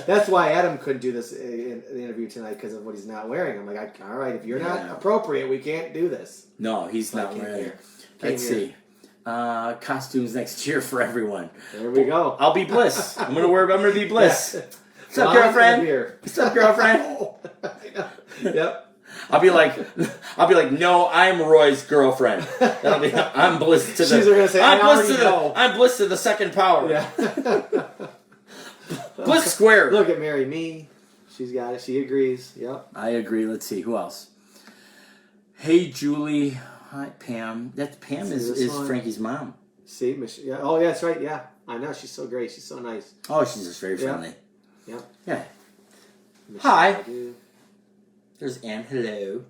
[SPEAKER 1] That's why Adam couldn't do this in the interview tonight because of what he's not wearing. I'm like, all right, if you're not appropriate, we can't do this.
[SPEAKER 2] No, he's not wearing. Let's see. Costumes next year for everyone.
[SPEAKER 1] There we go.
[SPEAKER 2] I'll be Bliss. I'm gonna be Bliss. What's up, girlfriend? What's up, girlfriend?
[SPEAKER 1] Yep.
[SPEAKER 2] I'll be like, no, I'm Roy's girlfriend. I'm Bliss to the.
[SPEAKER 1] She's gonna say,
[SPEAKER 2] I'm Bliss to the second power.
[SPEAKER 1] Yeah.
[SPEAKER 2] Bliss squared.
[SPEAKER 1] Look at Mary Me. She's got it. She agrees. Yep.
[SPEAKER 2] I agree. Let's see who else. Hey, Julie. Hi, Pam. Pam is Frankie's mom.
[SPEAKER 1] See, yeah. Oh, yeah, that's right. Yeah, I know. She's so great. She's so nice.
[SPEAKER 2] Oh, she's just very friendly.
[SPEAKER 1] Yeah.
[SPEAKER 2] Hi. There's Anne. Hello.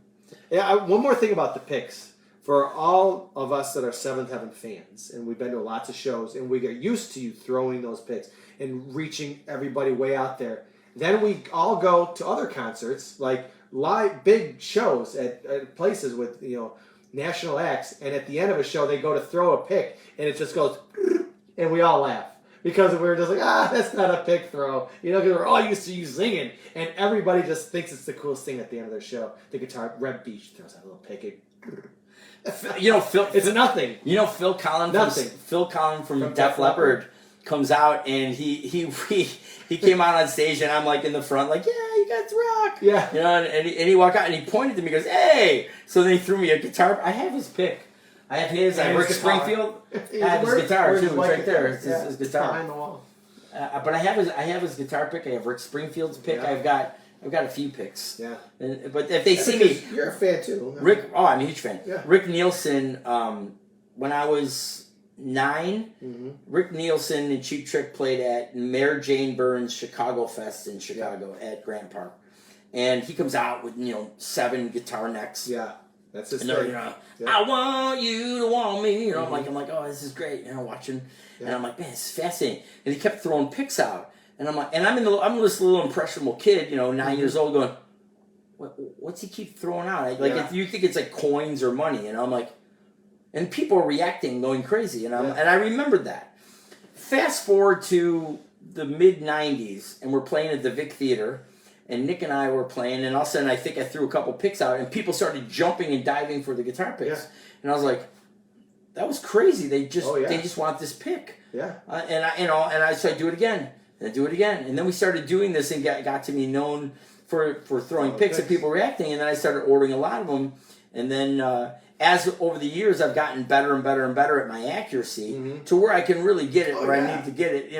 [SPEAKER 1] Yeah. One more thing about the picks. For all of us that are Seventh Heaven fans, and we've been to lots of shows, and we get used to you throwing those picks and reaching everybody way out there. Then we all go to other concerts, like live big shows at places with national acts, and at the end of a show they go to throw a pick and it just goes and we all laugh because we're just like, that's not a pick throw, because we're all used to you singing, and everybody just thinks it's the coolest thing at the end of their show. The guitar, Red Beach throws that little pick.
[SPEAKER 2] Phil,
[SPEAKER 1] it's nothing.
[SPEAKER 2] Phil Collins from Def Leppard comes out, and he came out on stage, and I'm like in the front, like, yeah, you guys rock.
[SPEAKER 1] Yeah.
[SPEAKER 2] And he walked out, and he pointed to me, and goes, hey. So then he threw me a guitar. I have his pick. I have his. I have Rick Springfield. I have his guitar too. It's right there. It's his guitar
[SPEAKER 1] behind the wall.
[SPEAKER 2] But I have his guitar pick. I have Rick Springfield's pick.
[SPEAKER 1] Yeah.
[SPEAKER 2] I've got a few picks.
[SPEAKER 1] Yeah.
[SPEAKER 2] But if they see me,
[SPEAKER 1] you're a fan too.
[SPEAKER 2] Rick. Oh, I'm a huge fan.
[SPEAKER 1] Yeah.
[SPEAKER 2] Rick Nielsen. When I was 9, Rick Nielsen and Cheap Trick played at Mayor Jane Burns Chicago Fest in Chicago at Grant Park. And he comes out with, 7 guitar necks.
[SPEAKER 1] Yeah. That's his
[SPEAKER 2] thing. I want you to want me. I'm like, oh, this is great. watching. Yeah. And I'm like, man, this is fascinating. And he kept throwing picks out. And I'm like, I'm this little impressionable kid, 9 years old going, what's he keep throwing out? If you think it's like coins or money. And I'm like, and people are reacting, going crazy. And I remembered that. Fast forward to the mid-90s, and we're playing at the Vic Theater, and Nick and I were playing, and all of a sudden I think I threw a couple picks out, and people started jumping and diving for the guitar picks. Yeah. And I was like, that was crazy. They just want this pick.
[SPEAKER 1] Yeah.
[SPEAKER 2] So I do it again, and I do it again. And then we started doing this and got to be known for throwing picks and people reacting, and then I started ordering a lot of them. And then as over the years, I've gotten better and better and better at my accuracy to where I can really get it where I need to get it.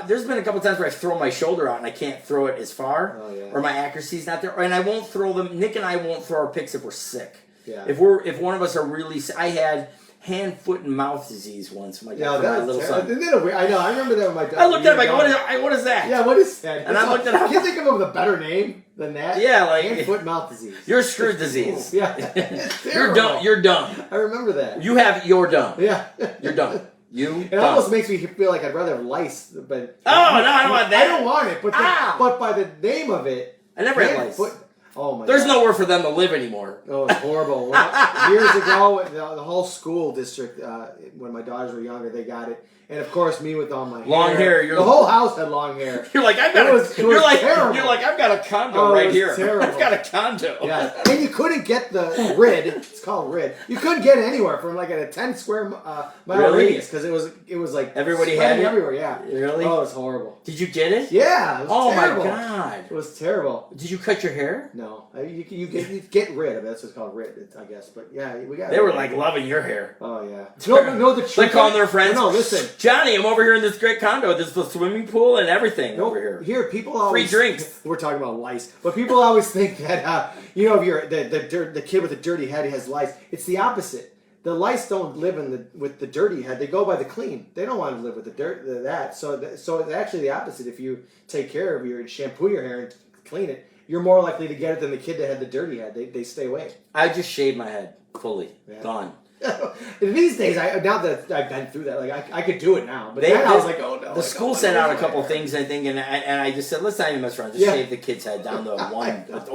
[SPEAKER 2] There's been a couple times where I've thrown my shoulder out and I can't throw it as far, or my accuracy's not there, and I won't throw them. Nick and I won't throw our picks if we're sick.
[SPEAKER 1] Yeah.
[SPEAKER 2] If one of us are really sick. I had hand, foot, and mouth disease once. My little son.
[SPEAKER 1] I know. I remember that with my dog.
[SPEAKER 2] I looked at him like, what is that?
[SPEAKER 1] Yeah, what is that?
[SPEAKER 2] And I looked at him.
[SPEAKER 1] I can't think of a better name than that.
[SPEAKER 2] Yeah, like
[SPEAKER 1] hand, foot, mouth disease.
[SPEAKER 2] You're screwed disease.
[SPEAKER 1] Yeah.
[SPEAKER 2] You're dumb.
[SPEAKER 1] I remember that.
[SPEAKER 2] You have you're dumb.
[SPEAKER 1] Yeah.
[SPEAKER 2] You're dumb. It
[SPEAKER 1] almost makes me feel like I'd rather have lice, but
[SPEAKER 2] I don't want that.
[SPEAKER 1] I don't want it, but by the name of it,
[SPEAKER 2] I never had lice.
[SPEAKER 1] Oh my!
[SPEAKER 2] There's nowhere for them to live anymore.
[SPEAKER 1] Oh, it's horrible. Years ago, the whole school district, when my daughters were younger, they got it. And of course, me with all my
[SPEAKER 2] long hair.
[SPEAKER 1] The whole house had long hair.
[SPEAKER 2] You're like, I've got I've got a condo right here.
[SPEAKER 1] Terrible.
[SPEAKER 2] I've got a condo.
[SPEAKER 1] Yeah, and you couldn't get the RID. It's called RID. You couldn't get it anywhere from like a 10 square mile radius because it was like
[SPEAKER 2] everybody had it
[SPEAKER 1] everywhere. Yeah,
[SPEAKER 2] really.
[SPEAKER 1] Oh, it was horrible.
[SPEAKER 2] Did you get it?
[SPEAKER 1] Yeah. It was terrible.
[SPEAKER 2] My god,
[SPEAKER 1] it was terrible.
[SPEAKER 2] Did you cut your hair?
[SPEAKER 1] No, you get rid of it. That's what's called RID, I guess. But yeah, we got.
[SPEAKER 2] They were like loving your hair.
[SPEAKER 1] Oh yeah. No, the truth.
[SPEAKER 2] They're calling their friends.
[SPEAKER 1] No, listen,
[SPEAKER 2] Johnny, I'm over here in this great condo. There's the swimming pool and everything over here.
[SPEAKER 1] Here, people always
[SPEAKER 2] free drinks.
[SPEAKER 1] We're talking about lice, but people always think that if you're the kid with the dirty head has lice. It's the opposite. The lice don't live with the dirty head. They go by the clean. They don't want to live with the dirt. So it's actually the opposite. If you take care of your shampoo your hair and clean it, you're more likely to get it than the kid that had the dirty head. They stay away.
[SPEAKER 2] I just shaved my head fully. Yeah. Gone.
[SPEAKER 1] These days, now that I've been through that, like I could do it now. But then I was like, oh no.
[SPEAKER 2] The school sent out a couple things, I think, and I just said, let's not even mess around. Just shave the kid's head down to a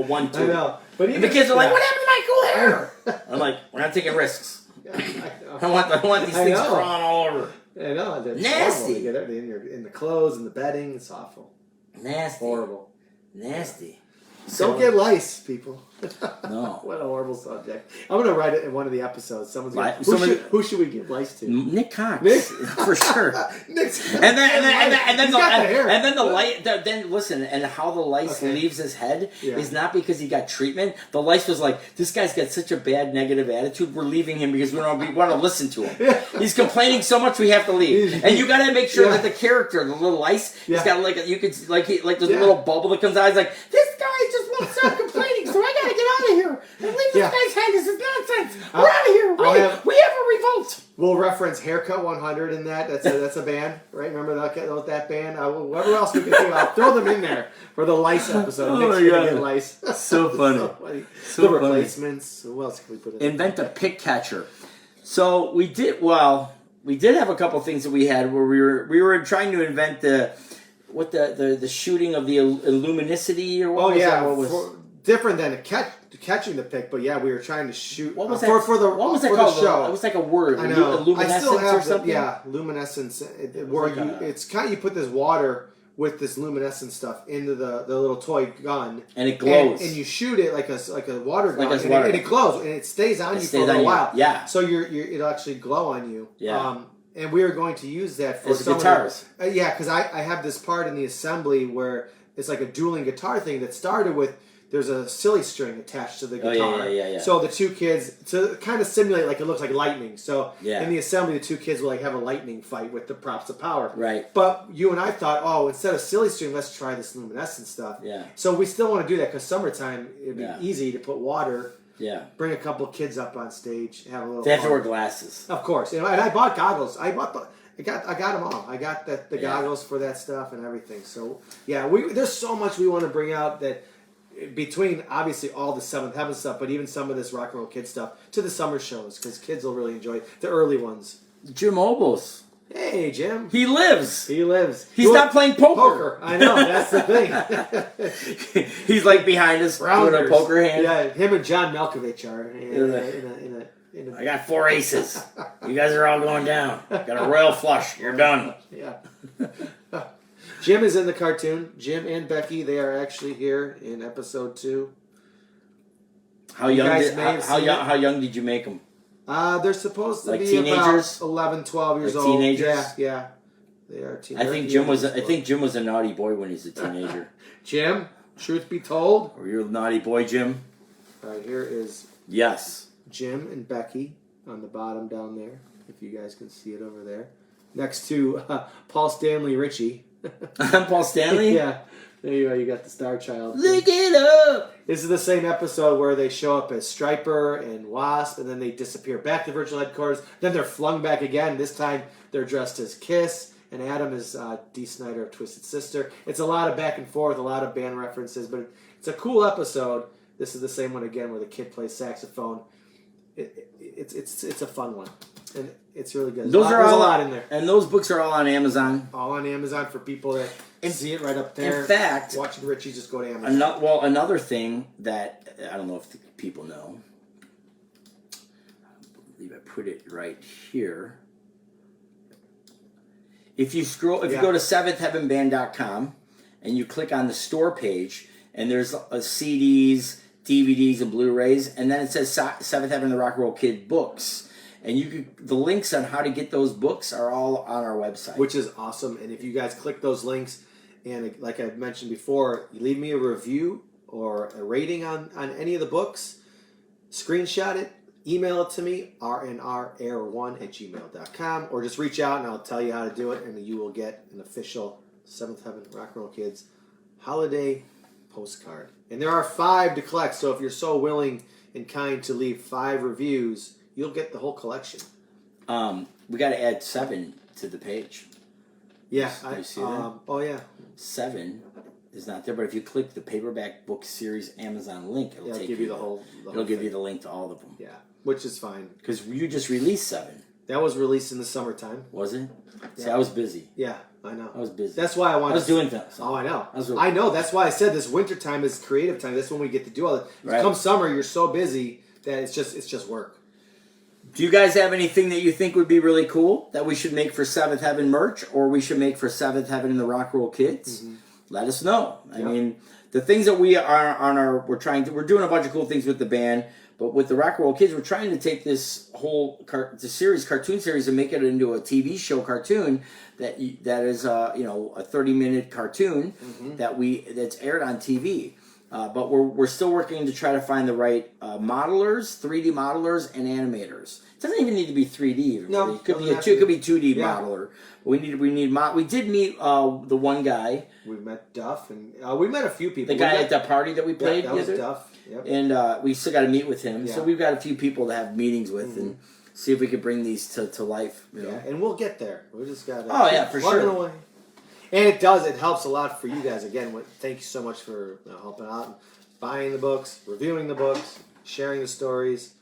[SPEAKER 2] 1, 2.
[SPEAKER 1] I know. But
[SPEAKER 2] the kids are like, what happened to my cool hair? I'm like, we're not taking risks. I want these things crawling all over.
[SPEAKER 1] I know. That's
[SPEAKER 2] nasty.
[SPEAKER 1] You get everything in the clothes and the bedding. It's awful.
[SPEAKER 2] Nasty.
[SPEAKER 1] Horrible.
[SPEAKER 2] Nasty.
[SPEAKER 1] Don't get lice, people.
[SPEAKER 2] No.
[SPEAKER 1] What a horrible subject. I'm going to write it in one of the episodes. Who should we give lice to?
[SPEAKER 2] Nick Cox. Nick? For sure.
[SPEAKER 1] Nick's
[SPEAKER 2] and then the lice. Then listen, and how the lice leaves his head is not because he got treatment. The lice was like, this guy's got such a bad negative attitude. We're leaving him because we want to listen to him.
[SPEAKER 1] Yeah.
[SPEAKER 2] He's complaining so much we have to leave. And you got to make sure that the character, the little lice, he's got like there's a little bubble that comes out. He's like, this guy just won't stop complaining, so I gotta get out of here and leave this guy's head. This is nonsense. We're out of here. We have a revolt.
[SPEAKER 1] We'll reference Haircut 100 in that. That's a band, right? Remember that band? Whatever else we can think of, I'll throw them in there for the lice episode.
[SPEAKER 2] Oh my god,
[SPEAKER 1] get lice.
[SPEAKER 2] So funny.
[SPEAKER 1] So funny.
[SPEAKER 2] So
[SPEAKER 1] the
[SPEAKER 2] funny.
[SPEAKER 1] Replacements. Who else can we put in?
[SPEAKER 2] Invent a pick catcher. So we did have a couple things that we had where we were trying to invent the shooting of the illuminicity or what was that?
[SPEAKER 1] Different than catching the pick, but yeah, we were trying to shoot.
[SPEAKER 2] What was that?
[SPEAKER 1] What was that called?
[SPEAKER 2] The show. It was like a word.
[SPEAKER 1] I know.
[SPEAKER 2] Luminescence
[SPEAKER 1] I still have
[SPEAKER 2] or something.
[SPEAKER 1] Luminescence. You put this water with this luminescent stuff into the little toy gun,
[SPEAKER 2] and it glows.
[SPEAKER 1] And you shoot it like a water gun,
[SPEAKER 2] and
[SPEAKER 1] it glows, and it stays on you for a little while.
[SPEAKER 2] Yeah.
[SPEAKER 1] So it'll actually glow on you.
[SPEAKER 2] Yeah.
[SPEAKER 1] And we are going to use that for
[SPEAKER 2] some guitars.
[SPEAKER 1] Because I have this part in the assembly where it's like a dueling guitar thing that started with. There's a silly string attached to the guitar.
[SPEAKER 2] Yeah.
[SPEAKER 1] So the two kids, to kind of simulate like it looks like lightning. So in the assembly, the two kids will like have a lightning fight with the props of power.
[SPEAKER 2] Right.
[SPEAKER 1] But you and I thought, instead of silly string, let's try this luminescent stuff.
[SPEAKER 2] Yeah.
[SPEAKER 1] So we still want to do that because summertime, it'd be easy to put water
[SPEAKER 2] Yeah.
[SPEAKER 1] Bring a couple of kids up on stage, have a little.
[SPEAKER 2] They have to
[SPEAKER 1] fun.
[SPEAKER 2] wear glasses.
[SPEAKER 1] Of course, and I bought goggles. I got them all. I got the goggles for that stuff and everything. So yeah, there's so much we want to bring out that between obviously all the Seventh Heaven stuff, but even some of this rock and roll kid stuff to the summer shows because kids will really enjoy the early ones.
[SPEAKER 2] Jim Obels.
[SPEAKER 1] Hey, Jim.
[SPEAKER 2] He lives. He's not playing poker.
[SPEAKER 1] I know, that's the thing.
[SPEAKER 2] He's like behind us doing a poker hand.
[SPEAKER 1] Yeah, him and John Malkovich are in a
[SPEAKER 2] I got 4 aces. You guys are all going down. Got a royal flush. You're done.
[SPEAKER 1] Yeah. Jim is in the cartoon. Jim and Becky, they are actually here in episode 2.
[SPEAKER 2] How young did you make them?
[SPEAKER 1] They're supposed to
[SPEAKER 2] like
[SPEAKER 1] be
[SPEAKER 2] teenagers?
[SPEAKER 1] about 11, 12 years
[SPEAKER 2] like
[SPEAKER 1] old.
[SPEAKER 2] Teenagers?
[SPEAKER 1] Yeah. They are teenagers.
[SPEAKER 2] I think Jim was a naughty boy when he was a teenager.
[SPEAKER 1] Jim, truth be told.
[SPEAKER 2] Were you a naughty boy, Jim?
[SPEAKER 1] All right, here is
[SPEAKER 2] Yes.
[SPEAKER 1] Jim and Becky on the bottom down there, if you guys can see it over there. Next to Paul Stanley Richie.
[SPEAKER 2] I'm Paul Stanley?
[SPEAKER 1] Yeah. There you are. You got the Star Child.
[SPEAKER 2] Lick it up!
[SPEAKER 1] This is the same episode where they show up as Striper and Wasp, and then they disappear back to Virtual Headquarters. Then they're flung back again. This time they're dressed as Kiss, and Adam is Dee Snider of Twisted Sister. It's a lot of back and forth, a lot of band references, but it's a cool episode. This is the same one again where the kid plays saxophone. It's a fun one, and it's really good. There's a lot in there.
[SPEAKER 2] And those books are all on Amazon.
[SPEAKER 1] All on Amazon for people that see it right up there.
[SPEAKER 2] In fact,
[SPEAKER 1] watching Richie, just go to Amazon.
[SPEAKER 2] Another thing that I don't know if the people know, I believe I put it right here. If you go to seventhheavenband.com and you click on the store page, and there's CDs, DVDs, and Blu-rays, and then it says Seventh Heaven and the Rock and Roll Kid books. And the links on how to get those books are all on our website.
[SPEAKER 1] Which is awesome. And if you guys click those links, and like I mentioned before, you leave me a review or a rating on any of the books, screenshot it, email it to me, rnrair1@gmail.com, or just reach out and I'll tell you how to do it, and you will get an official Seventh Heaven Rock and Roll Kids holiday postcard. And there are 5 to collect, so if you're so willing and kind to leave 5 reviews, you'll get the whole collection.
[SPEAKER 2] We got to add 7 to the page.
[SPEAKER 1] Yeah.
[SPEAKER 2] You see that?
[SPEAKER 1] Oh, yeah.
[SPEAKER 2] 7 is not there, but if you click the paperback book series Amazon link, it'll give you the whole it'll give you the link to all of them.
[SPEAKER 1] Yeah, which is fine.
[SPEAKER 2] Because you just released 7.
[SPEAKER 1] That was released in the summertime.
[SPEAKER 2] Was it?
[SPEAKER 1] Yeah.
[SPEAKER 2] See, I was busy.
[SPEAKER 1] Yeah, I know.
[SPEAKER 2] I was busy.
[SPEAKER 1] That's why I wanted.
[SPEAKER 2] I was doing things.
[SPEAKER 1] Oh, I know. I know. That's why I said this winter time is creative time. That's when we get to do all that. Right. Come summer, you're so busy that it's just work.
[SPEAKER 2] Do you guys have anything that you think would be really cool that we should make for Seventh Heaven merch, or we should make for Seventh Heaven and the Rock Roll Kids? Mm-hmm. Let us know. I mean, the things that we are on we're doing a bunch of cool things with the band, but with the Rock Roll Kids, we're trying to take this whole cartoon series and make it into a TV show cartoon that is a 30-minute cartoon that's aired on TV. But we're still working to try to find the right modelers, 3D modelers, and animators. It doesn't even need to be 3D.
[SPEAKER 1] No,
[SPEAKER 2] it could be 2D modeler. We did meet the one guy.
[SPEAKER 1] We met Duff, and we met a few people.
[SPEAKER 2] The guy at the party that we played.
[SPEAKER 1] That was Duff. Yep.
[SPEAKER 2] And we still got to meet with him. Yeah. So we've got a few people to have meetings with and see if we could bring these to life. You know?
[SPEAKER 1] Yeah, and we'll get there. We just got
[SPEAKER 2] to for sure.
[SPEAKER 1] Away. And it helps a lot for you guys. Again, thank you so much for helping out, and buying the books, reviewing the books, sharing the stories.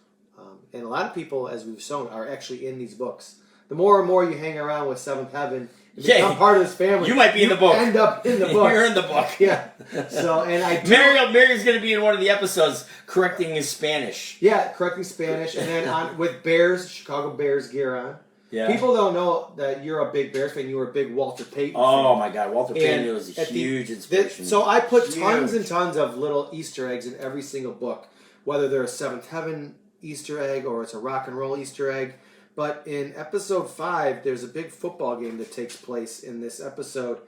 [SPEAKER 1] And a lot of people, as we've shown, are actually in these books. The more and more you hang around with Seventh Heaven, and become part of this family.
[SPEAKER 2] You might be in the book.
[SPEAKER 1] End up in the book.
[SPEAKER 2] You're in the book.
[SPEAKER 1] Yeah. So, and
[SPEAKER 2] Mary's going to be in one of the episodes correcting his Spanish.
[SPEAKER 1] Yeah, correcting Spanish, and then with Chicago Bears gear on. Yeah. People don't know that you're a big Bears fan. You were a big Walter Payton fan.
[SPEAKER 2] My God. Walter Payton was a huge inspiration.
[SPEAKER 1] So I put tons and tons of little Easter eggs in every single book, whether they're a Seventh Heaven Easter egg or it's a rock and roll Easter egg. But in episode 5, there's a big football game that takes place in this episode.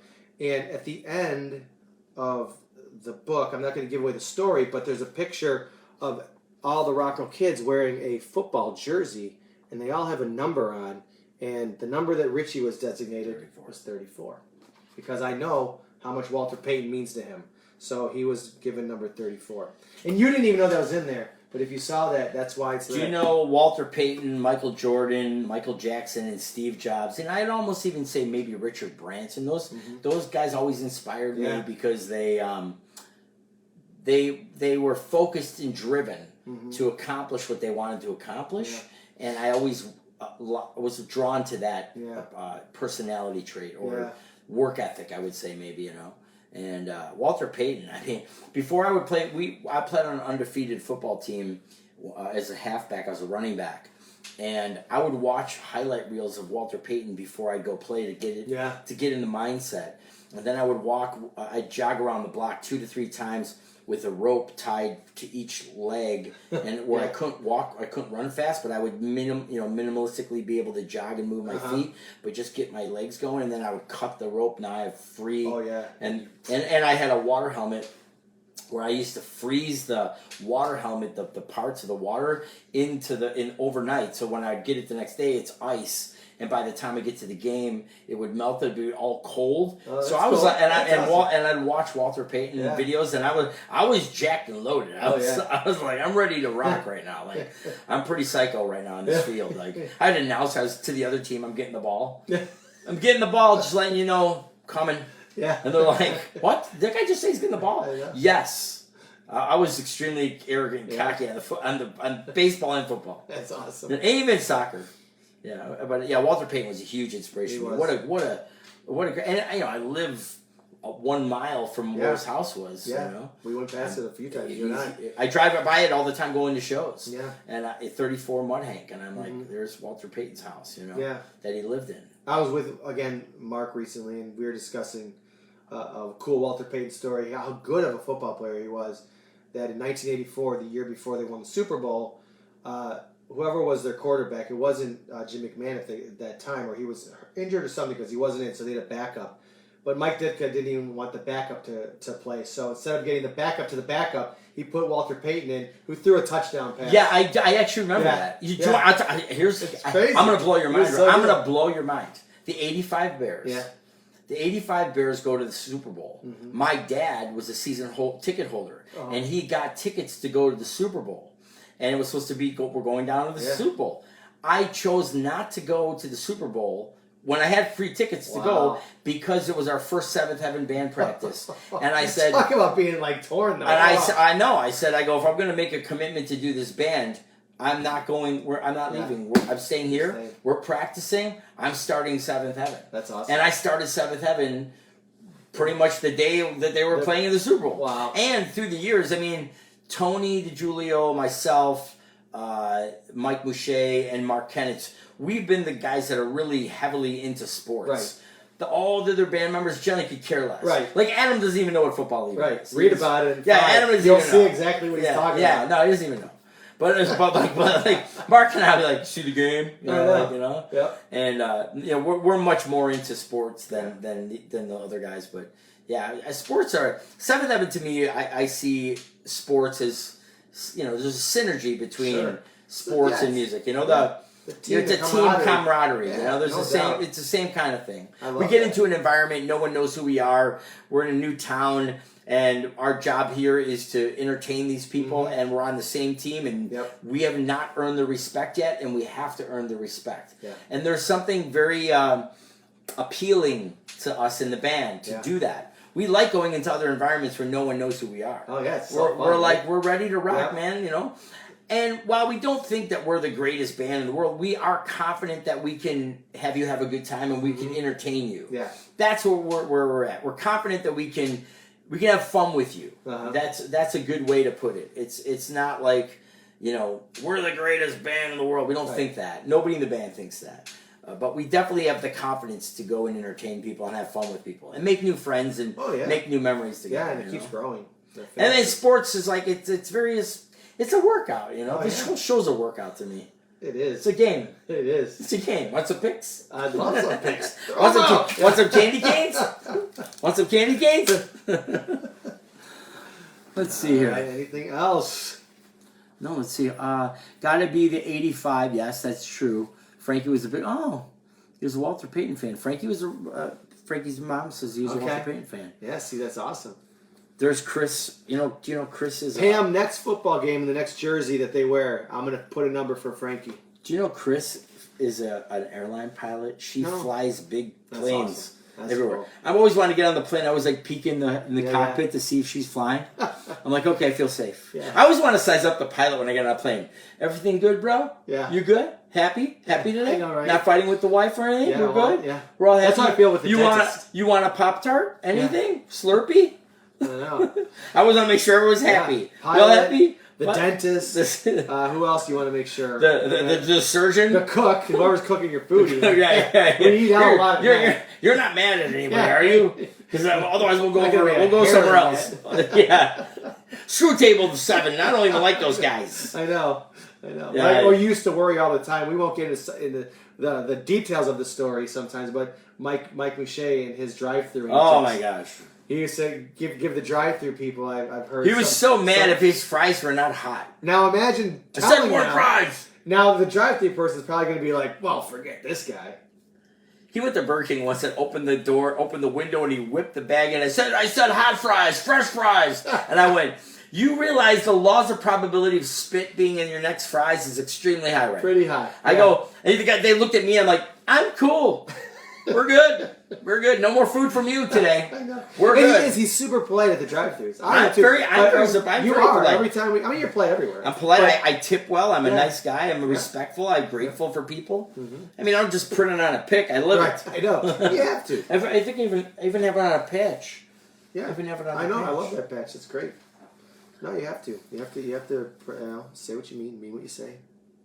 [SPEAKER 1] And at the end of the book, I'm not going to give away the story, but there's a picture of all the rock and roll kids wearing a football jersey, and they all have a number on. And the number that Richie was designated was 34. Because I know how much Walter Payton means to him. So he was given number 34. And you didn't even know that was in there. But if you saw that, that's why it's there.
[SPEAKER 2] Dino, Walter Payton, Michael Jordan, Michael Jackson, and Steve Jobs, and I'd almost even say maybe Richard Branson. Those guys always inspired me because they were focused and driven to accomplish what they wanted to accomplish, and I always was drawn to that personality trait or work ethic. I would say maybe And Walter Payton, I mean, before I would play, I played on an undefeated football team as a halfback. I was a running back, and I would watch highlight reels of Walter Payton before I'd go play to get in the mindset. And then I would I'd jog around the block 2 to 3 times with a rope tied to each leg, and where I couldn't run fast, but I would minimalistically be able to jog and move my feet, but just get my legs going, and then I would cut the rope. Now I have free.
[SPEAKER 1] Oh yeah.
[SPEAKER 2] And I had a water helmet where I used to freeze the water helmet, the parts of the water in overnight. So when I'd get it the next day, it's ice. And by the time I get to the game, it would melt. It'd be all cold.
[SPEAKER 1] Oh,
[SPEAKER 2] so I was
[SPEAKER 1] cool.
[SPEAKER 2] like, and I'd watch Walter Payton videos, and I was jacked and loaded. I was like, I'm ready to rock right now. Like, I'm pretty psycho right now in this field. Like, I'd announce I was to the other team, I'm getting the ball. I'm getting the ball, just letting you know, coming.
[SPEAKER 1] Yeah.
[SPEAKER 2] And they're like, what? Did that guy just say he's getting the ball? Yes. I was extremely arrogant and cocky on baseball and football.
[SPEAKER 1] That's awesome.
[SPEAKER 2] And even soccer. Yeah, but Walter Payton was a huge inspiration. What a great, and I live 1 mile from where his house was.
[SPEAKER 1] Yeah, we went past it a few times. You and
[SPEAKER 2] I drive by it all the time going to shows.
[SPEAKER 1] Yeah,
[SPEAKER 2] and 34 Mud Hank, and I'm like, there's Walter Payton's house. That he lived in.
[SPEAKER 1] I was with Mark recently, and we were discussing a cool Walter Payton story. How good of a football player he was. That in 1984, the year before they won the Super Bowl. Whoever was their quarterback, it wasn't Jim McMahon at that time, or he was injured or something because he wasn't in, so they had a backup. But Mike Ditka didn't even want the backup to play, so instead of getting the backup to the backup, he put Walter Payton in, who threw a touchdown pass.
[SPEAKER 2] Yeah, I actually remember that. I'm going to blow your mind. I'm going to blow your mind. The 85 Bears. Yeah. The 85 Bears go to the Super Bowl. Mm-hmm. My dad was a season ticket holder, and he got tickets to go to the Super Bowl. And it was supposed to be, we're going down to the Super Bowl. I chose not to go to the Super Bowl when I had free tickets to go because it was our first Seventh Heaven band practice. And I said...
[SPEAKER 1] Talk about being like torn though.
[SPEAKER 2] And I know. I said, if I'm going to make a commitment to do this band, I'm not going, I'm not leaving. I'm staying here. We're practicing. I'm starting Seventh Heaven.
[SPEAKER 1] That's awesome.
[SPEAKER 2] And I started Seventh Heaven pretty much the day that they were playing in the Super Bowl.
[SPEAKER 1] Wow.
[SPEAKER 2] And through the years, I mean... Tony DiGiulio, myself, Mike Mouche, and Mark Kennett, we've been the guys that are really heavily into sports. Right. All the other band members generally could care less.
[SPEAKER 1] Right.
[SPEAKER 2] Like Adam doesn't even know what football even is.
[SPEAKER 1] Read about it.
[SPEAKER 2] Adam doesn't
[SPEAKER 1] You'll
[SPEAKER 2] even know.
[SPEAKER 1] see exactly what he's talking about.
[SPEAKER 2] Yeah, no, he doesn't even know. But Mark and I would be like, see the game,
[SPEAKER 1] Yeah.
[SPEAKER 2] And we're much more into sports than the other guys, but. Yeah, sports are... Seventh Heaven to me, I see sports as, there's a synergy between sports and music. The team camaraderie. There's it's the same kind of thing. We get into an environment, no one knows who we are. We're in a new town, and our job here is to entertain these people, and we're on the same team, and we have not earned the respect yet, and we have to earn the respect. Yeah. And there's something very appealing to us in the band to do that. We like going into other environments where no one knows who we are.
[SPEAKER 1] Oh yeah, it's
[SPEAKER 2] we're ready to rock, man. And while we don't think that we're the greatest band in the world, we are confident that we can have you have a good time and we can entertain you. Yeah, that's where we're at. We're confident that we can have fun with you. That's a good way to put it. It's not like we're the greatest band in the world. We don't think that. Nobody in the band thinks that. But we definitely have the confidence to go and entertain people and have fun with people and make new friends and make new memories together.
[SPEAKER 1] Yeah, and it keeps growing.
[SPEAKER 2] And then sports is like it's a workout. This whole show's a workout to me.
[SPEAKER 1] It is.
[SPEAKER 2] It's a game.
[SPEAKER 1] It is.
[SPEAKER 2] It's a game. Want some picks?
[SPEAKER 1] I'd love some picks.
[SPEAKER 2] Want some candy canes? Want some candy canes? Let's see here.
[SPEAKER 1] Anything else?
[SPEAKER 2] No, let's see. Gotta be the 85. Yes, that's true. Frankie was he was a Walter Payton fan. Frankie's mom says he was a Walter Payton fan.
[SPEAKER 1] Yeah, see, that's awesome.
[SPEAKER 2] There's Chris. Do you know Chris is...
[SPEAKER 1] Pam, next football game, the next jersey that they wear, I'm going to put a number for Frankie.
[SPEAKER 2] Do you know Chris is an airline pilot? She flies big planes.
[SPEAKER 1] Awesome. That's
[SPEAKER 2] everywhere.
[SPEAKER 1] cool.
[SPEAKER 2] I've always wanted to get on the plane. I always like peek in the cockpit to see if she's flying. I'm like, okay, I feel safe.
[SPEAKER 1] Yeah.
[SPEAKER 2] I always want to size up the pilot when I get on a plane. Everything good, bro?
[SPEAKER 1] Yeah.
[SPEAKER 2] You good? Happy today?
[SPEAKER 1] I know, right?
[SPEAKER 2] Not fighting with the wife or anything?
[SPEAKER 1] Yeah,
[SPEAKER 2] We're
[SPEAKER 1] well,
[SPEAKER 2] good?
[SPEAKER 1] yeah.
[SPEAKER 2] We're all happy.
[SPEAKER 1] That's how I feel with the dentist.
[SPEAKER 2] You want a Pop-Tart? Anything? Slurpee?
[SPEAKER 1] I know.
[SPEAKER 2] I always want to make sure everyone's happy.
[SPEAKER 1] Yeah.
[SPEAKER 2] You all happy?
[SPEAKER 1] The dentist. Who else do you want to make sure?
[SPEAKER 2] The surgeon.
[SPEAKER 1] The cook. Whoever's cooking your food.
[SPEAKER 2] Yeah.
[SPEAKER 1] We eat out a lot of that.
[SPEAKER 2] You're not mad at anybody, are you? Because otherwise we'll go somewhere else. Yeah. Screw table 7. I don't even like those guys.
[SPEAKER 1] I know.
[SPEAKER 2] Yeah,
[SPEAKER 1] We used to worry all the time. We won't get into the details of the story sometimes, but Mike Mouche and his drive-through.
[SPEAKER 2] Oh my gosh.
[SPEAKER 1] He used to give the drive-through people. I've heard.
[SPEAKER 2] He was so mad if his fries were not hot.
[SPEAKER 1] Now imagine.
[SPEAKER 2] I said more fries.
[SPEAKER 1] Now the drive-through person is probably going to be like, "Well, forget this guy."
[SPEAKER 2] He went to Burger King once and opened the window, and he whipped the bag in. I said hot fries, fresh fries, and I went. You realize the laws of probability of spit being in your next fries is extremely high, right?
[SPEAKER 1] Pretty high.
[SPEAKER 2] I go. And they looked at me. I'm like, I'm cool. We're good. We're good. No more food from you today.
[SPEAKER 1] I know.
[SPEAKER 2] We're
[SPEAKER 1] and
[SPEAKER 2] good.
[SPEAKER 1] He's super polite at the drive-thrus.
[SPEAKER 2] I'm very polite.
[SPEAKER 1] Every time you're polite everywhere.
[SPEAKER 2] I'm polite. I tip well. I'm a nice guy. I'm respectful. I'm grateful for people. Mm-hmm. I mean, I don't just print it on a pic. I live it.
[SPEAKER 1] I know. You have to.
[SPEAKER 2] I think I even have it on a patch.
[SPEAKER 1] Yeah.
[SPEAKER 2] I even have it on
[SPEAKER 1] I know.
[SPEAKER 2] a patch.
[SPEAKER 1] I love that patch. It's great. No, you have to. You have to say what you mean what you say.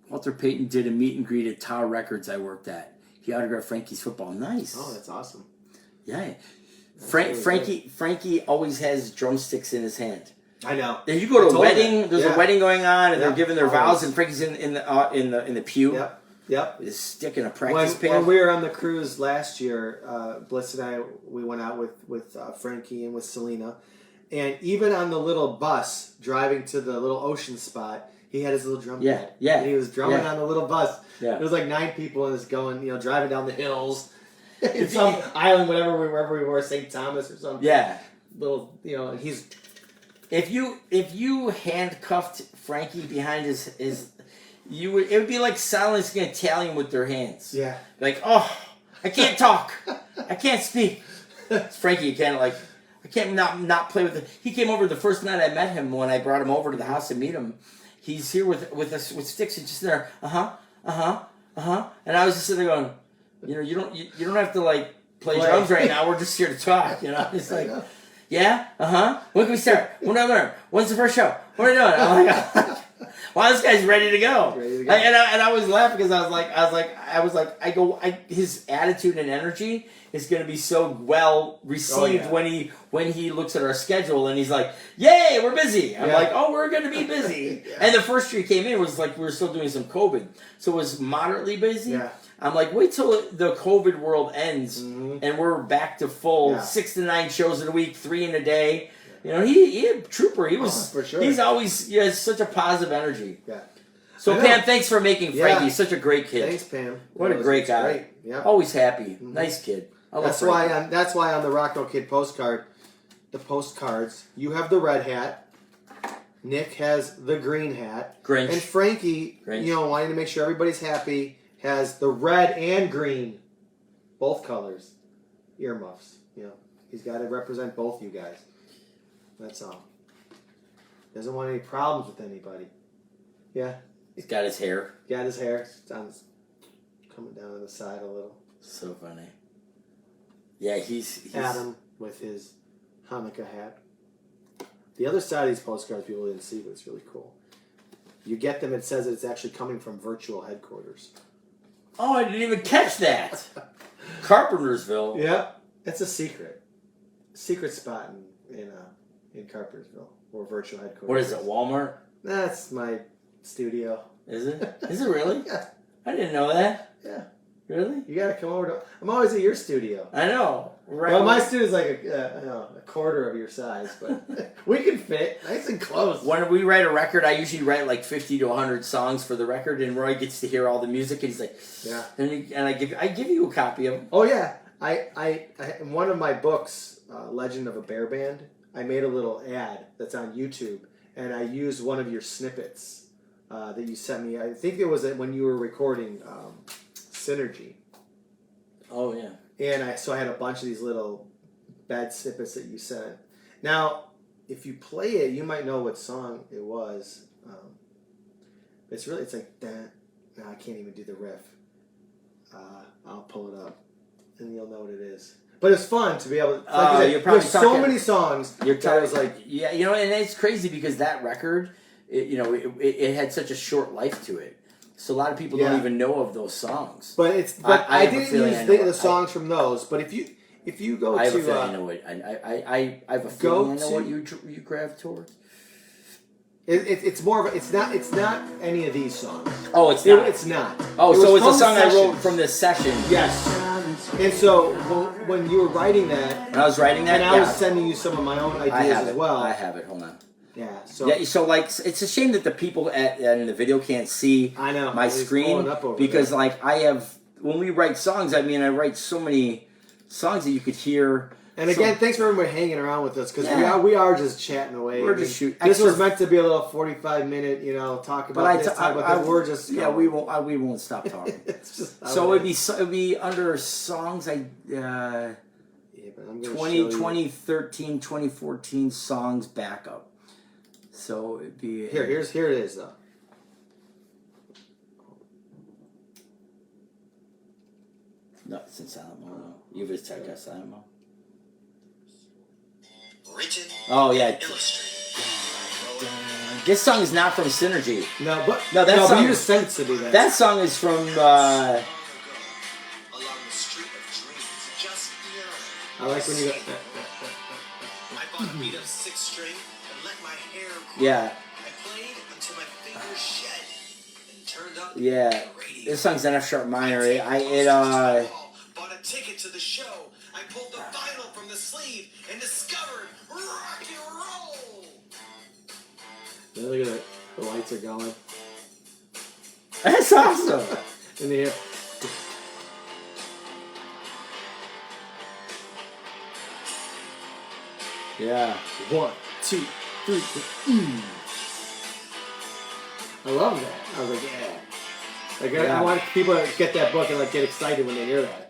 [SPEAKER 2] Walter Payton did a meet and greet at Tower Records I worked at. He autographed Frankie's football. Nice.
[SPEAKER 1] Oh, that's awesome.
[SPEAKER 2] Yeah. Frankie always has drumsticks in his hand.
[SPEAKER 1] I know.
[SPEAKER 2] Then you go to a wedding. There's a wedding going on, and they're giving their vows, and Frankie's in the pew.
[SPEAKER 1] Yep.
[SPEAKER 2] With his stick in a practice pad.
[SPEAKER 1] When we were on the cruise last year, Bliss and I, we went out with Frankie and with Selena, and even on the little bus driving to the little ocean spot, he had his little drum pad.
[SPEAKER 2] Yeah.
[SPEAKER 1] And he was drumming on the little bus.
[SPEAKER 2] Yeah.
[SPEAKER 1] There was like 9 people and it's going, driving down the hills. In some island, wherever we were, St. Thomas or something.
[SPEAKER 2] Yeah.
[SPEAKER 1] Little, and he's...
[SPEAKER 2] If you handcuffed Frankie behind his it would be like silencing an Italian with their hands.
[SPEAKER 1] Yeah.
[SPEAKER 2] Like, oh, I can't talk. I can't speak. Frankie, you can't I can't not play with it. He came over the first night I met him when I brought him over to the house to meet him. He's here with sticks. He's just there. And I was just sitting there going, you don't have to play drums right now. We're just here to talk. It's like, yeah, When can we start? When's the first show? What are we doing? I'm like, wow, this guy's ready to go. And I was laughing because his attitude and energy is going to be so well received when he looks at our schedule and he's like, yay, we're busy. I'm like, oh, we're going to be busy. And the first year he came in was like we were still doing some COVID, so it was moderately busy. Yeah. I'm like, wait till the COVID world ends and we're back to full 6 to 9 shows in a week, 3 in a day. He a trooper. He was for sure. He's always has such a positive energy. Yeah. So Pam, thanks for making Frankie such a great kid.
[SPEAKER 1] Thanks, Pam.
[SPEAKER 2] What a great guy. Great. Yeah. Always happy. Nice kid.
[SPEAKER 1] That's why on the Rocco Kid postcards, you have the red hat. Nick has the green hat.
[SPEAKER 2] Grinch.
[SPEAKER 1] And Frankie, wanting to make sure everybody's happy, has the red and green, both colors, earmuffs. He's got to represent both you guys. That's all. Doesn't want any problems with anybody. Yeah.
[SPEAKER 2] He's got his hair.
[SPEAKER 1] Got his hair. It's coming down on the side a little.
[SPEAKER 2] So funny. Yeah, he's
[SPEAKER 1] Adam with his Hanukkah hat. The other side of these postcards people didn't see, but it's really cool. You get them, it says that it's actually coming from virtual headquarters.
[SPEAKER 2] Oh, I didn't even catch that. Carpentersville.
[SPEAKER 1] Yeah. It's a secret. Secret spot in Carpentersville, or virtual headquarters.
[SPEAKER 2] What is it, Walmart?
[SPEAKER 1] That's my studio.
[SPEAKER 2] Is it? Is it really?
[SPEAKER 1] Yeah.
[SPEAKER 2] I didn't know that.
[SPEAKER 1] Yeah.
[SPEAKER 2] Really?
[SPEAKER 1] You gotta come over to... I'm always at your studio.
[SPEAKER 2] I know.
[SPEAKER 1] Right. Well, my studio's like a quarter of your size, but we can fit nice and close.
[SPEAKER 2] When we write a record, I usually write like 50 to 100 songs for the record, and Roy gets to hear all the music, and he's like,
[SPEAKER 1] yeah.
[SPEAKER 2] And I give you a copy of them.
[SPEAKER 1] Oh yeah, I in one of my books, Legend of a Bear Band, I made a little ad that's on YouTube, and I used one of your snippets that you sent me. I think it was when you were recording Synergy.
[SPEAKER 2] Oh yeah.
[SPEAKER 1] And I had a bunch of these little bad snippets that you sent. Now, if you play it, you might know what song it was. It's like that. No, I can't even do the riff. I'll pull it up, and you'll know what it is. But it's fun to be able to. There's so many songs. I was like,
[SPEAKER 2] yeah, you know, and it's crazy because that record, it had such a short life to it. So a lot of people don't even know of those songs.
[SPEAKER 1] But I didn't use the songs from those. But if you go to,
[SPEAKER 2] I have a feeling I know it. I have a feeling I know what you grabbed towards.
[SPEAKER 1] It's more of it's not any of these songs.
[SPEAKER 2] Oh, it's not.
[SPEAKER 1] It's not.
[SPEAKER 2] Oh, so it's a song I wrote from this session.
[SPEAKER 1] Yes. And so when you were writing that,
[SPEAKER 2] when I was writing that,
[SPEAKER 1] and I was sending you some of my own ideas as well.
[SPEAKER 2] I have it. Hold on.
[SPEAKER 1] Yeah. So
[SPEAKER 2] like it's a shame that the people in the video can't see my screen because
[SPEAKER 1] there.
[SPEAKER 2] like I have when we write songs. I mean, I write so many songs that you could hear.
[SPEAKER 1] And again, thanks for everybody hanging around with us because we are just chatting away.
[SPEAKER 2] We're just shooting.
[SPEAKER 1] This was meant to be a little 45-minute, talk about this. We're just
[SPEAKER 2] we won't stop talking.
[SPEAKER 1] It's just
[SPEAKER 2] so it'd be under songs. 2013, 2014 songs backup. So it'd be
[SPEAKER 1] here it is though.
[SPEAKER 2] No, it's in silent mode. No. You've just checked out silent mode. Oh yeah. This song is not from Synergy.
[SPEAKER 1] But you just sent it to me.
[SPEAKER 2] That song is from.
[SPEAKER 1] I like when you go.
[SPEAKER 4] I bought a beat up 6-string and let my hair grow.
[SPEAKER 2] Yeah.
[SPEAKER 4] I played until my fingers shed and turned up.
[SPEAKER 2] Yeah. This song's an F sharp minor.
[SPEAKER 4] Bought a ticket to the show. I pulled the vinyl from the sleeve and discovered rock and roll.
[SPEAKER 1] Yeah, look at that. The lights are going.
[SPEAKER 2] That's awesome.
[SPEAKER 1] In the air.
[SPEAKER 2] Yeah.
[SPEAKER 1] 1, 2, 3. I love that. I was like, yeah. I want people to get that book and get excited when they hear that.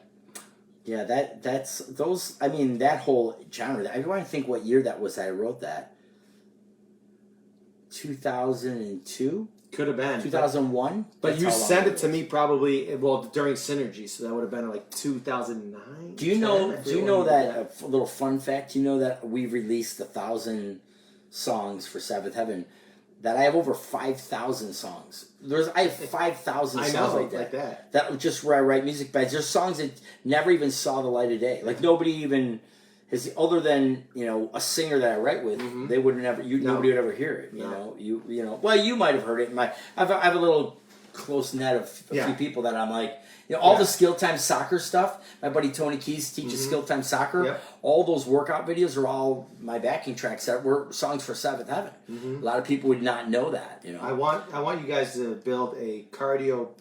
[SPEAKER 2] Yeah, that's those. I mean, that whole genre. I want to think what year that was that I wrote that. 2002.
[SPEAKER 1] Could have been
[SPEAKER 2] 2001.
[SPEAKER 1] But you sent it to me probably during Synergy, so that would have been 2009.
[SPEAKER 2] Do you know that a little fun fact? Do you know that we released 1,000 songs for Sabbath Heaven? That I have over 5,000 songs. I have 5,000 songs like that. That was just where I write music beds. There's songs that never even saw the light of day. Like nobody even has, other than a singer that I write with. Mm-hmm. They would never. Nobody would ever hear it. You know. Well, you might have heard it. I have a little close net of a few people that I'm like. All the Skill Time Soccer stuff. My buddy Tony Keys teaches Skill Time Soccer. Yep. All those workout videos are all my backing tracks that were songs for Sabbath Heaven. Mm-hmm. A lot of people would not know that.
[SPEAKER 1] I want you guys to build a cardio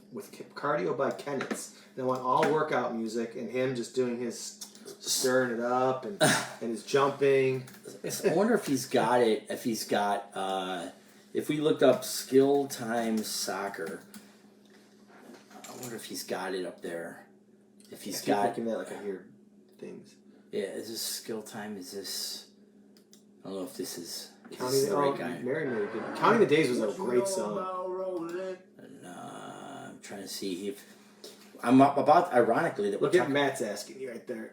[SPEAKER 1] by Kenneth's. And I want all workout music and him just doing his stirring it up and his jumping.
[SPEAKER 2] I wonder if he's got it. If we looked up Skill Time Soccer. I wonder if he's got it up there. If he's got.
[SPEAKER 1] Looking at I hear things.
[SPEAKER 2] Yeah, is this Skill Time? Is this? I don't know if this is.
[SPEAKER 1] Counting the right guy. Mary good. Counting the Days was a great song.
[SPEAKER 2] I'm trying to see if I'm about. Ironically, that
[SPEAKER 1] look at Matt's asking you right there.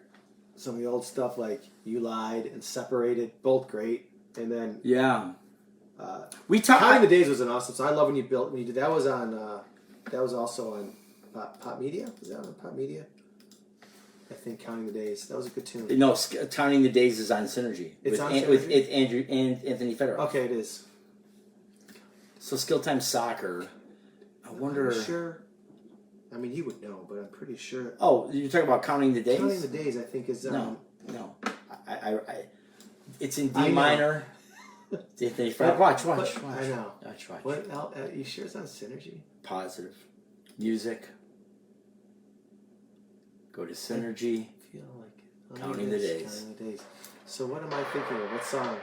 [SPEAKER 1] Some of the old stuff like "You Lied" and "Separated," both great, and then
[SPEAKER 2] we talked.
[SPEAKER 1] Counting the Days was an awesome. So I love when you did that. Was on. That was also on. Pop Media? Was that on Pop Media? I think Counting the Days. That was a good tune.
[SPEAKER 2] No, Counting the Days is on Synergy.
[SPEAKER 1] It's on Synergy?
[SPEAKER 2] With Andrew and Anthony Federer.
[SPEAKER 1] Okay, it is.
[SPEAKER 2] So Skill Time Soccer. I wonder.
[SPEAKER 1] I'm sure. I mean, you would know, but I'm pretty sure.
[SPEAKER 2] Oh, you're talking about Counting the Days?
[SPEAKER 1] Counting the Days, I think, is...
[SPEAKER 2] No. I it's in D minor. Anthony Federer. Watch.
[SPEAKER 1] I know.
[SPEAKER 2] Watch.
[SPEAKER 1] What else? You sure it's on Synergy?
[SPEAKER 2] Positive. Music. Go to Synergy.
[SPEAKER 1] I feel like
[SPEAKER 2] Counting the days.
[SPEAKER 1] Counting the days. So what am I thinking of? What song?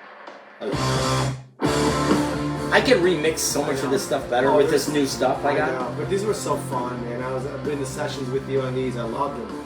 [SPEAKER 2] I can remix so much of this stuff better with this new stuff I got.
[SPEAKER 1] Know, but these were so fun, man. I've been to sessions with you on these. I loved them.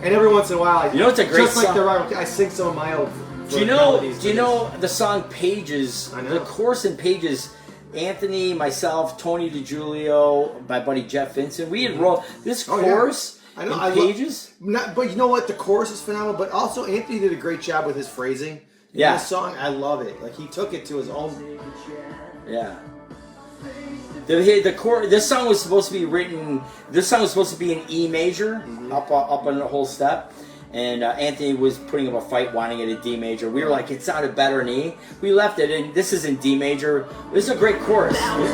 [SPEAKER 1] And every once in a while,
[SPEAKER 2] you know, it's a great
[SPEAKER 1] just
[SPEAKER 2] song.
[SPEAKER 1] like the rock, I sing some of my own.
[SPEAKER 2] Do you know the song Pages?
[SPEAKER 1] I know.
[SPEAKER 2] The chorus in Pages. Anthony, myself, Tony DiGiulio, my buddy Jeff Vincent. We had wrote this chorus in Pages.
[SPEAKER 1] But you know what? The chorus is phenomenal. But also Anthony did a great job with his phrasing.
[SPEAKER 2] Yeah.
[SPEAKER 1] This song, I love it. Like he took it to his own.
[SPEAKER 2] Yeah. This song was supposed to be written. This song was supposed to be in E major, up on the whole step. And Anthony was putting up a fight wanting it in D major. We were like, it sounded better in E. We left it, and this is in D major. This is a great chorus. And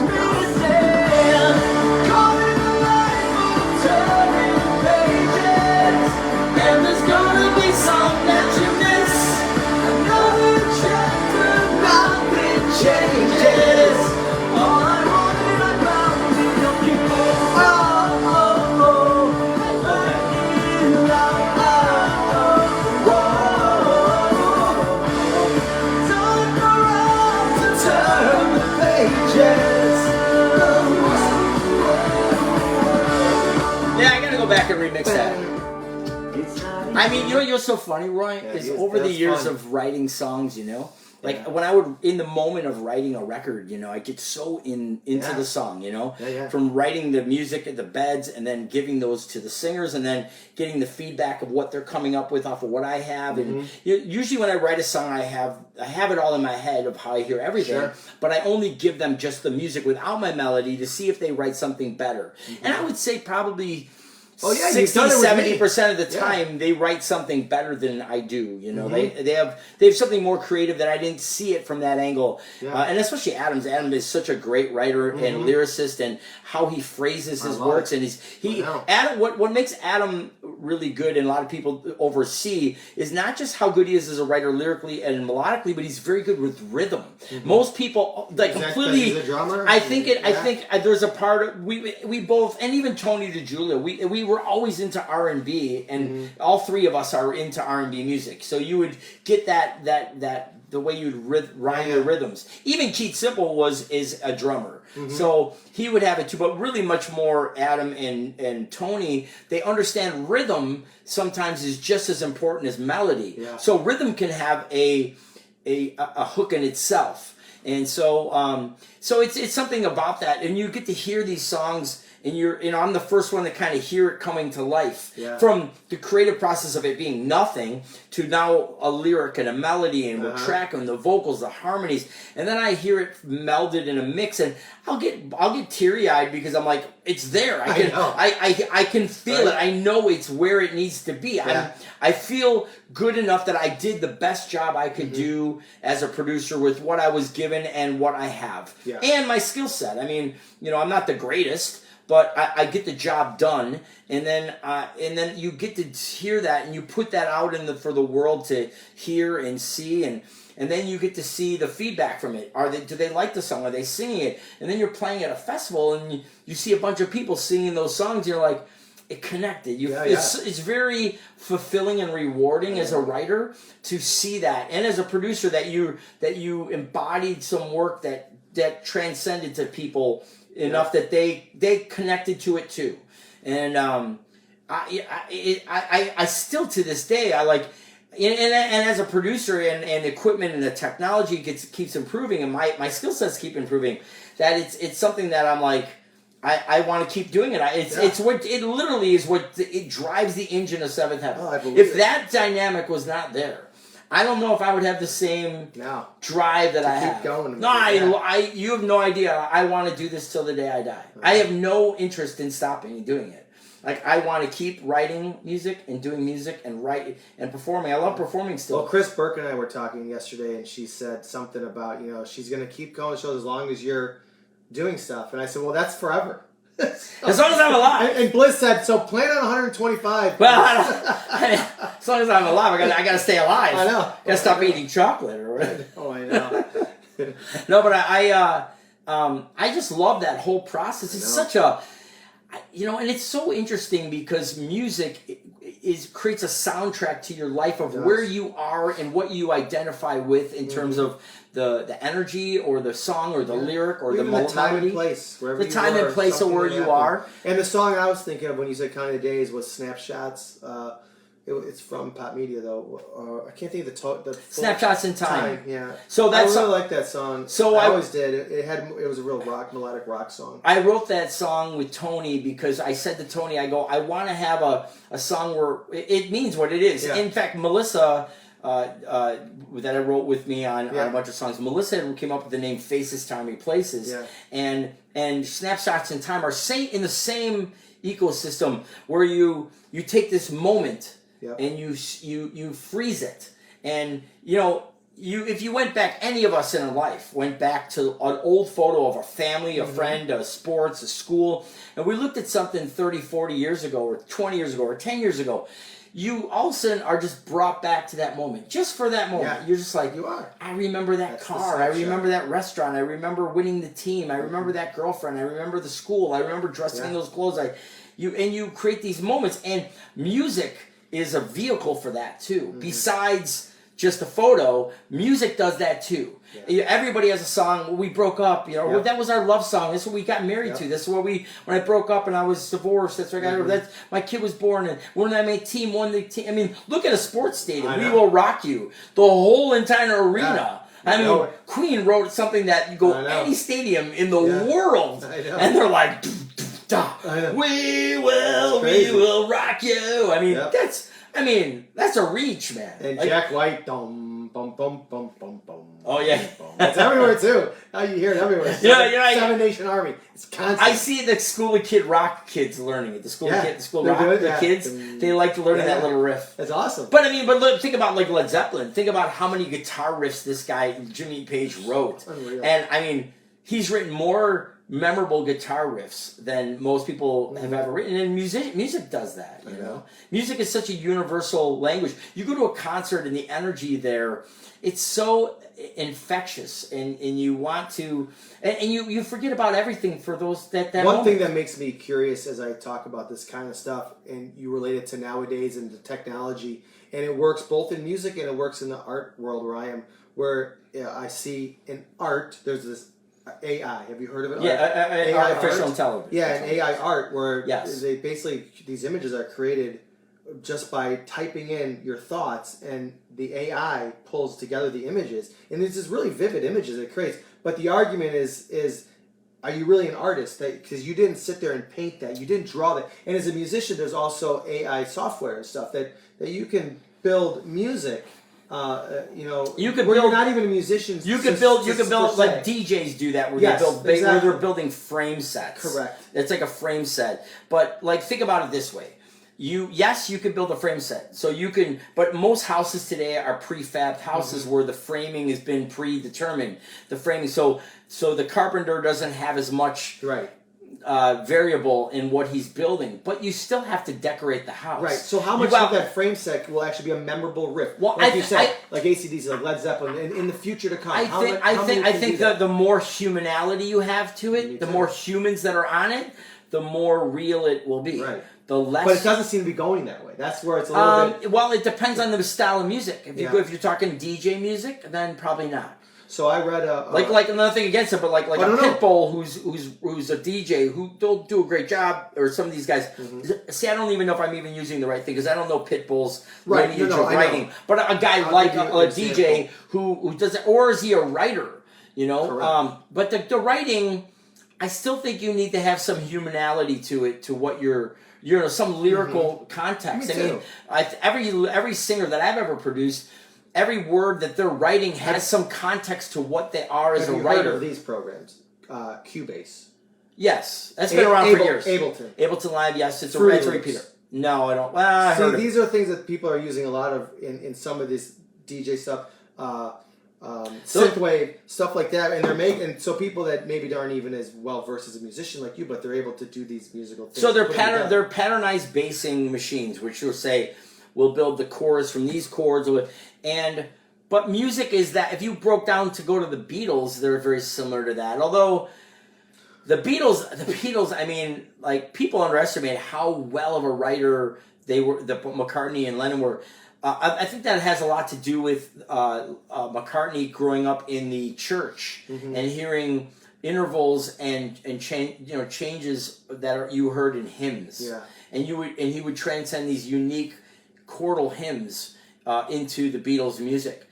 [SPEAKER 2] there's gonna be some that you miss. Another chapter, nothing changes. All I wanted about me, people. Yeah, I gotta go back and remix that. I mean, you know what's so funny, Roy? Is over the years of writing songs, you know? Like, when I would, in the moment of writing a record, you know, I get so into the song, you know? From writing the music and the beds and then giving those to the singers and then getting the feedback of what they're coming up with off of what I have. And usually when I write a song, I have it all in my head of how I hear everything, but I only give them just the music without my melody to see if they write something better. And I would say probably 60-70% of the time they write something better than I do. You know, they have something more creative that I didn't see it from that angle. And especially Adam's. Adam is such a great writer and lyricist, and how he phrases his works. And Adam. What makes Adam really good, and a lot of people oversee, is not just how good he is as a writer lyrically and melodically, but he's very good with rhythm. Most people completely.
[SPEAKER 1] He's a drummer.
[SPEAKER 2] I think there's a part of we both, and even Tony DiGiulio. We were always into R&B, and all three of us are into R&B music. So you would get that the way you'd rhyme the rhythms. Even Keith Simple is a drummer, so he would have it too. But really, much more Adam and Tony. They understand rhythm sometimes is just as important as melody. So rhythm can have a hook in itself, and so it's something about that, and you get to hear these songs. And I'm the first one to kind of hear it coming to life. From the creative process of it being nothing to now a lyric and a melody and a track and the vocals, the harmonies, and then I hear it melded in a mix, and I'll get teary eyed because I'm like, it's there. I can feel it. I know it's where it needs to be. I feel good enough that I did the best job I could do as a producer with what I was given and what I have and my skill set. I mean, you know, I'm not the greatest. But I get the job done, and then you get to hear that, and you put that out for the world to hear and see, and then you get to see the feedback from it. Do they like the song? Are they singing it? And then you're playing at a festival, and you see a bunch of people singing those songs. And you're like, it connected. It's very fulfilling and rewarding as a writer to see that, and as a producer that you embodied some work that transcended to people. Enough that they connected to it too, and I still to this day I like, and as a producer and equipment and the technology keeps improving, and my skill sets keep improving. That it's something that I'm like I want to keep doing it. It's what it literally is what it drives the engine of Seventh Heaven. If that dynamic was not there, I don't know if I would have the same drive that I have. Keep going. No, you have no idea. I want to do this till the day I die. Right. I have no interest in stopping and doing it. Like, I want to keep writing music and doing music and write and performing. I love performing still.
[SPEAKER 1] Well, Chris Burke and I were talking yesterday, and she said something about, you know, she's going to keep going shows as long as you're doing stuff. And I said, well, that's forever.
[SPEAKER 2] As long as I'm alive.
[SPEAKER 1] And Bliss said, so plan on 125.
[SPEAKER 2] Well, as long as I'm alive, I got to stay alive.
[SPEAKER 1] I know.
[SPEAKER 2] Got to stop eating chocolate or whatever.
[SPEAKER 1] I know.
[SPEAKER 2] No, but I just love that whole process. It's such a. and it's so interesting because music creates a soundtrack to your life of where you are and what you identify with in terms of the energy or the song or the lyric or
[SPEAKER 1] even
[SPEAKER 2] the
[SPEAKER 1] time
[SPEAKER 2] melody.
[SPEAKER 1] and place,
[SPEAKER 2] The time and place of where you are.
[SPEAKER 1] And the song I was thinking of when you said "Kind of Days" was "Snapshots." It's from Pop Media though. I can't think of the
[SPEAKER 2] Snapshots in Time.
[SPEAKER 1] Yeah.
[SPEAKER 2] So that's
[SPEAKER 1] I really like that song.
[SPEAKER 2] So
[SPEAKER 1] I always did. It was a real melodic rock song.
[SPEAKER 2] I wrote that song with Tony because I said to Tony, I want to have a song where it means what it is.
[SPEAKER 1] Yeah.
[SPEAKER 2] In fact, Melissa, that I wrote with me on a bunch of songs, Melissa came up with the name Faces, Time, Places.
[SPEAKER 1] Yeah.
[SPEAKER 2] And Snapshots in Time are in the same ecosystem where you take this moment and you freeze it. And, if you went back, any of us in our life went back to an old photo of a family, a friend, a sports, a school, and we looked at something 30, 40 years ago, or 20 years ago, or 10 years ago, you all of a sudden are just brought back to that moment. Just for that moment.
[SPEAKER 1] Yeah.
[SPEAKER 2] You're just like,
[SPEAKER 1] you are.
[SPEAKER 2] I remember that car. I remember that restaurant. I remember winning the team. I remember that girlfriend. I remember the school. I remember dressing in those clothes. You create these moments, and music is a vehicle for that too. Besides just a photo, music does that too. Yeah. Everybody has a song. We broke up, that was our love song. That's what we got married to. That's what when I broke up and I was divorced, that's what I got. That's my kid was born, and when I made team, won the team. I mean, look at a sports stadium. We Will Rock You. The whole entire arena. Yeah. I mean, Queen wrote something that you go any stadium in the world, and they're like, we will rock you. I mean, that's a reach, man.
[SPEAKER 1] And Jack White, bum bum bum bum bum bum.
[SPEAKER 2] Oh yeah,
[SPEAKER 1] it's everywhere too. Now you hear it everywhere. Seven Nation Army. It's constant.
[SPEAKER 2] I see the school of rock kids learning it. The school rock the kids. They like to learn that little riff.
[SPEAKER 1] That's awesome.
[SPEAKER 2] But look, think about like Led Zeppelin. Think about how many guitar riffs this guy Jimmy Page wrote.
[SPEAKER 1] Unreal.
[SPEAKER 2] And he's written more memorable guitar riffs than most people have ever written, and music does that. Music is such a universal language. You go to a concert and the energy there, it's so infectious, and you want to, and you forget about everything for that
[SPEAKER 1] one
[SPEAKER 2] moment.
[SPEAKER 1] Thing that makes me curious as I talk about this kind of stuff, and you relate it to nowadays and the technology, and it works both in music and it works in the art world where I am, where I see in art there's this AI. Have you heard of it?
[SPEAKER 2] Yeah,
[SPEAKER 1] AI
[SPEAKER 2] artificial
[SPEAKER 1] art.
[SPEAKER 2] intelligence.
[SPEAKER 1] Yeah, and AI art where
[SPEAKER 2] Yes.
[SPEAKER 1] they basically, these images are created just by typing in your thoughts, and the AI pulls together the images, and it's just really vivid images it creates. But the argument is are you really an artist? Because you didn't sit there and paint that, you didn't draw that. And as a musician, there's also AI software and stuff that you can build music.
[SPEAKER 2] You could
[SPEAKER 1] where
[SPEAKER 2] build.
[SPEAKER 1] You're not even a musician.
[SPEAKER 2] You could build like DJs do that, where where they're building frame sets.
[SPEAKER 1] Correct.
[SPEAKER 2] It's like a frame set, but think about it this way: you could build a frame set, so you can. But most houses today are prefabbed houses where the framing has been predetermined. The framing, so the carpenter doesn't have as much variable in what he's building, but you still have to decorate the house.
[SPEAKER 1] Right. So how much of that frame set will actually be a memorable riff?
[SPEAKER 2] Well,
[SPEAKER 1] like you said, like AC/DC, like Led Zeppelin, in the future to come.
[SPEAKER 2] I think the more humanality you have to it, the more humans that are on it, the more real it will be.
[SPEAKER 1] Right.
[SPEAKER 2] The less.
[SPEAKER 1] But it doesn't seem to be going that way. That's where it's a little bit.
[SPEAKER 2] Well, it depends on the style of music. If you're talking DJ music, then probably not.
[SPEAKER 1] So I read
[SPEAKER 2] like another thing against it, but like Pitbull who's a DJ who don't do a great job, or some of these guys. See, I don't even know if I'm even using the right thing because I don't know Pitbull's lineage of writing. But a guy like a DJ who does it, or is he a writer? But the writing, I still think you need to have some humanality to it, to what you're some lyrical context. Every singer that I've ever produced, every word that they're writing has some context to what they are as a writer.
[SPEAKER 1] Have you heard of these programs? Cubase.
[SPEAKER 2] Yes, that's been around for years.
[SPEAKER 1] Ableton
[SPEAKER 2] Live, yes, it's a repeater. No, I don't. Well,
[SPEAKER 1] these are things that people are using a lot of in some of this DJ stuff, synthwave stuff like that, and they're making so people that maybe aren't even as well versed as a musician like you, but they're able to do these musical things.
[SPEAKER 2] So they're patternized basing machines, which will say we'll build the chords from these chords, but music is that. If you broke down to go to the Beatles, they're very similar to that, although. The Beatles. I mean, like people underestimate how well of a writer they were. The McCartney and Lennon were. I think that has a lot to do with McCartney growing up in the church and hearing intervals and changes that you heard in hymns. Yeah. And he would transcend these unique chordal hymns into the Beatles' music.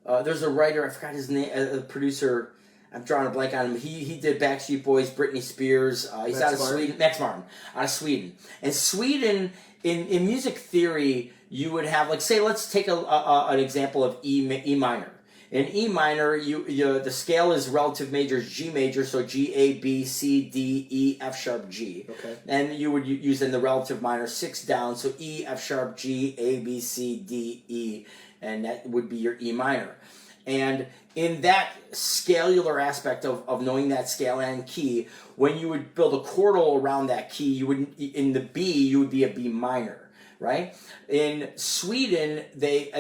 [SPEAKER 2] There's a writer, I forgot his name, a producer. I'm drawing a blank on him. He did Backstreet Boys, Britney Spears. He's out of Sweden. Max Martin, out of Sweden. And Sweden, in music theory, you would have, like, say, let's take an example of E minor. In E minor, the scale is relative major G major, so G, A, B, C, D, E, F sharp, G. Okay. And you would use in the relative minor 6 down, so E, F sharp, G, A, B, C, D, E, and that would be your E minor. And in that scalular aspect of knowing that scale and key, when you would build a chordal around that key, you would in the B you would be a B minor, right? In Sweden, the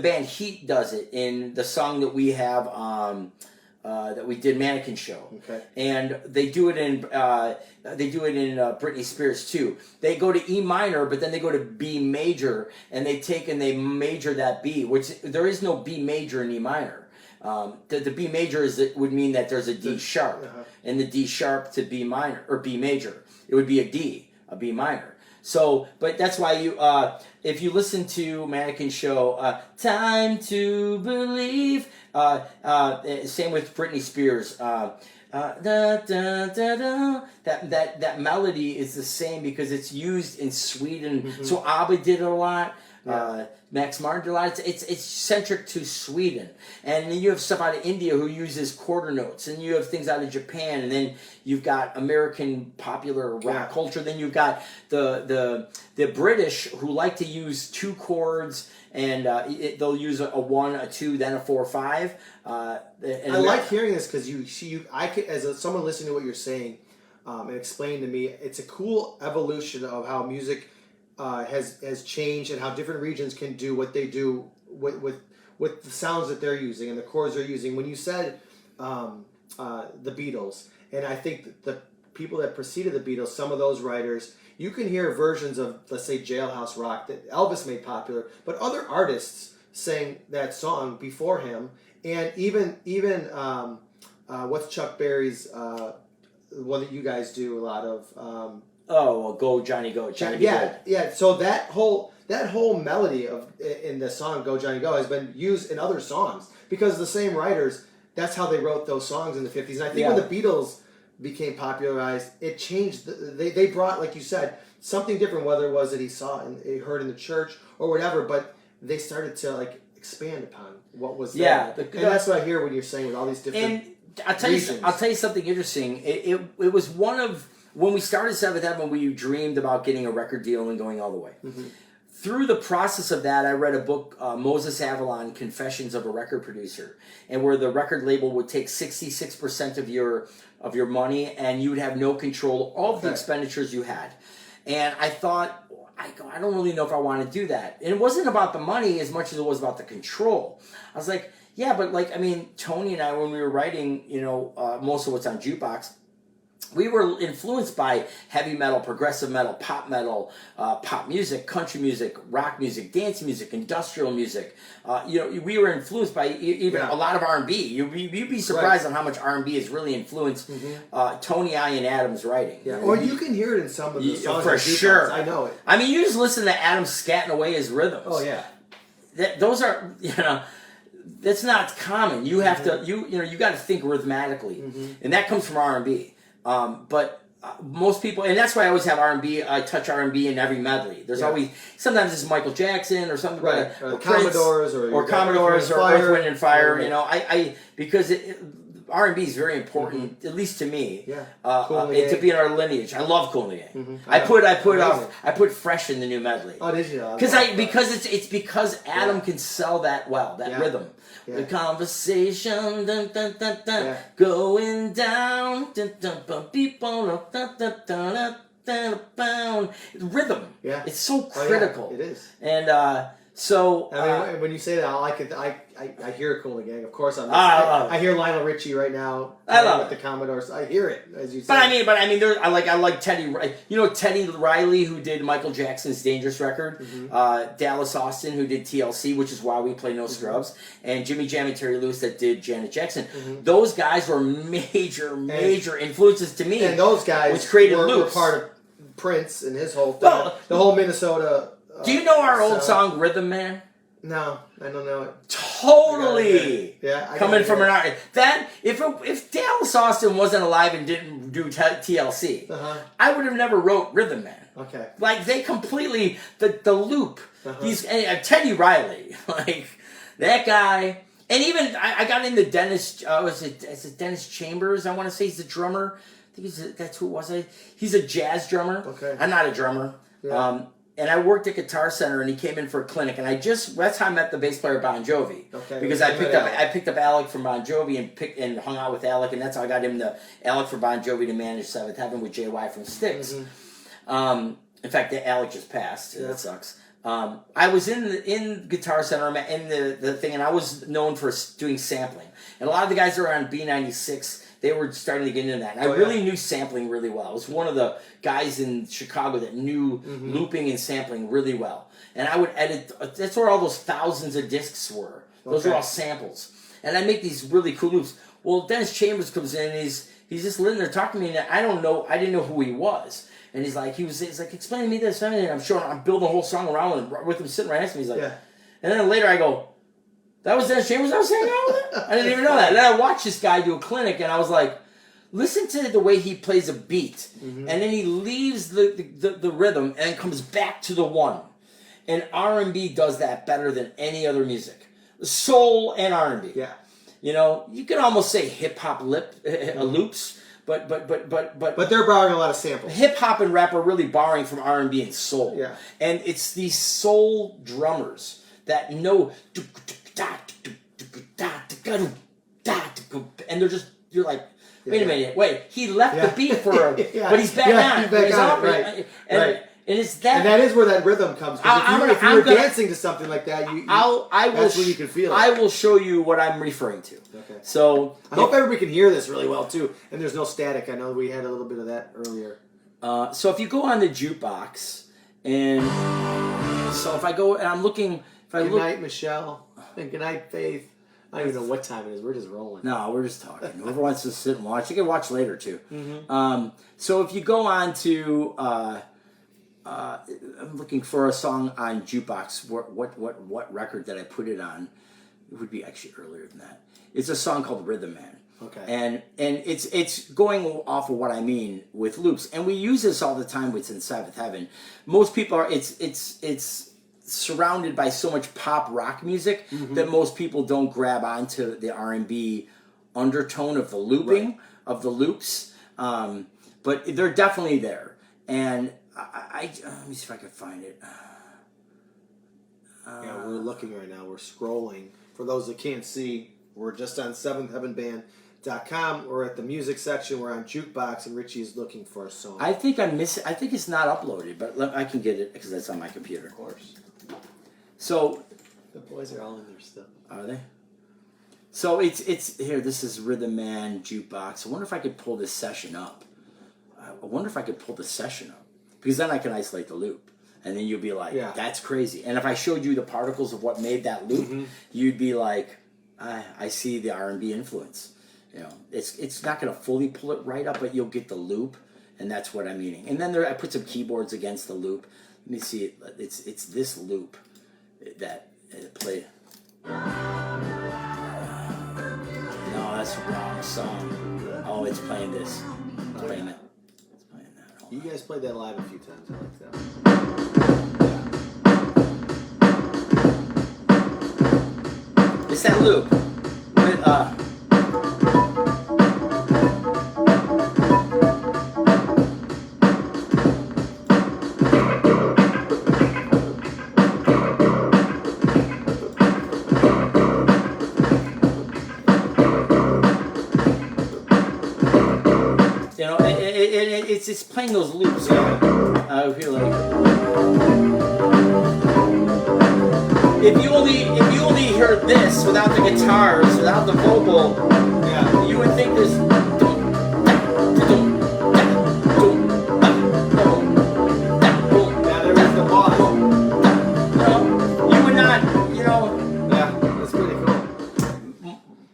[SPEAKER 2] band Heat does it in the song that we have that we did Mannequin Show, okay. And they do it in Britney Spears too. They go to E minor, but then they go to B major, and they major that B, which there is no B major in E minor. The B major would mean that there's a D sharp, and the D sharp to B minor or B major, it would be a D, a B minor. So, but that's why if you listen to Mannequin Show, Time to Believe, same with Britney Spears, that melody is the same because it's used in Sweden. Mm-hmm. So ABBA did it a lot. Yeah. Max Martin did a lot. It's centric to Sweden, and then you have stuff out of India who uses quarter notes, and you have things out of Japan, and then you've got American popular rock culture. Then you've got the British who like to use 2 chords, and they'll use a 1, a 2, then a 4, 5. I
[SPEAKER 1] like hearing this because I could, as someone listening to what you're saying, and explain to me, it's a cool evolution of how music has changed and how different regions can do what they do with the sounds that they're using and the chords they're using. When you said the Beatles, and I think the people that preceded the Beatles, some of those writers, you can hear versions of, let's say, Jailhouse Rock that Elvis made popular, but other artists sang that song before him, and even what's Chuck Berry's one that you guys do a lot of.
[SPEAKER 2] Go Johnny Go, Johnny Go.
[SPEAKER 1] Yeah. So that whole melody in the song Go Johnny Go has been used in other songs because the same writers. That's how they wrote those songs in the 50s. And I think when the Beatles became popularized, it changed. They brought, like you said, something different. Whether it was that he saw and he heard in the church or whatever, but they started to expand upon what was there. And that's what I hear when you're saying with all these different. And
[SPEAKER 2] I'll tell you something interesting. It was one of. When we started Seventh Heaven, we dreamed about getting a record deal and going all the way. Mm-hmm. Through the process of that, I read a book, Moses Avalon, Confessions of a Record Producer, and where the record label would take 66% of your money, and you would have no control of the expenditures you had. And I thought, I don't really know if I want to do that. And it wasn't about the money as much as it was about the control. I was like, yeah, but Tony and I, when we were writing, most of what's on Jukebox, we were influenced by heavy metal, progressive metal, pop music, country music, rock music, dance music, industrial music. We were influenced by even a lot of R&B. You'd be surprised on how much R&B has really influenced Tony Ian Adams' writing.
[SPEAKER 1] Yeah, or you can hear it in some of the songs.
[SPEAKER 2] For sure.
[SPEAKER 1] I know it.
[SPEAKER 2] I mean, you just listen to Adams scatting away his rhythms.
[SPEAKER 1] Oh, yeah.
[SPEAKER 2] Those are, that's not common. You have to, you got to think rhythmatically. And that comes from R&B. But most people, and that's why I always have R&B. I touch R&B in every medley. There's always, sometimes it's Michael Jackson or something,
[SPEAKER 1] right?
[SPEAKER 2] Or
[SPEAKER 1] Commodores, or
[SPEAKER 2] Earth, Wind and Fire. I because R&B is very important, at least to me. Yeah, to be in our lineage. I love Cool in the Gang. I put Fresh in the new medley.
[SPEAKER 1] Oh, did you?
[SPEAKER 2] Because Adam can sell that well, that rhythm. Yeah. The conversation, dun, dun, dun, dun, going down, dun, dun, dun, people, dun, dun, dun, dun, dun, dun, rhythm. Yeah, it's so critical.
[SPEAKER 1] It is.
[SPEAKER 2] And So
[SPEAKER 1] I mean, when you say that, I hear a Cool Gang. Of course, I hear Lionel Richie right now.
[SPEAKER 2] I love
[SPEAKER 1] with the Commodores. I hear it as you say.
[SPEAKER 2] But I mean, I like Teddy. You know Teddy Riley, who did Michael Jackson's Dangerous record. Dallas Austin, who did TLC, which is why we play No Scrubs, and Jimmy Jam and Terry Lewis that did Janet Jackson. Those guys were major influences to me.
[SPEAKER 1] And those guys
[SPEAKER 2] which created
[SPEAKER 1] were part of Prince and his whole thing. Well, the whole Minnesota.
[SPEAKER 2] Do you know our old song Rhythm Man?
[SPEAKER 1] No, I don't know it.
[SPEAKER 2] Totally.
[SPEAKER 1] Yeah,
[SPEAKER 2] coming from an art that if Dallas Austin wasn't alive and didn't do TLC, I would have never wrote Rhythm Man.
[SPEAKER 1] Okay.
[SPEAKER 2] Like they completely the loop. He's Teddy Riley, like that guy, and even I got into Dennis. Is it Dennis Chambers? I want to say he's the drummer. I think that's who it was. He's a jazz drummer.
[SPEAKER 1] Okay.
[SPEAKER 2] I'm not a drummer. Yeah. And I worked at Guitar Center, and he came in for a clinic, and that's how I met the bass player Bon Jovi. Okay. Because I picked up Alec from Bon Jovi and hung out with Alec, and that's how I got him Alec for Bon Jovi to manage Seventh Heaven with JY from Styx. In fact, Alec just passed. Yeah. That sucks. I was in Guitar Center in the thing, and I was known for doing sampling. And a lot of the guys that were on B96. They were starting to get into that. And I really knew sampling really well. I was one of the guys in Chicago that knew looping and sampling really well. And I would edit. That's where all those thousands of discs were. Those were all samples. And I make these really cool loops. Well, Dennis Chambers comes in and he's just living there talking to me. And I didn't know who he was. And he's like, explain to me this. And I'm building a whole song around with him sitting right next to me. He's like, and then later I go, that was Dennis Chambers I was hanging out with? I didn't even know that. And then I watched this guy do a clinic, and I was like, listen to the way he plays a beat. And then he leaves the rhythm and comes back to the one. And R&B does that better than any other music. Soul and R&B.
[SPEAKER 1] Yeah.
[SPEAKER 2] You know, you could almost say hip-hop loops, but
[SPEAKER 1] they're borrowing a lot of samples.
[SPEAKER 2] Hip-hop and rap are really borrowing from R&B and soul.
[SPEAKER 1] Yeah.
[SPEAKER 2] And it's these soul drummers that know... and you're like, wait a minute, he left the beat for but he's back on.
[SPEAKER 1] He's back on, right.
[SPEAKER 2] And it's that.
[SPEAKER 1] And that is where that rhythm comes. If you're dancing to something like that, that's where you can feel it.
[SPEAKER 2] I will show you what I'm referring to.
[SPEAKER 1] Okay.
[SPEAKER 2] So
[SPEAKER 1] I hope everybody can hear this really well too, and there's no static. I know we had a little bit of that earlier.
[SPEAKER 2] So if you go on the jukebox, and so if I go and I'm looking.
[SPEAKER 1] Good night, Michelle. And good night, Faith. I don't even know what time it is. We're just rolling.
[SPEAKER 2] No, we're just talking. Whoever wants to sit and watch, you can watch later too. So if you go on to, I'm looking for a song on jukebox. What record that I put it on? It would be actually earlier than that. It's a song called Rhythm Man.
[SPEAKER 1] Okay.
[SPEAKER 2] And it's going off of what I mean with loops, and we use this all the time within Seventh Heaven. Most people are it's surrounded by so much pop rock music that most people don't grab onto the R&B undertone of the looping of the loops, but they're definitely there. And I let me see if I can find it.
[SPEAKER 1] Yeah, we're looking right now. We're scrolling. For those that can't see, we're just on seventhheavenband.com. We're at the music section. We're on Jukebox, and Richie is looking for a song.
[SPEAKER 2] I think I'm missing. I think it's not uploaded, but I can get it because that's on my computer.
[SPEAKER 1] Of course.
[SPEAKER 2] So
[SPEAKER 1] the boys are all in there still.
[SPEAKER 2] Are they? So it's here. This is Rhythm Man Jukebox. I wonder if I could pull this session up. Because then I can isolate the loop, and then you'll be like, "That's crazy." And if I showed you the particles of what made that loop, you'd be like, "I see the R&B influence." You know, it's not going to fully pull it right up, but you'll get the loop, and that's what I'm meaning. And then I put some keyboards against the loop. Let me see it. It's this loop that play. No, that's the wrong song. Oh, it's playing this. It's playing that. It's playing that.
[SPEAKER 1] You guys played that live a few times. I like
[SPEAKER 2] that. It's that loop. With, it's playing those loops. Feel like. if you only heard this without the guitars, without the vocal,
[SPEAKER 1] Yeah.
[SPEAKER 2] you would think this.
[SPEAKER 1] Yeah, there was the pause.
[SPEAKER 2] You would not,
[SPEAKER 1] Yeah, that's pretty cool.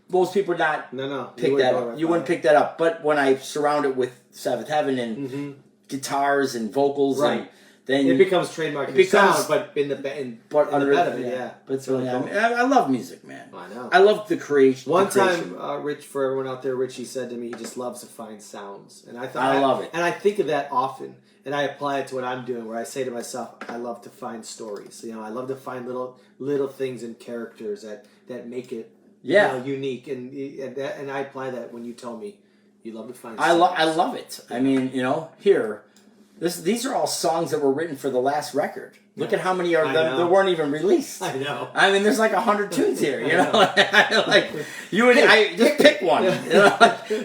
[SPEAKER 2] most people would not
[SPEAKER 1] No.
[SPEAKER 2] pick that up. You wouldn't pick that up. But when I surround it with Seventh Heaven and guitars and vocals,
[SPEAKER 1] Right.
[SPEAKER 2] and then
[SPEAKER 1] It becomes trademark sound, but in the bed of it, yeah.
[SPEAKER 2] But it's really, I love music, man.
[SPEAKER 1] I know.
[SPEAKER 2] I love the creation.
[SPEAKER 1] One time, Rich, for everyone out there, Richie said to me, he just loves to find sounds, and
[SPEAKER 2] I love it,
[SPEAKER 1] and I think of that often, and I apply it to what I'm doing, where I say to myself, I love to find stories. I love to find little things and characters that make it unique, and I apply that when you tell me you love to find.
[SPEAKER 2] I love it. I mean, here. These are all songs that were written for the last record. Look at how many are that weren't even released.
[SPEAKER 1] I know.
[SPEAKER 2] I mean, there's like 100 tunes here. Like you and I just pick one.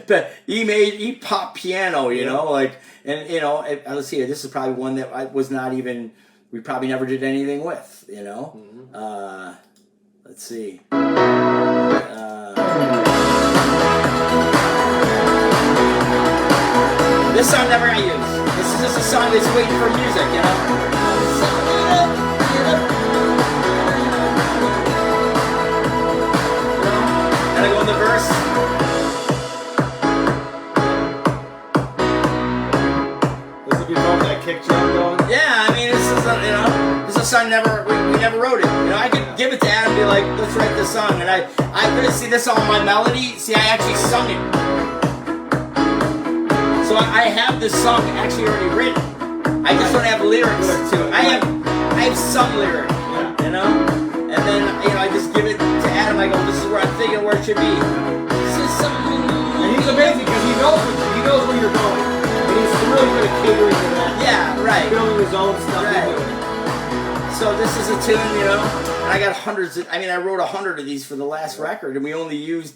[SPEAKER 2] But he pop piano. Let's see here. This is probably one that I was not even. We probably never did anything with. Let's see. This song never got used. This is just a song that's waiting for music, And I go in the verse.
[SPEAKER 1] This would be both that kick drum going.
[SPEAKER 2] Yeah, I mean, this is a song we never wrote it. I could give it to Adam and be like, let's write this song, and I couldn't see this on my melody. See, I actually sung it. So I have this song actually already written. I just don't have lyrics to it. I have some lyrics, and then I just give it to Adam. I go, this is where I'm thinking where it should be. This is something.
[SPEAKER 1] And he's amazing because he knows where you're going, and he's really good at catering to that.
[SPEAKER 2] Yeah, right.
[SPEAKER 1] Building his own stuff.
[SPEAKER 2] Right. So this is a tune, and I got hundreds. I wrote 100 of these for the last record, and we only used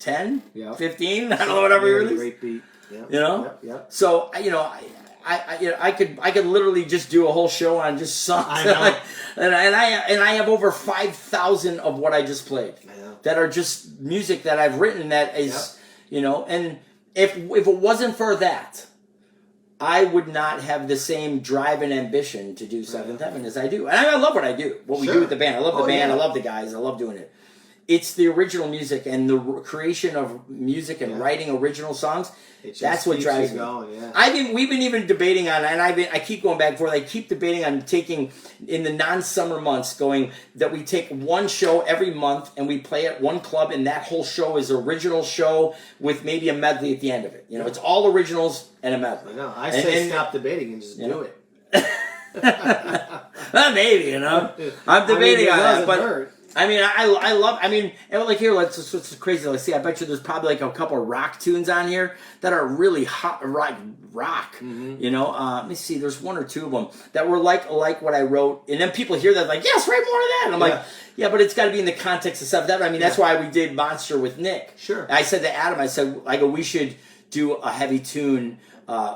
[SPEAKER 2] 10, 15. I don't know, whatever we released.
[SPEAKER 1] Great beat.
[SPEAKER 2] Yep. So I could literally just do a whole show on just songs.
[SPEAKER 1] I know.
[SPEAKER 2] and I have over 5,000 of what I just played.
[SPEAKER 1] I know.
[SPEAKER 2] That are just music that I've written that is and if it wasn't for that, I would not have the same drive and ambition to do Seventh Heaven as I do. And I love what I do. What we do with the band. I love the band.
[SPEAKER 1] Yeah.
[SPEAKER 2] I love the guys. I love doing it. It's the original music and the creation of music and writing original songs. That's what drives me.
[SPEAKER 1] Going, yeah.
[SPEAKER 2] We've been even debating on, and I keep going back and forth. I keep debating on taking in the non-summer months, going that we take one show every month and we play at one club, and that whole show is original show with maybe a medley at the end of it. It's all originals and a medley.
[SPEAKER 1] I know. I say stop debating and just do it.
[SPEAKER 2] Maybe I'm debating on that, but.
[SPEAKER 1] Hurt.
[SPEAKER 2] I love. And like here, it's crazy. Let's see. I bet you there's probably like a couple of rock tunes on here that are really hot, rock. Let me see. There's one or two of them that were like what I wrote, and then people hear that like, yes, write more of that. And I'm like, yeah, but it's got to be in the context of stuff. That's why we did Monster with Nick.
[SPEAKER 1] Sure.
[SPEAKER 2] I said to Adam, I go, we should do a heavy tune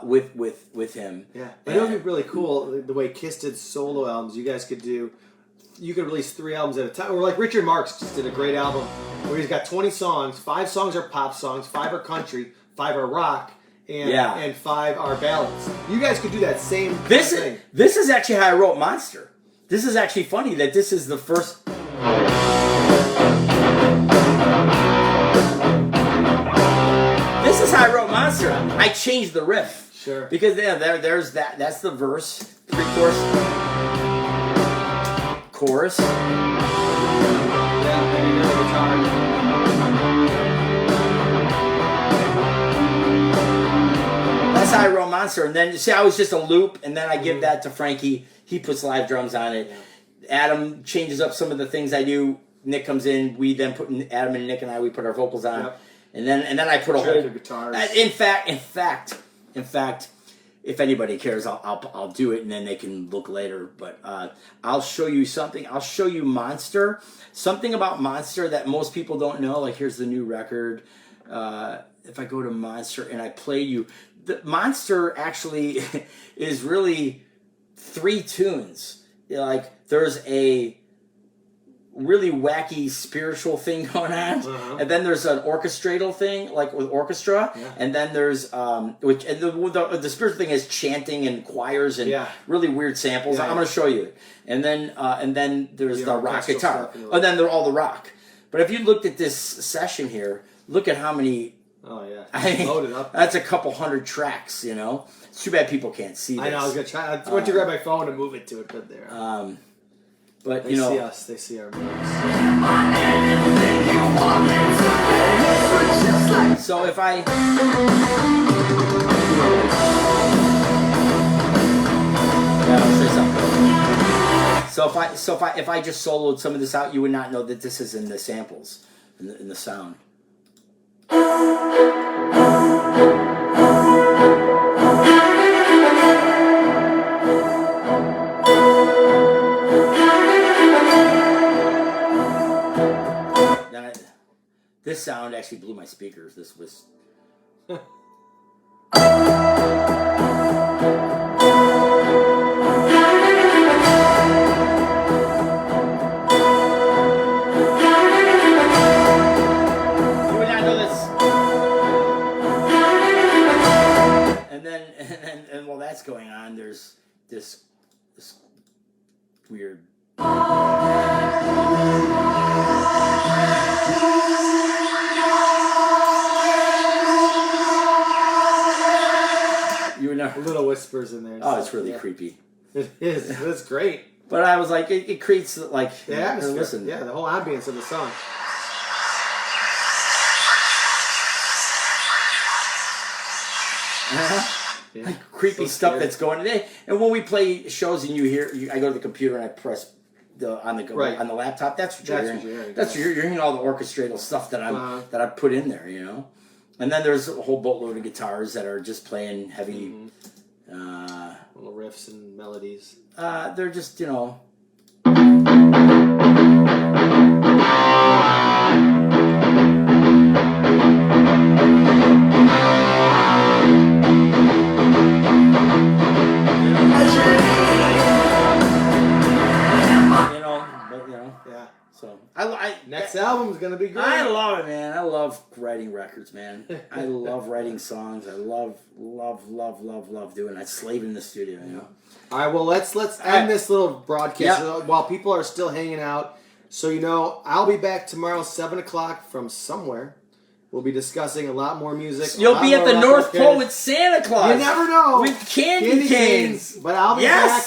[SPEAKER 2] with him.
[SPEAKER 1] Yeah, but it would be really cool the way Kiss did solo albums. You guys could do. You could release 3 albums at a time. Or like Richard Marx just did a great album where he's got 20 songs. 5 songs are pop songs, 5 are country, 5 are rock, and 5 are ballads. You guys could do that same thing.
[SPEAKER 2] This is actually how I wrote Monster. This is actually funny that this is the first. This is how I wrote Monster. I changed the riff.
[SPEAKER 1] Sure.
[SPEAKER 2] Because there's that. That's the verse, pre-chorus. Chorus. That's how I wrote Monster. And then, I was just a loop, and then I give that to Frankie. He puts live drums on it. Adam changes up some of the things I do. Nick comes in. We then put Adam and Nick and I. We put our vocals on, and then I put a whole
[SPEAKER 1] guitars.
[SPEAKER 2] In fact. If anybody cares, I'll do it, and then they can look later. But I'll show you something. I'll show you Monster. Something about Monster that most people don't know. Like, here's the new record. If I go to Monster and I play you, the Monster actually is really 3 tunes. Like, there's a really wacky spiritual thing going on, and then there's an orchestratal thing like with orchestra, and then there's the spiritual thing is chanting and choirs and really weird samples. I'm going to show you, and then there's the rock guitar, and then they're all the rock. But if you looked at this session here, look at how many.
[SPEAKER 1] Oh yeah,
[SPEAKER 2] loaded up. That's a couple hundred tracks. You know, it's too bad people can't see this.
[SPEAKER 1] I know. I was gonna try. I went to grab my phone and move it to it, but there.
[SPEAKER 2] But
[SPEAKER 1] they
[SPEAKER 2] you know,
[SPEAKER 1] see us. They see our moves.
[SPEAKER 2] So if I. Yeah, I'll say something. So if I just soloed some of this out, you would not know that this is in the samples, in the sound. This sound actually blew my speakers. This was. And while that's going on, there's this weird. You would know.
[SPEAKER 1] Little whispers in there.
[SPEAKER 2] Oh, it's really creepy.
[SPEAKER 1] It is. It's great.
[SPEAKER 2] But I was like, it creates like
[SPEAKER 1] the atmosphere.
[SPEAKER 2] Listen.
[SPEAKER 1] Yeah, the whole ambience of the song.
[SPEAKER 2] Like creepy stuff that's going today. And when we play shows and you hear, I go to the computer and I press on the laptop. That's what you're hearing. You're hearing all the orchestratal stuff that that I put in there, you know. And then there's a whole boatload of guitars that are just playing heavy,
[SPEAKER 1] little riffs and melodies.
[SPEAKER 2] They're just, you know. So
[SPEAKER 1] next album's gonna be great.
[SPEAKER 2] I love it, man. I love writing records, man. I love writing songs. I love doing it. I slave in the studio, you know.
[SPEAKER 1] All right, well let's end this little broadcast while people are still hanging out. So you know, I'll be back tomorrow 7:00 from somewhere. We'll be discussing a lot more music.
[SPEAKER 2] You'll be at the North Pole with Santa Claus.
[SPEAKER 1] You never know.
[SPEAKER 2] With candy canes.
[SPEAKER 1] But I'll be back.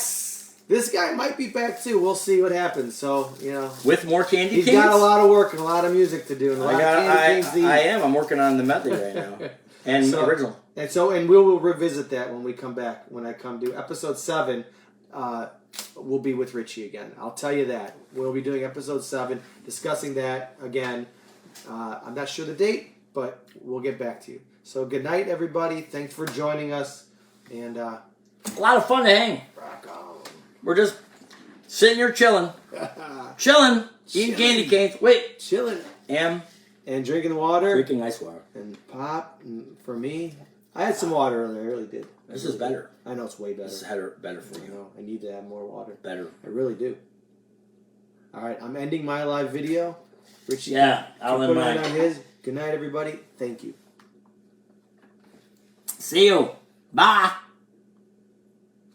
[SPEAKER 1] This guy might be back too. We'll see what happens. So, you know.
[SPEAKER 2] With more candy canes?
[SPEAKER 1] He's got a lot of work and a lot of music to do. And a lot of candy canes to eat.
[SPEAKER 2] I am. I'm working on the medley right now. And original.
[SPEAKER 1] And we will revisit that when we come back. When I come to episode 7, we'll be with Richie again. I'll tell you that. We'll be doing episode 7, discussing that again. I'm not sure the date, but we'll get back to you. So good night, everybody. Thanks for joining us. And
[SPEAKER 2] a lot of fun to hang.
[SPEAKER 1] Rock on.
[SPEAKER 2] We're just sitting here chilling. Eating candy canes. Wait.
[SPEAKER 1] Chilling.
[SPEAKER 2] And
[SPEAKER 1] drinking water.
[SPEAKER 2] Drinking ice water.
[SPEAKER 1] And pop. And for me, I had some water earlier. I really did.
[SPEAKER 2] This is better.
[SPEAKER 1] I know it's way better.
[SPEAKER 2] This is better for you.
[SPEAKER 1] I know. I need to have more water.
[SPEAKER 2] Better.
[SPEAKER 1] I really do. All right. I'm ending my live video. Richie.
[SPEAKER 2] Yeah. I'll end mine.
[SPEAKER 1] On his. Good night, everybody. Thank you.
[SPEAKER 2] See you. Bye.